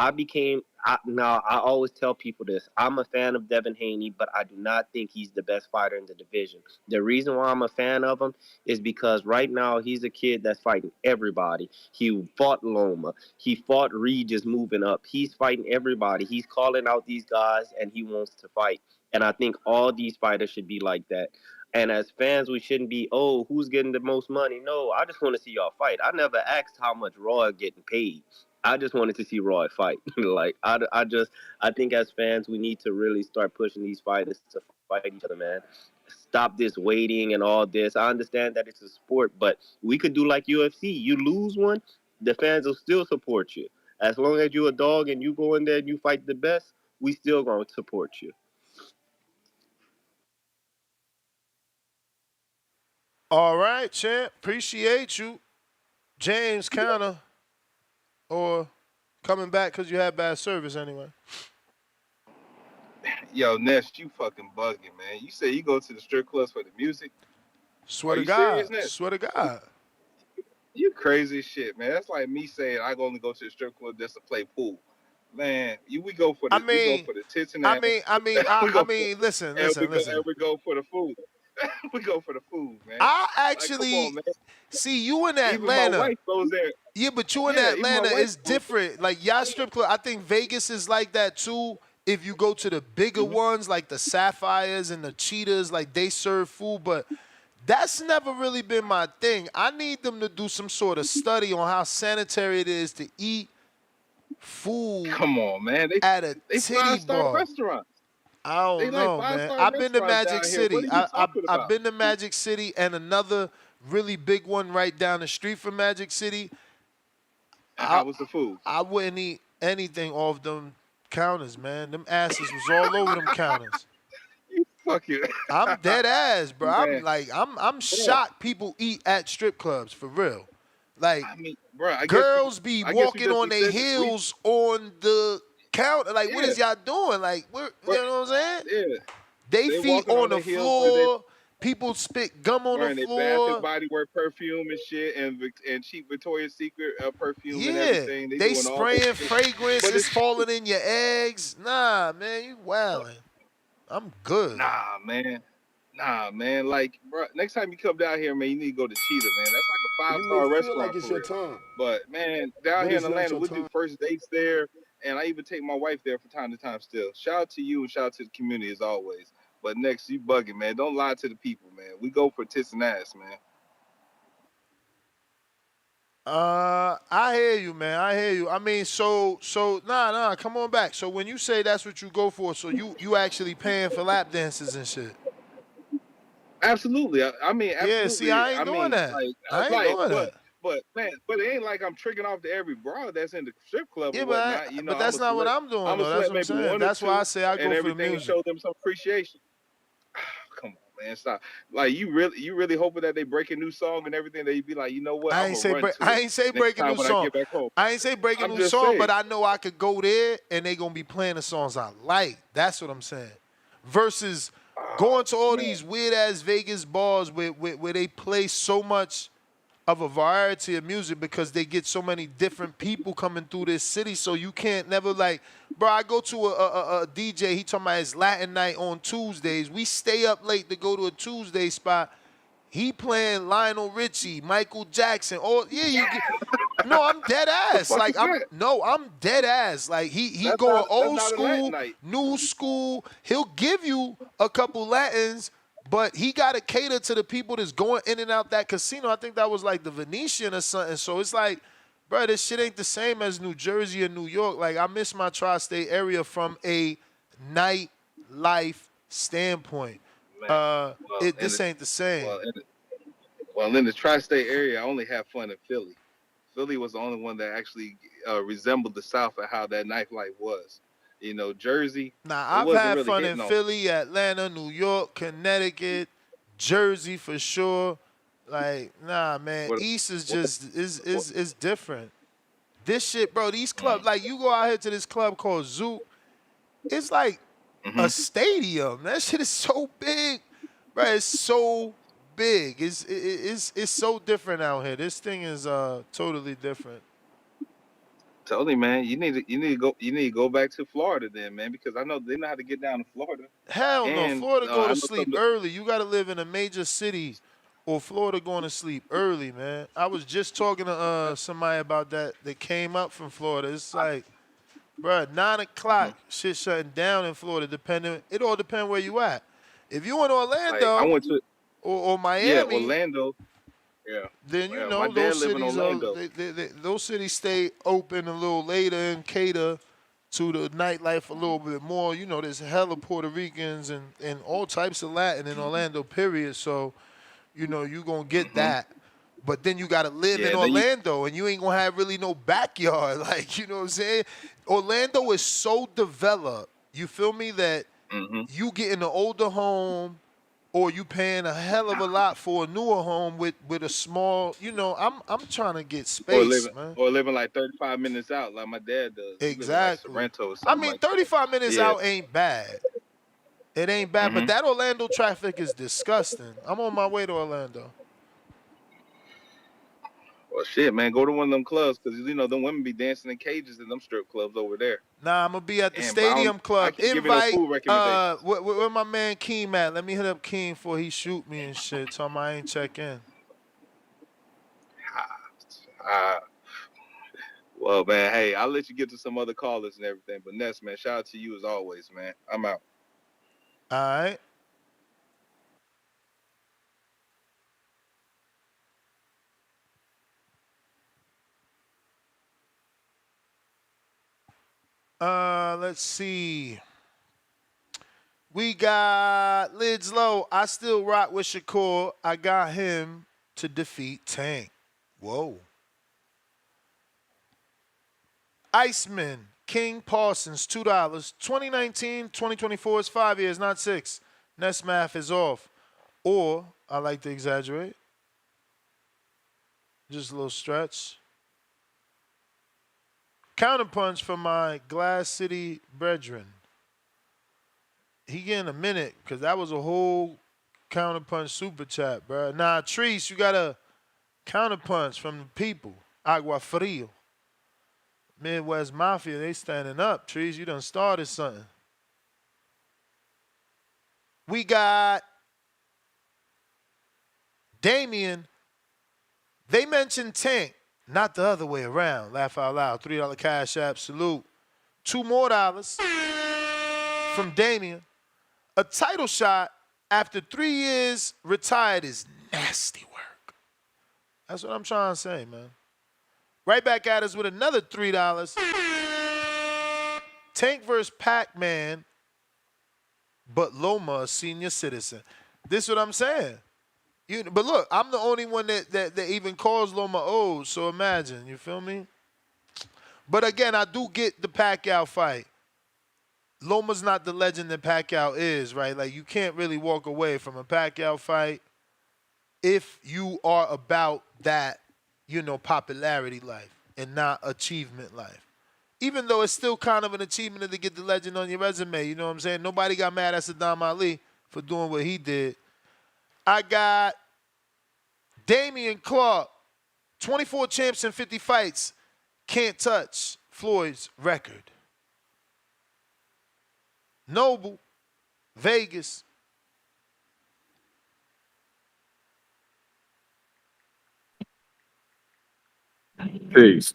now I always tell people this. I'm a fan of Devin Haney, but I do not think he's the best fighter in the division. The reason why I'm a fan of him is because right now he's a kid that's fighting everybody. He fought Loma. He fought Regis moving up. He's fighting everybody. He's calling out these guys, and he wants to fight. And I think all these fighters should be like that. And as fans, we shouldn't be, oh, who's getting the most money? No, I just want to see y'all fight. I never asked how much Raw is getting paid. I just wanted to see Roy fight. I think as fans, we need to really start pushing these fighters to fight each other, man. Stop this waiting and all this. I understand that it's a sport, but we could do like UFC. You lose one, the fans will still support you. As long as you're a dog and you go in there and you fight the best, we still going to support you. All right, champ. Appreciate you. James Counter, or coming back because you had bad service anyway. Yo, Ness, you fucking bugging, man. You say you go to the strip clubs for the music? Swear Are to you God. serious, Ness? Swear to God. You crazy as shit, man. That's like me saying I only go to the strip club just to play pool. Man, we go for the we go for the tits and ass. Listen. And we go for the food. We go for the food, man. I actually come on, man. see you in Atlanta. Even my wife goes there. Yeah, but you in Atlanta is different. Like y'all strip club, I think Vegas is like that too. If you go to the bigger ones, like the Sapphires and the Cheetahs, like they serve food, but that's never really been my thing. I need them to do some sort of study on how sanitary it is to eat food. Come on, man. At a they titty 5-star bar. restaurants. I don't know, man. I've been to Magic City. I've been to Magic City and another really big one right down the street from Magic City. How was the food? I wouldn't eat anything off them counters, man. Them asses was all over them counters. Fuck you. I'm dead ass, bro. I'm shocked people eat at strip clubs for real. Like, bro, girls be walking on their heels on the counter. Like, what is y'all doing? Like, you know what I'm saying? Yeah. They feet on the floor. People spit gum on the floor. They Bath and Body Works perfume and shit, and cheap Victoria's Secret perfume and everything. They spraying fragrance. It's falling in your eggs. Nah, man, you wildin'. I'm good. Nah, man. Like, bro, next time you come down here, man, you need to go to Cheetah, man. That's like a 5-star restaurant. Like it's your time. But man, down here in Atlanta, we do first dates there, and I even take my wife there from time to time. Still, shout out to you and shout out to the community as always. But next, you bugging, man. Don't lie to the people, man. We go for tits and ass, man. I hear you, man. I hear you. I mean, so nah, come on back. So when you say that's what you go for, so you actually paying for lap dances and shit. Absolutely. I mean, absolutely. Yeah, see, I ain't doing that. I ain't doing that. But man, it ain't like I'm tricking off to every bra that's in the strip club. Yeah, or whatnot. but that's not what I'm doing. Though. That's what I'm saying. That's why I say I go for the music. Show them some appreciation. Come on, man, stop. Like you really hoping that they break a new song and everything. That you be like, you know what? I ain't say break a new song. I ain't say break a new song, but I know I could go there and they gonna be playing the songs I like. That's what I'm saying. Versus going to all these weird ass Vegas bars where they play so much of a variety of music because they get so many different people coming through this city, so you can't never like, bro, I go to a DJ, he talking about his Latin night on Tuesdays. We stay up late to go to a Tuesday spot. He playing Lionel Richie, Michael Jackson. No, I'm dead ass. Like I'm dead ass. Like he going old school, new school. He'll give you a couple Latins, but he got to cater to the people that's going in and out that casino. I think that was like the Venetian or something. So it's like, bro, this shit ain't the same as New Jersey or New York. Like, I miss my tri-state area from a nightlife standpoint. This ain't the same. Well, in the tri-state area, I only have fun in Philly. Philly was the only one that actually resembled the South and how that nightlife was. Jersey, it Nah, I've wasn't had really fun in hitting on. Philly, Atlanta, New York, Connecticut, Jersey for sure. Like, nah, man, What, East is what, just what, is different. This shit, bro, these clubs, like you go out here to this club called Zook, it's like a mm-hmm. stadium. That shit is so big, bro. It's so big. It's so different out here. This thing is totally different. Totally, man. You need to go back to Florida then, man, because I know they know how to get down to Florida. Hell no. And Florida go I to know sleep some. early. You got to live in a major city or Florida going to sleep early, man. I was just talking to somebody about that came up from Florida. It's like, bruh, 9 o'clock, Mhm. shit shutting down in Florida. It all depends where you at. If you in Like I Orlando went to or yeah Miami, Orlando. Yeah, then you yeah. My know dad those live in cities Orlando. those cities stay open a little later and cater to the nightlife a little bit more. You know, there's hella Puerto Ricans and all types of Latin in Orlando, period. So, you know, you gonna get Hmm. that. But then you gotta live in Yeah, then you. Orlando and you ain't gonna have really no backyard. Like, you know what I'm saying? Orlando is so developed, you feel me, that Hmm. you get in an older home or you paying a hell of a lot for a newer home with a small, you know, I'm trying to get Or space, living man. or living like 35 minutes out, like my dad does. He live in like Exactly. Sorrento or I something mean, like that. 35 minutes Yeah. out ain't bad. It ain't bad, but Hmm. that Orlando traffic is disgusting. I'm on my way to Orlando. Well, shit, man, go to one of them clubs because them women be dancing in cages in them strip clubs over there. Nah, I'm gonna be at the And but Stadium I Club. can't give you no Invite food recommendations. where my man Keem at? Let me hit up Keem before he shoot me and shit. Tell him I ain't check in. Uh, well, man, hey, I'll let you get to some other callers and everything. But Ness, man, shout out to you as always, man. I'm out. All right. Let's see. We got Lids Low. I still rock with Shakur. I got him to defeat Tank. Whoa. Iceman, King Parsons, $2. 2019, 2024 is 5 years, not 6. Nest math is off. Or, I like to exaggerate, just a little stretch. Counterpunch from my Glass City brethren. He getting a minute, because that was a whole counterpunch super chat, bro. Nah, Treese, you got a counterpunch from the people. Agua Frio. Midwest Mafia, they standing up. Trees, you done started something. We got Damien. They mentioned Tank, not the other way around. Laugh out loud. $3 cash app salute. $2 more from Damien. A title shot after 3 years retired is nasty work. That's what I'm trying to say, man. Right back at us with another $3. Tank versus Pac-Man, but Loma a senior citizen. This is what I'm saying. But look, I'm the only one that even calls Loma old, so imagine, you feel me? But again, I do get the Pacquiao fight. Loma's not the legend that Pacquiao is, right? Like, you can't really walk away from a Pacquiao fight if you are about that, popularity life and not achievement life. Even though it's still kind of an achievement to get the legend on your resume, you know what I'm saying? Nobody got mad at Saddam Ali for doing what he did. I got Damian Clark, 24 champs and 50 fights, can't touch Floyd's record. Noble, Vegas. Peace.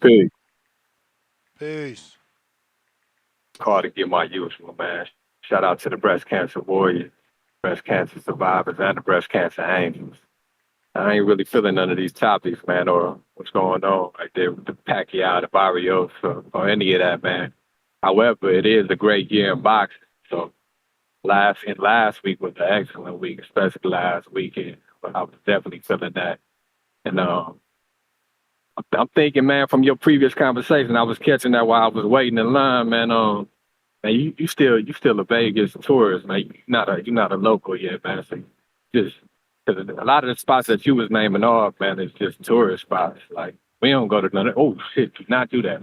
Peace. Call to get my usual, man. Shout out to the breast cancer warriors, breast cancer survivors, and the breast cancer angels. I ain't really feeling none of these topics, man, or what's going on right there with the Pacquiao, the Barrios, or any of that, man. However, it is a great year in boxing. So last week was an excellent week, especially last weekend. But I was definitely feeling that And I'm thinking, man, from your previous conversation, I was catching that while I was waiting in line, man. Man, you still a Vegas tourist, man. You're not a local yet, man. So just because a lot of the spots that you was naming off, man, is just tourist spots. Like we don't go to none of. Oh shit, do not do that.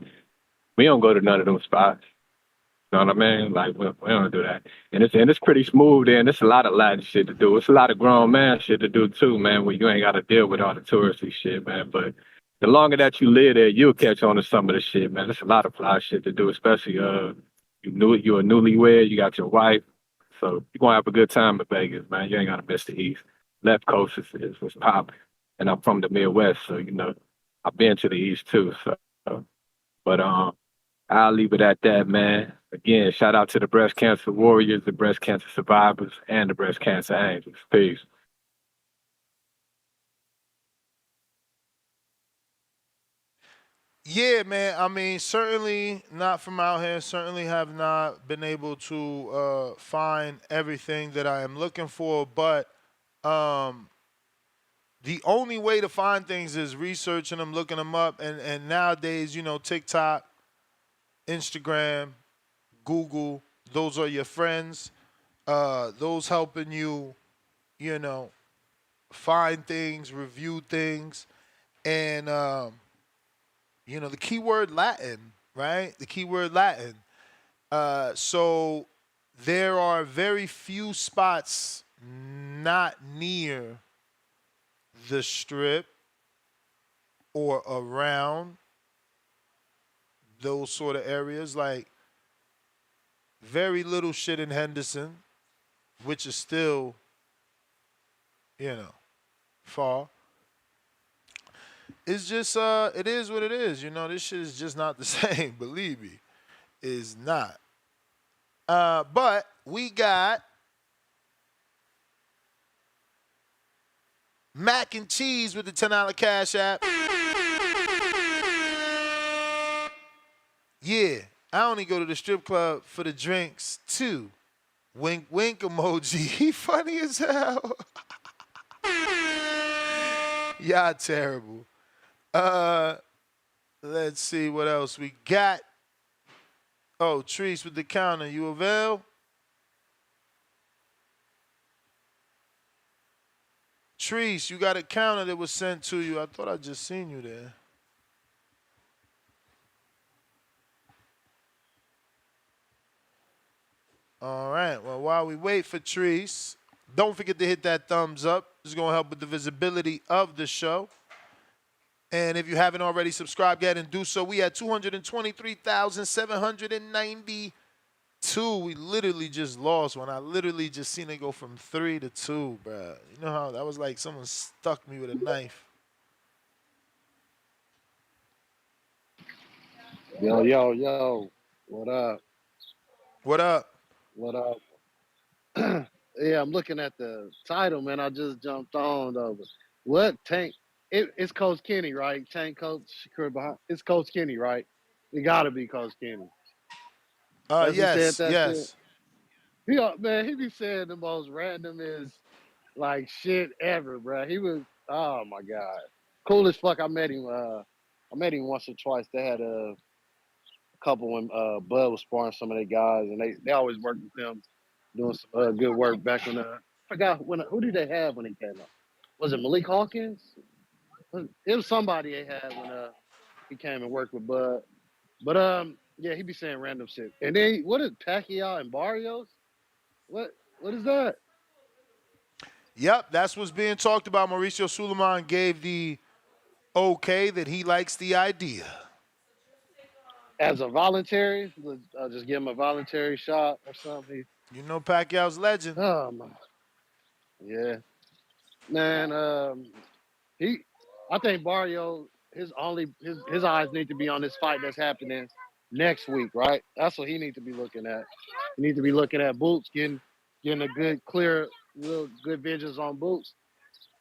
We don't go to none of those spots. You know what I mean? Like we don't do that. And it's pretty smooth there, and it's a lot of Latin shit to do. It's a lot of grown man shit to do too, man, where you ain't gotta deal with all the touristy shit, man. But the longer that you live there, you'll catch on to some of the shit, man. There's a lot of fly shit to do, especially you're a newlywed, you got your wife. So you're gonna have a good time in Vegas, man. You ain't gotta miss the East. Left coast is what's popping. And I'm from the Midwest, so I've been to the East too. So but I'll leave it at that, man. Again, shout out to the breast cancer warriors, the breast cancer survivors, and the breast cancer angels. Peace. Yeah, man. I mean, certainly not from out here. Certainly have not been able to find everything that I am looking for. But um, the only way to find things is researching them, looking them up, and nowadays, TikTok, Instagram, Google, those are your friends. Those helping you, you know, find things, review things, and the keyword Latin, right? The keyword Latin. So there are very few spots not near the strip or around those sort of areas. Like very little shit in Henderson, which is still, far. It's just it is what it is. This shit is just not the same. Believe me, it's not. But we got mac and cheese with the $10 cash app. Yeah, I only go to the strip club for the drinks too. Wink, wink emoji. He funny as hell. Y'all terrible. Let's see what else we got. Oh, Treese with the counter. You avail? Treese, you got a counter that was sent to you. I thought I just seen you there. All right. Well, while we wait for Treese, don't forget to hit that thumbs up. It's going to help with the visibility of the show. And if you haven't already subscribed yet and do so, we had 223,792. We literally just lost one. I literally just seen it go from 3 to 2, bro. You know how that was like someone stuck me with a knife. Yo. What up? What up? What up? Yeah, I'm looking at the title, man. I just jumped on though. What Tank? It's Coach Kenny, right? Tank Coach Shakur behind. It's Coach Kenny, right? It gotta be Coach Kenny. That's who said that shit. Yes. Man, he be saying the most randomest like shit ever, bro. He was, oh my god, cool as fuck. I met him. I met him once or twice. They had a couple when Bud was sparring some of their guys, and they always worked with them, doing some good work back when I forgot who did they have when he came up? Was it Malik Hawkins? It was somebody they had when he came and worked with Bud. But yeah, he be saying random shit. And then what is Pacquiao and Barrios? What is that? Yep, that's what's being talked about. Mauricio Suleiman gave the okay that he likes the idea. As a voluntary, just give him a voluntary shot or something. You know Pacquiao's legend. Oh my, yeah, man. I think Barrio, his eyes need to be on this fight that's happening next week, right? That's what he needs to be looking at. He needs to be looking at Boots, getting a good, clear, real good visions on Boots.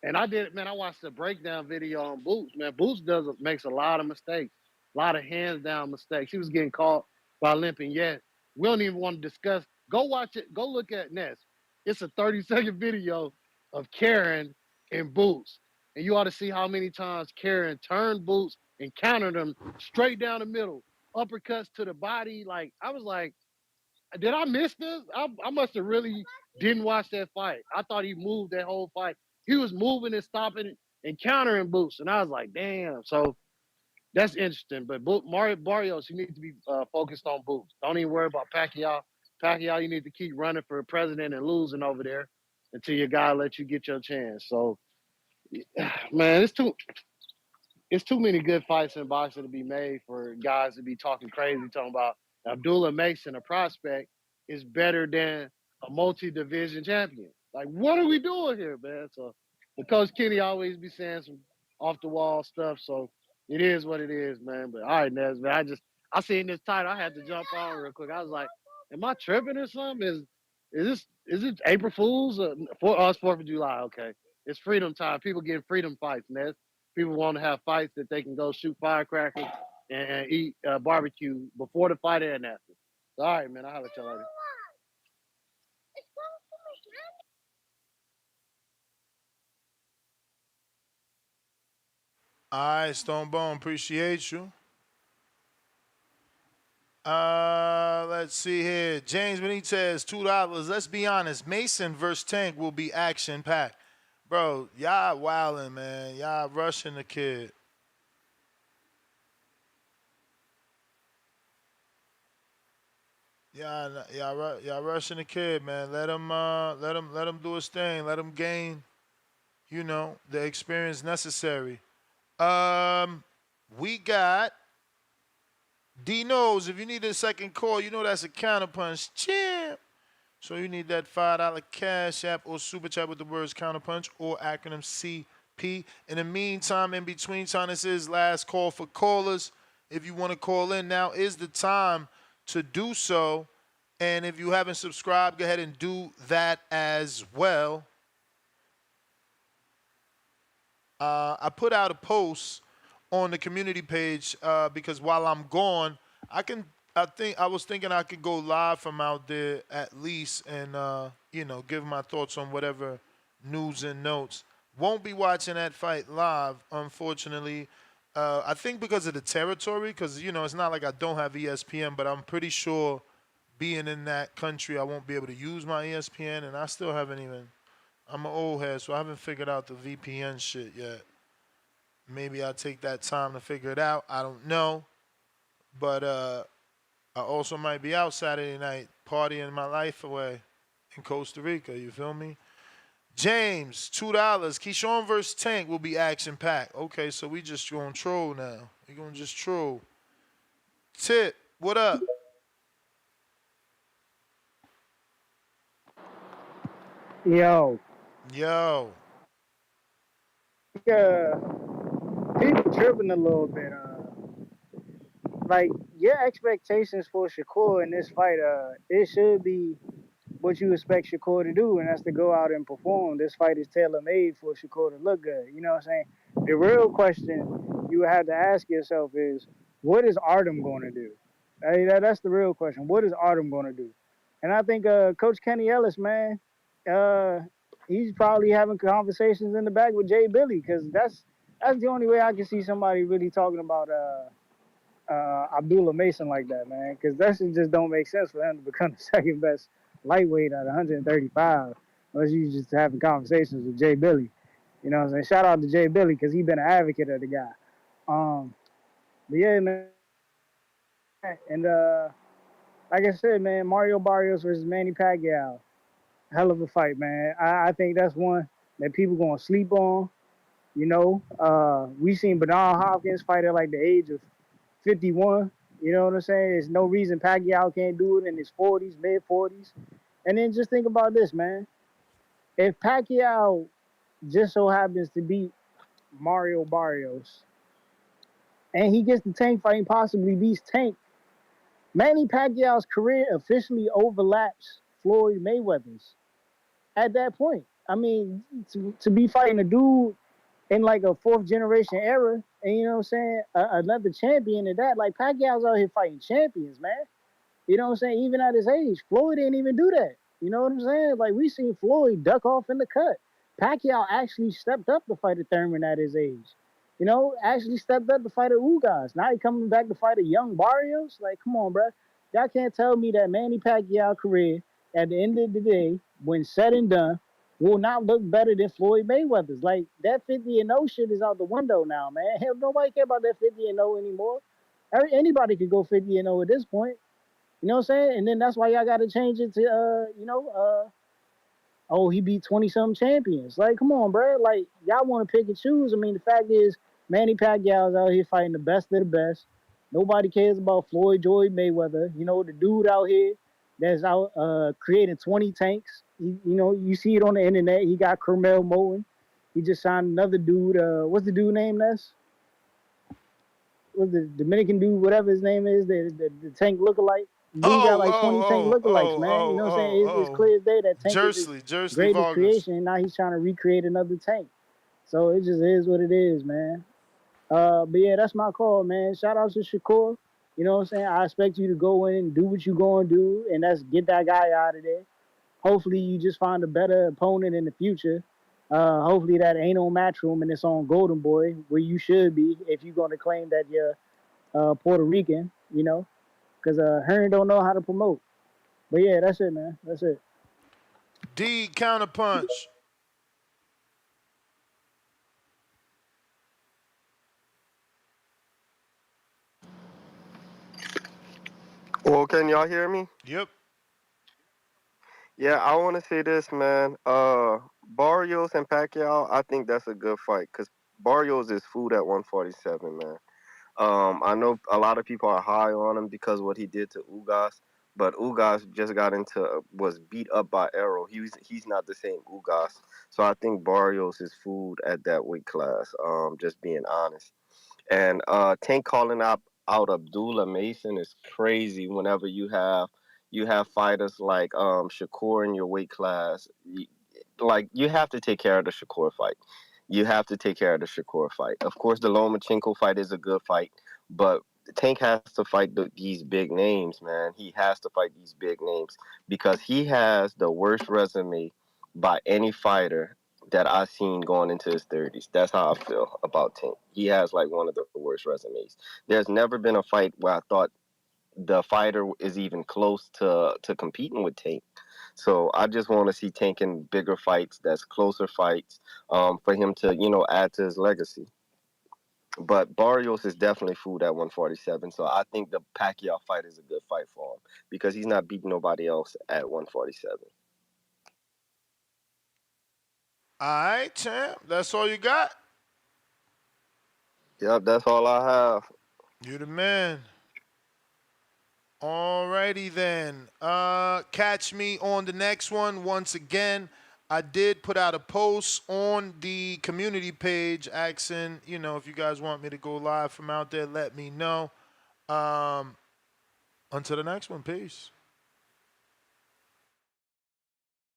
And I did, man. I watched the breakdown video on Boots. Man, Boots makes a lot of mistakes, a lot of hands down mistakes. He was getting caught by limping. Yet we don't even want to discuss. Go watch it. Go look at Ness. It's a 30-second video of Karen and Boots. And you ought to see how many times Karen turned boots and countered them straight down the middle, uppercuts to the body. Like I was like, did I miss this? I must have really didn't watch that fight. I thought he moved that whole fight. He was moving and stopping and countering boots, and I was like, damn. So that's interesting. But Mario Barrios, you need to be focused on boots. Don't even worry about Pacquiao. Pacquiao, you need to keep running for president and losing over there until your guy lets you get your chance. So, man, it's too many good fights in boxing to be made for guys to be talking crazy, talking about Abdullah Mason, a prospect, is better than a multi-division champion. Like, what are we doing here, man? So, but Coach Kenny always be saying some off-the-wall stuff, so it is what it is, man. But all right, Nez, man, I seen this title, I had to jump on real quick. I was like, am I tripping or something? Is it April Fools? It's 4th of July, okay. It's freedom time. People getting freedom fights, Nez. People want to have fights that they can go shoot firecrackers and eat barbecue before the fight and after. So, all right, man. I'll have at y'all later. All right, Stone Bone, appreciate you. Let's see here. James Benitez, $2. Let's be honest. Mason versus Tank will be action packed. Bro, y'all wildin', man. Y'all rushing the kid. Y'all rushing the kid, man. Let him do his thing. Let him gain, the experience necessary. We got D knows if you need a second call, that's a counterpunch. Champ. So you need that $5 cash app or super chat with the words counterpunch or acronym CP. In the meantime, in between time, this is last call for callers. If you want to call in, now is the time to do so. And if you haven't subscribed, go ahead and do that as well. I put out a post on the community page because while I'm gone, I was thinking I could go live from out there at least and give my thoughts on whatever news and notes. Won't be watching that fight live, unfortunately. I think because of the territory, because it's not like I don't have ESPN, but I'm pretty sure being in that country, I won't be able to use my ESPN, and I still haven't even. I'm an old head, so I haven't figured out the VPN shit yet. Maybe I'll take that time to figure it out. I don't know. But I also might be out Saturday night partying my life away in Costa Rica. You feel me? James, $2. Keyshawn versus Tank will be action packed. Okay, so we just gonna troll now. We gonna just troll. Tip, what up? Yo. Yo. Yeah, people tripping a little bit. Like your expectations for Shakur in this fight, it should be what you expect Shakur to do, and that's to go out and perform. This fight is tailor made for Shakur to look good. You know what I'm saying? The real question you have to ask yourself is, what is Artem going to do? That's the real question. What is Artem going to do? And I think Coach Kenny Ellis, man, he's probably having conversations in the back with Jay Billy because that's the only way I can see somebody really talking about Abdullah Mason like that, man, because that shit just don't make sense for him to become the second best lightweight at 135 unless you just having conversations with Jay Billy. You know what I'm saying? Shout out to Jay Billy because he's been an advocate of the guy. But yeah, man. And like I said, man, Mario Barrios versus Manny Pacquiao. Hell of a fight, man. I think that's one that people going to sleep on. We seen Bernard Hopkins fight at like the age of 51. You know what I'm saying? There's no reason Pacquiao can't do it in his 40s, mid 40s. And then just think about this, man. If Pacquiao just so happens to beat Mario Barrios and he gets the Tank fight and possibly beats Tank, Manny Pacquiao's career officially overlaps Floyd Mayweather's at that point. I mean, to be fighting a dude in like a fourth generation era, and you know what I'm saying, another champion in that, like Pacquiao's out here fighting champions, man. You know what I'm saying? Even at his age, Floyd didn't even do that. You know what I'm saying? Like we seen Floyd duck off in the cut. Pacquiao actually stepped up to fight a Thurman at his age. You know, actually stepped up to fight a Ugas. Now he coming back to fight a young Barrios. Like, come on, bro. Y'all can't tell me that Manny Pacquiao career at the end of the day, when said and done, will not look better than Floyd Mayweather's. Like that 50-0 shit is out the window now, man. Hell, nobody care about that 50-0 anymore. Anybody could go 50-0 at this point. You know what I'm saying? And then that's why y'all got to change it to, oh, he beat 20 something champions. Like, come on, bro. Like, y'all want to pick and choose. I mean, the fact is, Manny Pacquiao's out here fighting the best of the best. Nobody cares about Floyd Mayweather. You know, the dude out here that's out creating 20 tanks. You know, you see it on the internet. He got Carmel Moen. He just signed another dude. What's the dude name? What's the Dominican dude, whatever his name is, the tank lookalike. Dude got Oh, like 20 tank oh, oh, lookalikes, oh, man. You know what I'm saying? oh, It's oh, clear as day that Tank is his Jersey greatest Vargas. creation, and now he's trying to recreate another tank. So it just is what it is, man. But yeah, that's my call, man. Shout out to Shakur. You know what I'm saying? I expect you to go in and do what you going to do, and that's get that guy out of there. Hopefully, you just find a better opponent in the future. Hopefully, that ain't on Matchroom and it's on Golden Boy, where you should be if you're going to claim that you're Puerto Rican, you know, because Hearn don't know how to promote. But yeah, that's it, man. That's it. D counterpunch. Well, can y'all hear me? Yep. Yeah, I want to say this, man. Barrios and Pacquiao, I think that's a good fight because Barrios is food at 147, man. I know a lot of people are high on him because of what he did to Ugas, but Ugas just was beat up by Arrow. He's not the same Ugas, so I think Barrios is food at that weight class. Just being honest. And Tank calling out Abdullah Mason is crazy. Whenever you have fighters like Shakur in your weight class, like you have to take care of the Shakur fight. You have to take care of the Shakur fight. Of course, the Lomachenko fight is a good fight, but Tank has to fight these big names, man. He has to fight these big names because he has the worst resume by any fighter that I've seen going into his 30s. That's how I feel about Tank. He has like one of the worst resumes. There's never been a fight where I thought the fighter is even close to competing with Tank. So I just want to see Tank in bigger fights, that's closer fights, for him to add to his legacy. But Barrios is definitely food at 147. So I think the Pacquiao fight is a good fight for him because he's not beating nobody else at 147. All right, champ. That's all you got? Yep, that's all I have. You the man. Alrighty then. Catch me on the next one. Once again, I did put out a post on the community page asking, if you guys want me to go live from out there, let me know. Until the next one. Peace.